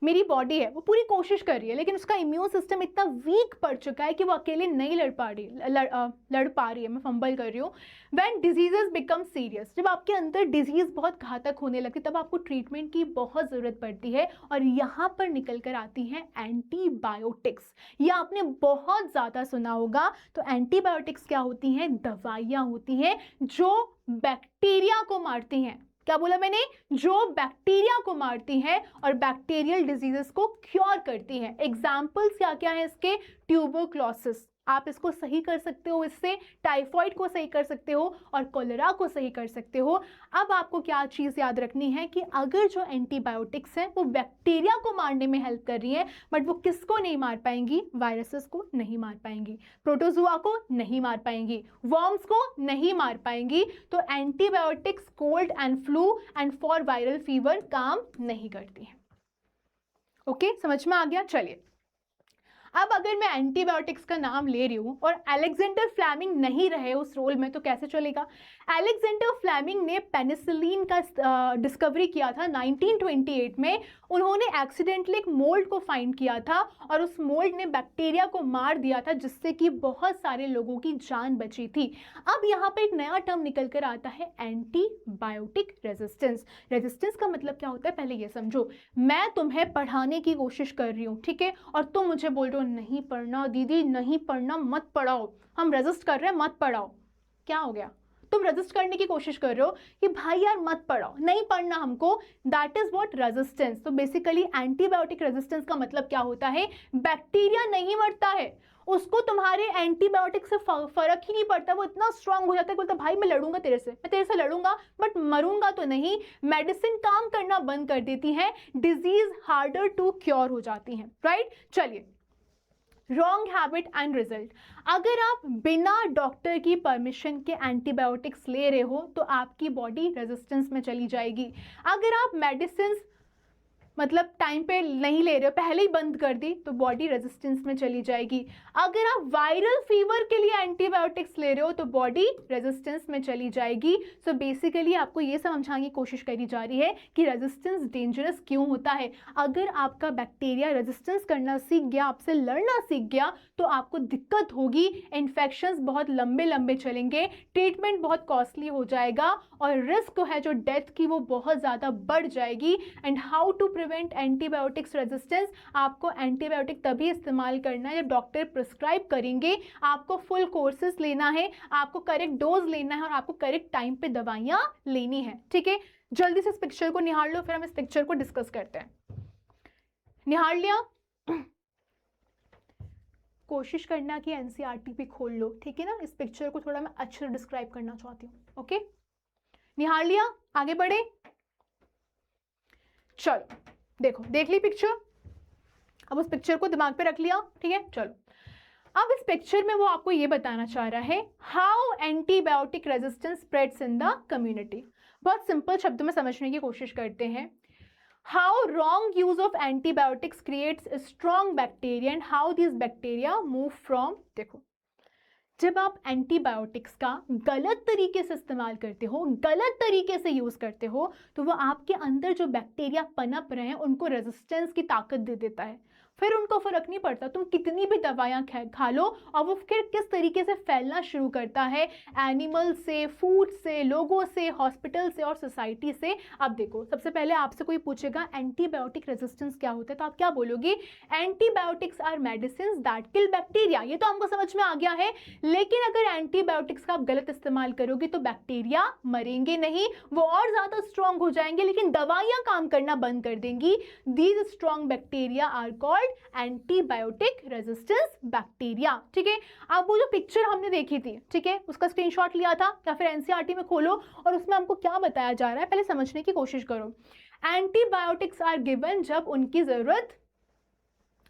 मेरी बॉडी है वो पूरी कोशिश कर रही है, लेकिन उसका इम्यून सिस्टम इतना वीक पड़ चुका है कि वो अकेले नहीं लड़ पा रही है, मैं फंबल कर रही हूँ। व्हेन डिजीजेस बिकम सीरियस, जब आपके अंदर डिजीज बहुत घातक होने लगती तब आपको ट्रीटमेंट की बहुत ज़रूरत पड़ती है, और यहाँ पर निकल कर आती हैं एंटीबायोटिक्स। ये आपने बहुत ज़्यादा सुना होगा। तो एंटीबायोटिक्स क्या होती हैं? दवाइयाँ होती हैं जो बैक्टीरिया को मारती हैं। क्या बोला मैंने? जो बैक्टीरिया को मारती है और बैक्टीरियल डिजीजेस को क्योर करती है। एग्जाम्पल्स क्या क्या है इसके? ट्यूबरक्लोसिस, आप इसको सही कर सकते हो, इससे टाइफॉइड को सही कर सकते हो और कोलेरा को सही कर सकते हो। अब आपको क्या चीज़ याद रखनी है कि अगर जो एंटीबायोटिक्स हैं वो बैक्टीरिया को मारने में हेल्प कर रही हैं, बट वो किसको नहीं मार पाएंगी? वायरसेस को नहीं मार पाएंगी, प्रोटोजुआ को नहीं मार पाएंगी, वर्म्स को नहीं मार पाएंगी। तो antibiotics cold and flu and for viral fever काम नहीं करती हैं। ओके, समझ में आ गया? चलिए, अब अगर मैं एंटीबायोटिक्स का नाम ले रही हूँ और अलेक्जेंडर फ्लेमिंग नहीं रहे उस रोल में तो कैसे चलेगा? अलेक्जेंडर फ्लेमिंग ने पेनिसिलिन का डिस्कवरी किया था 1928 में। उन्होंने एक्सीडेंटली एक मोल्ड को फाइंड किया था और उस मोल्ड ने बैक्टीरिया को मार दिया था, जिससे कि बहुत सारे लोगों की जान बची थी। अब यहाँ पे एक नया टर्म निकल कर आता है, एंटीबायोटिक रेजिस्टेंस। रेजिस्टेंस का मतलब क्या होता है पहले ये समझो। मैं तुम्हें पढ़ाने की कोशिश कर रही हूँ, ठीक है, और तुम मुझे बोल रहे हो नहीं पढ़ना दीदी, नहीं पढ़ना, मत पढ़ाओ, हम रेजिस्ट कर रहे हैं, मत पढ़ाओ। क्या हो गया? तुम रेजिस्ट करने की कोशिश कर रहे हो कि भाई यार मत पढ़ाओ, नहीं पढ़ना हमको। That is what? रेजिस्टेंस। तो बेसिकली एंटीबायोटिक रेजिस्टेंस का मतलब क्या होता है? बैक्टीरिया नहीं मरता है, उसको तुम्हारे एंटीबायोटिक से फर्क ही नहीं पड़ता। वो इतना स्ट्रांग हो जाता है, बोलता भाई मैं लड़ूंगा तेरे से, मैं तेरे से लड़ूंगा बट मरूंगा तो नहीं। मेडिसिन काम करना बंद कर देती है, डिजीज हार्डर टू क्योर हो जाती है। राइट? चलिए, रॉन्ग हैबिट एंड रिजल्ट। अगर आप बिना डॉक्टर की परमिशन के एंटीबायोटिक्स ले रहे हो तो आपकी बॉडी रेजिस्टेंस में चली जाएगी। अगर आप मेडिसिन मतलब टाइम पे नहीं ले रहे हो, पहले ही बंद कर दी, तो बॉडी रेजिस्टेंस में चली जाएगी। अगर आप वायरल फीवर के लिए एंटीबायोटिक्स ले रहे हो तो बॉडी रेजिस्टेंस में चली जाएगी। सो बेसिकली आपको ये समझाने की कोशिश करी जा रही है कि रेजिस्टेंस डेंजरस क्यों होता है। अगर आपका बैक्टीरिया रेजिस्टेंस करना सीख गया, आपसे लड़ना सीख गया, तो आपको दिक्कत होगी, इन्फेक्शंस बहुत लंबे लंबे चलेंगे, ट्रीटमेंट बहुत कॉस्टली हो जाएगा और रिस्क है जो डेथ की वो बहुत ज़्यादा बढ़ जाएगी। And how to prevent antibiotics resistance? आपको एंटीबायोटिक तभी इस्तेमाल करना है जब डॉक्टर प्रिस्क्राइब करेंगे। आपको फुल कोर्सेज लेना है, आपको करेक्ट डोज लेना है और आपको करेक्ट टाइम पे दवाइयाँ लेनी है। ठीक है, जल्दी से इस पिक्चर को निहार लो, फिर हम इस पिक्चर को डिस्कस करते हैं। निहार लिया? कोशिश करना कि एनसीईआरटी भी खोल लो, ठीक है ना। इस पिक्चर को थोड़ा मैं अच्छे से डिस्क्राइब करना चाहती हूँ। ओके, निहार लिया? आगे बढ़े? चलो देखो, देख ली पिक्चर, अब उस पिक्चर को दिमाग पे रख लिया, ठीक है। चलो, अब इस पिक्चर में वो आपको ये बताना चाह रहा है how antibiotic resistance spreads in the community. बहुत सिंपल शब्दों में समझने की कोशिश करते हैं। How wrong use of antibiotics creates a strong bacteria and how these bacteria move from, देखो, जब आप एंटीबायोटिक्स का गलत तरीके से इस्तेमाल करते हो, गलत तरीके से यूज करते हो, तो वो आपके अंदर जो बैक्टीरिया पनप रहे हैं उनको रेजिस्टेंस की ताकत दे देता है। फिर उनको फर्क नहीं पड़ता तुम कितनी भी दवाइयाँ खा लो, और वो फिर किस तरीके से फैलना शुरू करता है, एनिमल से, फूड से, लोगों से, हॉस्पिटल से और सोसाइटी से। अब देखो, सबसे पहले आपसे कोई पूछेगा एंटीबायोटिक रेजिस्टेंस क्या होता है, तो आप क्या बोलोगे? Antibiotics are medicine that kill bacteria. ये तो हमको समझ में आ गया है, लेकिन अगर एंटीबायोटिक्स का आप गलत इस्तेमाल करोगे तो बैक्टीरिया मरेंगे नहीं, वो और ज्यादा स्ट्रांग हो जाएंगे, लेकिन दवाइयां काम करना बंद कर देंगी। These strong bacteria are called antibiotic resistance bacteria. ठीक है, अब वो जो पिक्चर हमने देखी थी, ठीक है, उसका स्क्रीनशॉट लिया था या फिर एनसीईआरटी में खोलो और उसमें हमको क्या बताया जा रहा है पहले समझने की कोशिश करो। एंटीबायोटिक्स आर गिवन जब उनकी जरूरत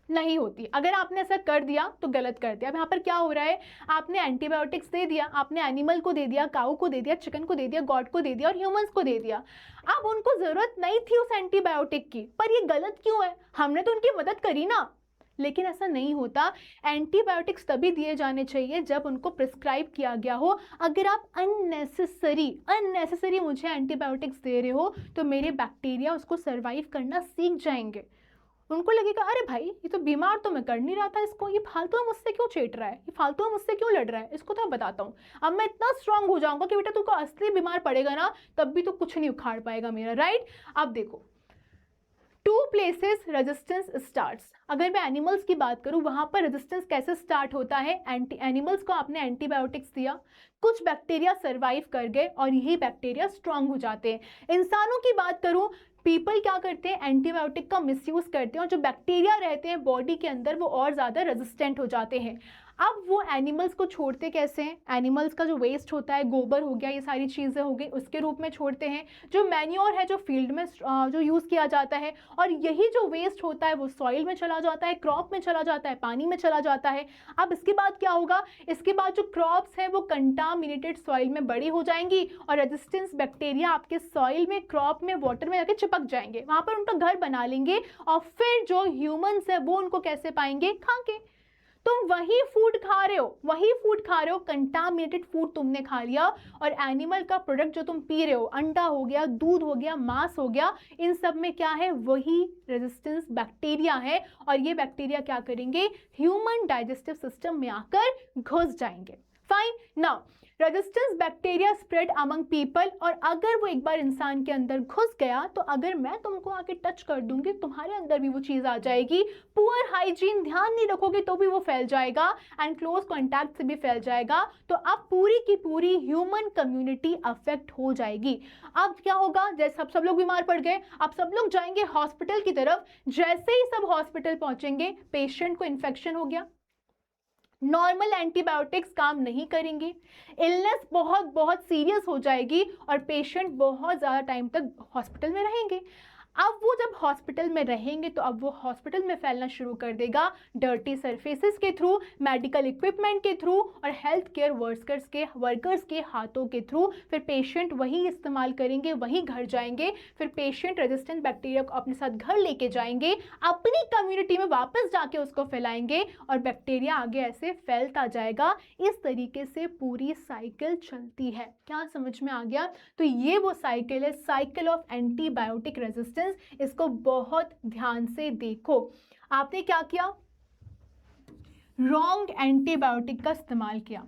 नहीं होती। अगर आपने ऐसा कर दिया तो गलत कर दिया। अब यहाँ पर क्या हो रहा है, आपने एंटीबायोटिक्स दे दिया, आपने एनिमल को दे दिया, काऊ को दे दिया, चिकन को दे दिया, गॉड को दे दिया और ह्यूमंस को दे दिया। अब उनको जरूरत नहीं थी उस एंटीबायोटिक की, पर ये गलत क्यों है? हमने तो उनकी मदद करी ना। लेकिन ऐसा नहीं होता, एंटीबायोटिक्स तभी दिए जाने चाहिए जब उनको प्रिस्क्राइब किया गया हो। अगर आप अननेसेसरी मुझे एंटीबायोटिक्स दे रहे हो तो मेरे बैक्टीरिया उसको सर्वाइव करना सीख जाएंगे उनको लगेगा अरे भाई ये तो बीमार तो मैं कर नहीं रहा था इसको, ये फालतू में मुझसे क्यों चेट रहा है, ये फालतू में मुझसे क्यों लड़ रहा है, इसको तो मैं बताता हूँ। अब मैं इतना स्ट्रांग हो जाऊंगा कि बेटा तुमको असली बीमार पड़ेगा ना तब भी तो कुछ नहीं उखाड़ पाएगा मेरा, राइट। अब देखो, 2 places रेजिस्टेंस स्टार्ट्स। अगर मैं एनिमल्स की बात करूं वहां पर रेजिस्टेंस कैसे स्टार्ट होता है, एनिमल्स को आपने एंटीबायोटिक्स दिया, कुछ बैक्टीरिया सरवाइव कर गए और यही बैक्टीरिया स्ट्रांग हो जाते हैं। इंसानों की बात करूं, पीपल क्या करते हैं, एंटीबायोटिक का मिसयूज करते हैं और जो बैक्टीरिया रहते हैं बॉडी के अंदर वो और ज़्यादा रेजिस्टेंट हो जाते हैं। अब वो एनिमल्स को छोड़ते कैसे हैं, एनिमल्स का जो वेस्ट होता है, गोबर हो गया, ये सारी चीज़ें हो गई, उसके रूप में छोड़ते हैं। जो मैन्योर है जो फील्ड में जो यूज़ किया जाता है, और यही जो वेस्ट होता है वो सॉइल में चला जाता है, क्रॉप में चला जाता है, पानी में चला जाता है। अब इसके बाद क्या होगा, इसके बाद जो क्रॉप्स हैं वो कंटामिनेटेड सॉइल में बड़ी हो जाएंगी और रेजिस्टेंस बैक्टीरिया आपके सॉइल में, क्रॉप में, वाटर में जाके चिपक जाएंगे, वहाँ पर उनका घर बना लेंगे और फिर जो ह्यूमंस है वो उनको कैसे पाएंगे, खा के। तुम वही फूड खा रहे हो, वही फूड खा रहे हो, कंटामिनेटेड फूड तुमने खा लिया, और एनिमल का प्रोडक्ट जो तुम पी रहे हो, अंडा हो गया, दूध हो गया, मांस हो गया, इन सब में क्या है, वही रेजिस्टेंस बैक्टीरिया है। और ये बैक्टीरिया क्या करेंगे, ह्यूमन डाइजेस्टिव सिस्टम में आकर घुस जाएंगे। Fine, now resistance bacteria spread among people, और अगर वो एक बार इंसान के अंदर घुस गया तो अगर मैं तुमको आके टच कर दूंगी तुम्हारे अंदर भी वो चीज़ आ जाएगी। पुअर हाइजीन, ध्यान नहीं रखोगे तो भी वो फैल जाएगा, एंड क्लोज कॉन्टैक्ट से भी फैल जाएगा। तो अब पूरी की पूरी ह्यूमन कम्युनिटी अफेक्ट हो जाएगी। अब क्या होगा, जैसे सब लोग बीमार पड़ गए, अब सब लोग जाएंगे हॉस्पिटल की तरफ। जैसे ही सब हॉस्पिटल पहुंचेंगे, पेशेंट को इन्फेक्शन हो गया, नॉर्मल एंटीबायोटिक्स काम नहीं करेंगी, इलनेस बहुत बहुत सीरियस हो जाएगी और पेशेंट बहुत ज़्यादा टाइम तक हॉस्पिटल में रहेंगे। अब वो जब हॉस्पिटल में रहेंगे तो अब वो हॉस्पिटल में फैलना शुरू कर देगा डर्टी सरफेसेस के थ्रू, मेडिकल इक्विपमेंट के थ्रू और हेल्थ केयर वर्कर्स के हाथों के थ्रू। फिर पेशेंट वही इस्तेमाल करेंगे, वही घर जाएंगे, फिर पेशेंट रेजिस्टेंट बैक्टीरिया को अपने साथ घर लेके जाएंगे, अपनी कम्युनिटी में वापस जाके उसको फैलाएंगे और बैक्टीरिया आगे ऐसे फैलता जाएगा। इस तरीके से पूरी साइकिल चलती है। क्या समझ में आ गया? तो ये वो साइकिल है, साइकिल ऑफ एंटीबायोटिक रेजिस्टेंस। इसको बहुत ध्यान से देखो। आपने क्या किया, रॉन्ग एंटीबायोटिक का इस्तेमाल किया,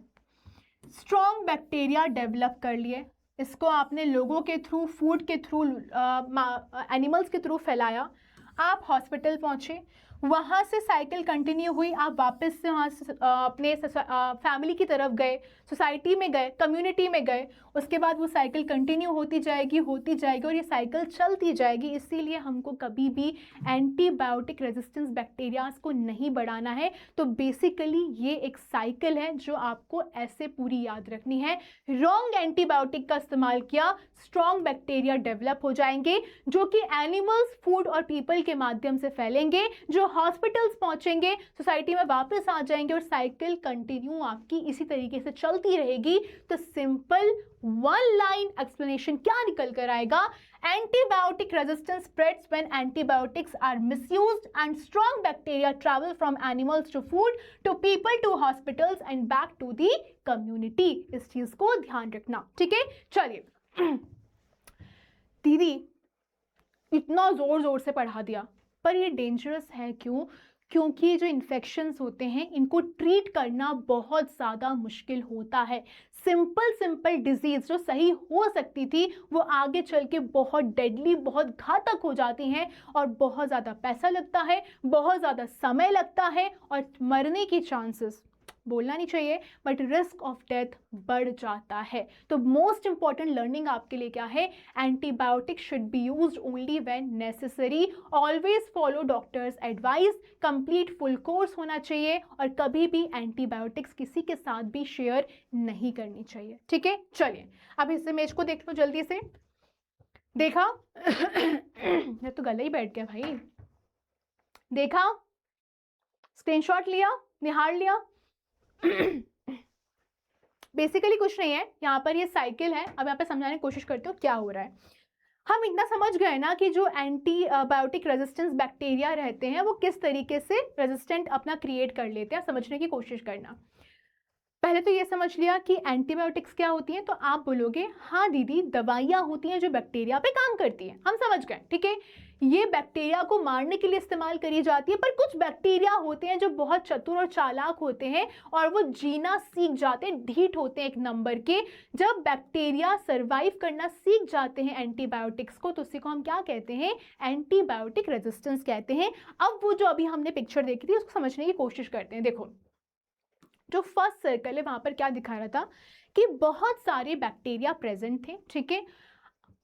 स्ट्रॉन्ग बैक्टीरिया डेवलप कर लिए, इसको आपने लोगों के थ्रू, फूड के थ्रू, एनिमल्स के थ्रू फैलाया। आप हॉस्पिटल पहुंचे, वहाँ से साइकिल कंटिन्यू हुई, आप वापस से वहाँ से अपने फैमिली की तरफ गए, सोसाइटी में गए, कम्युनिटी में गए, उसके बाद वो साइकिल कंटिन्यू होती जाएगी और ये साइकिल चलती जाएगी। इसीलिए हमको कभी भी एंटीबायोटिक रेजिस्टेंस बैक्टीरियाज को नहीं बढ़ाना है। तो बेसिकली ये एक साइकिल है जो आपको ऐसे पूरी याद रखनी है। रॉन्ग एंटीबायोटिक का इस्तेमाल किया, स्ट्रॉन्ग बैक्टीरिया डेवलप हो जाएंगे जो कि एनिमल्स, फूड और पीपल के माध्यम से फैलेंगे, जो हॉस्पिटल्स पहुंचेंगे, सोसाइटी में वापस आ जाएंगे और साइकिल कंटिन्यू आपकी इसी तरीके से चलती रहेगी। तो सिंपल वन लाइन एक्सप्लेनेशन क्या निकल कर आएगा, antibiotic resistance spreads when antibiotics are misused and strong bacteria travel from animals to food to people to hospitals and back to the community. इस चीज को ध्यान रखना, ठीक है। चलिए दीदी इतना जोर जोर से पढ़ा दिया, पर ये डेंजरस है क्यों? क्योंकि जो इन्फेक्शंस होते हैं इनको ट्रीट करना बहुत ज़्यादा मुश्किल होता है। सिंपल डिजीज़ जो सही हो सकती थी वो आगे चल के बहुत डेडली, बहुत घातक हो जाती हैं और बहुत ज़्यादा पैसा लगता है, बहुत ज़्यादा समय लगता है और मरने की चांसेस, बोलना नहीं चाहिए बट रिस्क ऑफ डेथ बढ़ जाता है। तो मोस्ट इंपॉर्टेंट लर्निंग आपके लिए क्या है, antibiotic should be used only when necessary, always follow doctors advice, complete full course होना चाहिए और कभी भी एंटीबायोटिक्स किसी के साथ भी शेयर नहीं करनी चाहिए, ठीक है। चलिए अब इस इमेज को देख लो जल्दी से। देखा ये तो गला ही बैठ गया भाई, देखा, स्क्रीनशॉट लिया, निहार लिया। बेसिकली कुछ नहीं है, यहाँ पर ये साइकिल है। अब यहाँ पे समझाने की कोशिश करते हो क्या हो रहा है। हम इतना समझ गए ना कि जो एंटीबायोटिक रेजिस्टेंस बैक्टीरिया रहते हैं वो किस तरीके से रेजिस्टेंट अपना क्रिएट कर लेते हैं, समझने की कोशिश करना। पहले तो ये समझ लिया कि एंटीबायोटिक्स क्या होती हैं, तो आप बोलोगे हाँ दीदी दवाइयाँ होती हैं जो बैक्टीरिया पे काम करती हैं, हम समझ गए, ठीक है। ये बैक्टीरिया को मारने के लिए इस्तेमाल करी जाती है, पर कुछ बैक्टीरिया होते हैं जो बहुत चतुर और चालाक होते हैं और वो जीना सीख जाते हैं, ढीठ होते हैं एक नंबर के। जब बैक्टीरिया सर्वाइव करना सीख जाते हैं एंटीबायोटिक्स को, तो उसी को हम क्या कहते हैं, एंटीबायोटिक रेजिस्टेंस कहते हैं। अब वो जो अभी हमने पिक्चर देखी थी उसको समझने की कोशिश करते हैं। देखो जो फर्स्ट सर्कल है वहां पर क्या दिखा रहा था कि बहुत सारे बैक्टीरिया प्रेजेंट थे, ठीक है।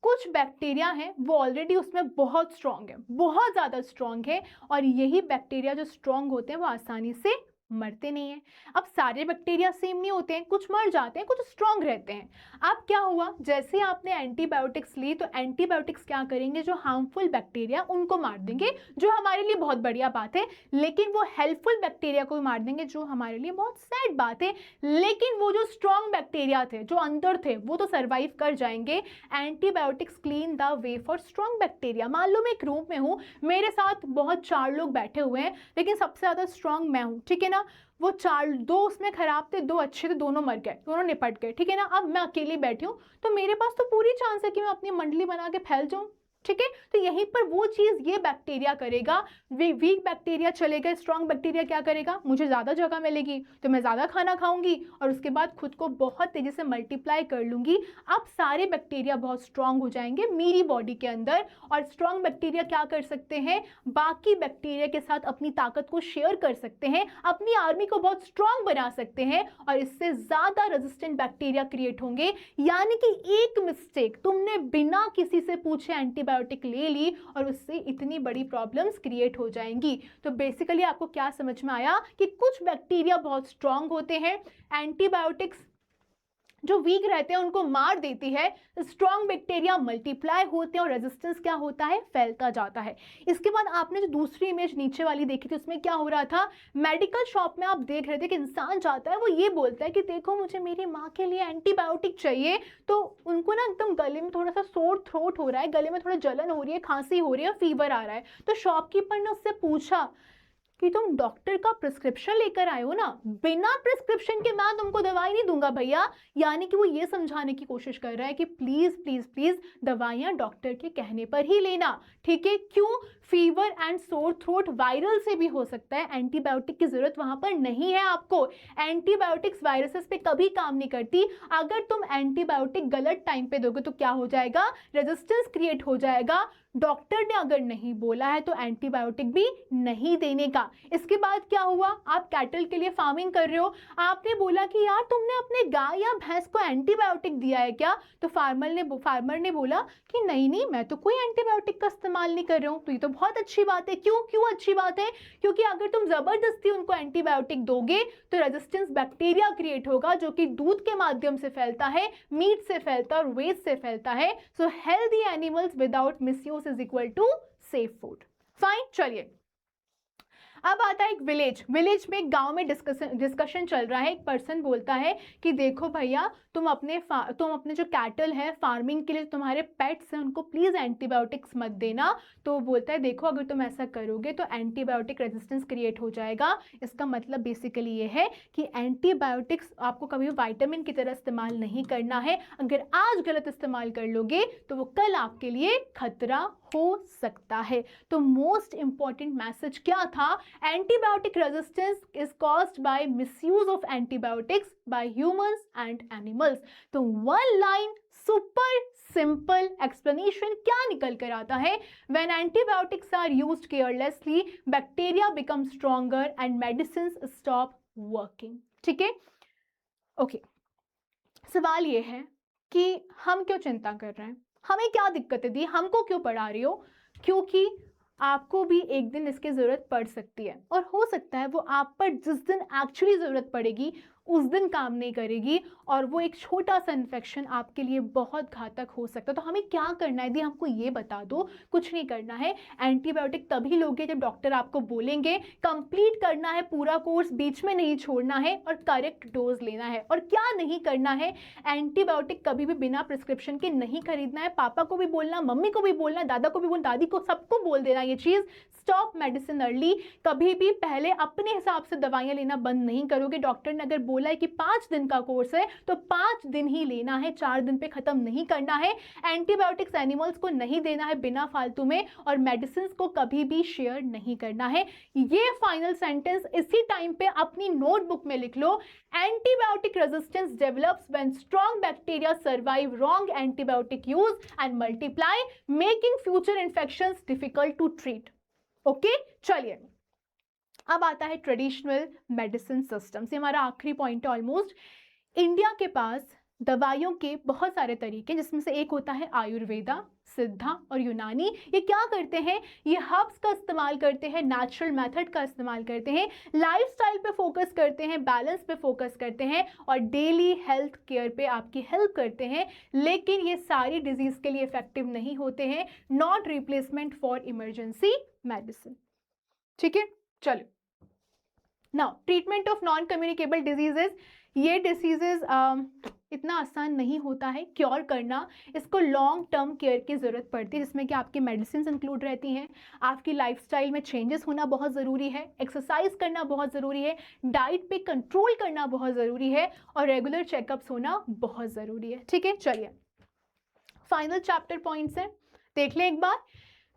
कुछ बैक्टीरिया हैं वो ऑलरेडी उसमें बहुत स्ट्रांग है, बहुत ज़्यादा स्ट्रांग है, और यही बैक्टीरिया जो स्ट्रांग होते हैं वो आसानी से मरते नहीं हैं। अब सारे बैक्टीरिया सेम नहीं होते हैं, कुछ मर जाते हैं, कुछ स्ट्रांग रहते हैं। अब क्या हुआ, जैसे आपने एंटीबायोटिक्स ली तो एंटीबायोटिक्स क्या करेंगे, जो हार्मफुल बैक्टीरिया उनको मार देंगे, जो हमारे लिए बहुत बढ़िया बात है। लेकिन वो हेल्पफुल बैक्टीरिया को मार देंगे, जो हमारे लिए बहुत सैड बात है। लेकिन वो जो स्ट्रांग बैक्टीरिया थे जो अंदर थे वो तो सर्वाइव कर जाएंगे। Antibiotics clean the way for strong bacteria. मान लो मैं एक रूम में हूँ, मेरे साथ बहुत 4 लोग बैठे हुए हैं, लेकिन सबसे ज़्यादा स्ट्रांग मैं हूँ, ठीक है ना। वो 4, 2 उसमें खराब थे, 2 अच्छे थे, दोनों मर गए, दोनों निपट गए, ठीक है ना। अब मैं अकेली बैठी हूँ तो मेरे पास तो पूरी चांस है कि मैं अपनी मंडली बना के फैल जाऊँ, ठीक है। तो यहीं पर वो चीज ये बैक्टीरिया करेगा, वीक बैक्टीरिया चलेगा, स्ट्रांग बैक्टीरिया क्या करेगा, मुझे ज्यादा जगह मिलेगी तो मैं ज्यादा खाना खाऊंगी और उसके बाद खुद को बहुत तेजी से मल्टीप्लाई कर लूंगी। अब सारे बैक्टीरिया बहुत स्ट्रांग हो जाएंगे मेरी बॉडी के अंदर, और स्ट्रांग बैक्टीरिया क्या कर सकते हैं, बाकी बैक्टीरिया के साथ अपनी ताकत को शेयर कर सकते हैं, अपनी आर्मी को बहुत स्ट्रांग बना सकते हैं, और इससे ज्यादा रेजिस्टेंट बैक्टीरिया क्रिएट होंगे। यानी कि एक मिस्टेक, तुमने बिना किसी से पूछे एंटीबायोटिक ले ली और उससे इतनी बड़ी प्रॉब्लम्स क्रिएट हो जाएंगी। तो बेसिकली आपको क्या समझ में आया कि कुछ बैक्टीरिया बहुत स्ट्रांग होते हैं, एंटीबायोटिक्स जो वीक रहते हैं उनको मार देती है, स्ट्रॉन्ग बैक्टीरिया मल्टीप्लाई होते हैं और रेजिस्टेंस क्या होता है, फैलता जाता है। इसके बाद आपने जो दूसरी इमेज नीचे वाली देखी थी उसमें क्या हो रहा था, मेडिकल शॉप में आप देख रहे थे कि इंसान जाता है, वो ये बोलता है कि देखो मुझे मेरी माँ के लिए एंटीबायोटिक चाहिए, तो उनको ना एकदम गले में थोड़ा सा सोर थ्रोट हो रहा है, गले में थोड़ा जलन हो रही है, खांसी हो रही है, फीवर आ रहा है। तो शॉपकीपर ने उससे पूछा कि तुम डॉक्टर का प्रिस्क्रिप्शन लेकर आए हो ना, बिना प्रिस्क्रिप्शन के मैं तुमको दवाई नहीं दूंगा भैया। यानी कि वो ये समझाने की कोशिश कर रहा है कि प्लीज प्लीज प्लीज दवाइयां डॉक्टर के कहने पर ही लेना, ठीक है। क्यों, fever and sore throat viral से भी हो सकता है, एंटीबायोटिक की जरूरत वहां पर नहीं है आपको। एंटीबायोटिक्स वायरसेस पे कभी काम नहीं करती। अगर तुम एंटीबायोटिक गलत टाइम पे दोगे तो क्या हो जाएगा, रेजिस्टेंस क्रिएट हो जाएगा। डॉक्टर ने अगर नहीं बोला है तो एंटीबायोटिक भी नहीं देने का। इसके बाद क्या हुआ, आप कैटल के लिए फार्मिंग कर रहे हो, आपने बोला कि यार तुमने अपने गाय या भैंस को एंटीबायोटिक दिया है क्या, तो फार्मर ने बोला कि नहीं नहीं मैं तो कोई एंटीबायोटिक का इस्तेमाल नहीं कर रहा हूँ। तो ये तो बहुत अच्छी बात है। क्यों अच्छी बात है, क्योंकि अगर तुम जबरदस्ती उनको एंटीबायोटिक दोगे तो रेजिस्टेंस बैक्टीरिया क्रिएट होगा, जो कि दूध के माध्यम से फैलता है, मीट से फैलता है और वेस्ट से फैलता है। So healthy animals without misuse is equal to safe food. Fine, चलिए अब आता है एक विलेज में, गांव में डिस्कशन चल रहा है। एक पर्सन बोलता है कि देखो भैया तुम अपने जो कैटल है फार्मिंग के लिए तुम्हारे पेट्स हैं उनको प्लीज एंटीबायोटिक्स मत देना। तो बोलता है देखो अगर तुम ऐसा करोगे तो एंटीबायोटिक रेजिस्टेंस क्रिएट हो जाएगा। इसका मतलब बेसिकली ये है कि एंटीबायोटिक्स आपको कभी विटामिन की तरह इस्तेमाल नहीं करना है। अगर आज गलत इस्तेमाल कर लोगे तो वो कल आपके लिए खतरा हो सकता है। तो मोस्ट इंपॉर्टेंट मैसेज क्या था, antibiotic resistance is caused by misuse of antibiotics by humans and animals. तो one line super simple explanation क्या निकल कर आता है, when antibiotics are used carelessly bacteria become stronger and medicines stop working. ठीक है, ओके। सवाल ये है कि हम क्यों चिंता कर रहे हैं, हमें क्या दिक्कतें दी, हमको क्यों पढ़ा रही हो, क्योंकि आपको भी एक दिन इसकी ज़रूरत पड़ सकती है और हो सकता है वो आप पर जिस दिन एक्चुअली ज़रूरत पड़ेगी उस दिन काम नहीं करेगी और वो एक छोटा सा इन्फेक्शन आपके लिए बहुत घातक हो सकता है। तो हमें क्या करना है दी, हमको ये बता दो। कुछ नहीं करना है, एंटीबायोटिक तभी लोगे जब डॉक्टर आपको बोलेंगे, कंप्लीट करना है पूरा कोर्स, बीच में नहीं छोड़ना है और करेक्ट डोज लेना है। और क्या नहीं करना है, एंटीबायोटिक कभी भी बिना प्रिस्क्रिप्शन के नहीं खरीदना है। पापा को भी बोलना, मम्मी को भी बोलना, दादा को भी बोलना, दादी को, सबको बोल देना ये चीज़। Stop medicine early. कभी भी पहले अपने हिसाब से दवाइयाँ लेना बंद नहीं करोगे। डॉक्टर ने अगर बोला है कि 5 दिन का कोर्स है तो 5 दिन ही लेना है, 4 दिन पे खत्म नहीं करना है। एंटीबायोटिक्स एनिमल्स को नहीं देना है बिना फालतू में, और मेडिसिन को कभी भी शेयर नहीं करना है। ये फाइनल सेंटेंस इसी टाइम पे अपनी नोटबुक में लिख लो। Antibiotic resistance develops when strong bacteria survive wrong antibiotic use and multiply, making future infections difficult to treat. Okay, चलिए अब आता है ट्रेडिशनल मेडिसिन सिस्टम्स। ये हमारा आखिरी पॉइंट है ऑलमोस्ट। इंडिया के पास दवाइयों के बहुत सारे तरीके, जिसमें से एक होता है आयुर्वेदा, सिद्धा और यूनानी। ये क्या करते हैं, ये हर्ब्स का इस्तेमाल करते हैं, नेचुरल मेथड का इस्तेमाल करते हैं, लाइफस्टाइल पे फोकस करते हैं, बैलेंस पे फोकस करते हैं और डेली हेल्थ केयर पे आपकी हेल्प करते हैं। लेकिन ये सारी डिजीज के लिए इफेक्टिव नहीं होते हैं, not replacement for emergency medicine. ठीक है, चलो now treatment of non communicable diseases. ये डिसीजेज इतना आसान नहीं होता है क्योर करना, इसको लॉन्ग टर्म केयर की ज़रूरत पड़ती है, जिसमें कि आपकी मेडिसिन इंक्लूड रहती हैं, आपकी लाइफस्टाइल में चेंजेस होना बहुत ज़रूरी है, एक्सरसाइज करना बहुत ज़रूरी है, डाइट पे कंट्रोल करना बहुत ज़रूरी है और रेगुलर चेकअप्स होना बहुत ज़रूरी है। ठीक है, चलिए फाइनल चैप्टर पॉइंट्स हैं, देख लें एक बार।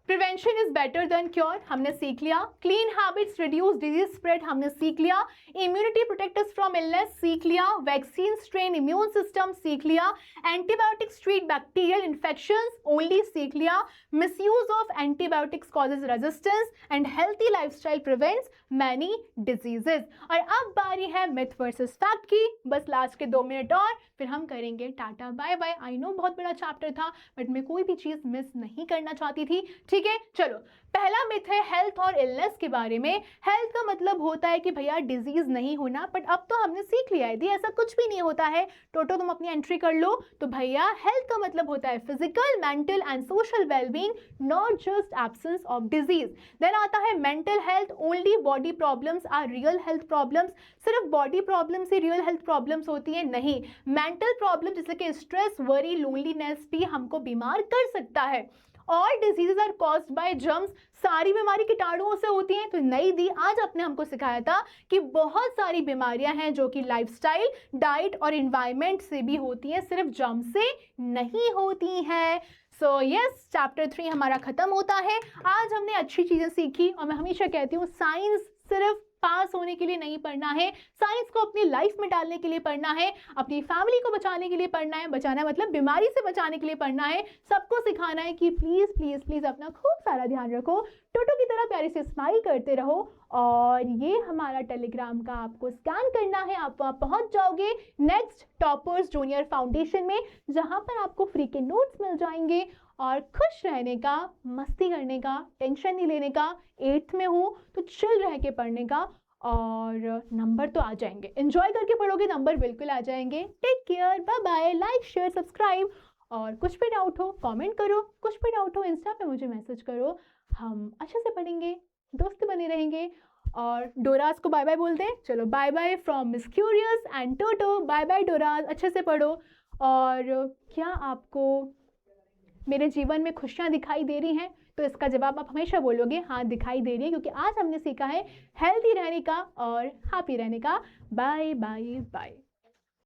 Prevention is better than cure, हमने सीख लिया। Clean habits reduce disease spread, हमने सीख लिया। Immunity protect us from illness, सीख लिया। वैक्सीन स्ट्रेन इम्यून सिस्टम, सीख लिया। Antibiotics treat bacterial infections, only सीख लिया। Misuse of antibiotics causes resistance and healthy lifestyle prevents many diseases. और अब बारी है मिथ वर्सेस फैक्ट की, बस लास्ट के 2 मिनट और फिर हम करेंगे tata bye bye. I know बहुत बड़ा चैप्टर था, बट मैं कोई भी चीज़ मिस नहीं करना चाहती थी। ठीक है, चलो पहला मिथ है हेल्थ और इलनेस के बारे में। हेल्थ का मतलब होता है कि भैया डिजीज नहीं होना, बट अब तो हमने सीख लिया है दी ऐसा कुछ भी नहीं होता है। टोटो तुम अपनी एंट्री कर लो। तो भैया हेल्थ का मतलब होता है physical, mental and social wellbeing, not just absence of disease. Then आता है mental health, only body problems are real health problems. सिर्फ बॉडी प्रॉब्लम से रियल हेल्थ प्रॉब्लम्स होती है नहीं, मेंटल प्रॉब्लम जैसे कि स्ट्रेस, वरी, लोनलीनेस भी हमको बीमार कर सकता है। All diseases are caused by germs, सारी बीमारी कीटाणुओं से होती हैं। तो नई दी आज आपने हमको सिखाया था कि बहुत सारी बीमारियां हैं जो कि लाइफस्टाइल, डाइट और एनवायरनमेंट से भी होती हैं, सिर्फ जर्म से नहीं होती हैं। सो यस, चैप्टर 3 हमारा खत्म होता है। आज हमने अच्छी चीजें सीखी और मैं हमेशा कहती हूँ साइंस सिर्फ पास होने के लिए नहीं पढ़ना है, साइंस को अपनी लाइफ में डालने के लिए पढ़ना है, अपनी फैमिली को बचाने के लिए पढ़ना है, बचाना मतलब बीमारी से बचाने के लिए पढ़ना है। सबको सिखाना है कि प्लीज प्लीज प्लीज अपना खूब सारा ध्यान रखो, टोटो की तरह प्यारे से स्माइल करते रहो। और ये हमारा टेलीग्राम का आपको स्कैन करना है, आप वहाँ पहुँच जाओगे नेक्स्ट टॉपर्स जूनियर फाउंडेशन में, जहाँ पर आपको फ्री के नोट्स मिल जाएंगे और खुश रहने का, मस्ती करने का, टेंशन नहीं लेने का। 8th में हो तो चिल रह के पढ़ने का और नंबर तो आ जाएंगे, एंजॉय करके पढ़ोगे नंबर बिल्कुल आ जाएंगे। Take care, bye bye, like share subscribe. और कुछ भी डाउट हो कमेंट करो, कुछ भी डाउट हो इंस्टा पे मुझे मैसेज करो, हम अच्छे से पढ़ेंगे, दोस्त बने रहेंगे। और डोरास को बाय बाय बोल दें। चलो bye bye from Miss Curious and Toto. Bye bye Doras, अच्छे से पढ़ो। और क्या आपको मेरे जीवन में खुशियाँ दिखाई दे रही हैं? तो इसका जवाब आप हमेशा बोलोगे हाँ दिखाई दे रही है, क्योंकि आज हमने सीखा है हेल्थी रहने का और हैप्पी रहने का। Bye bye bye.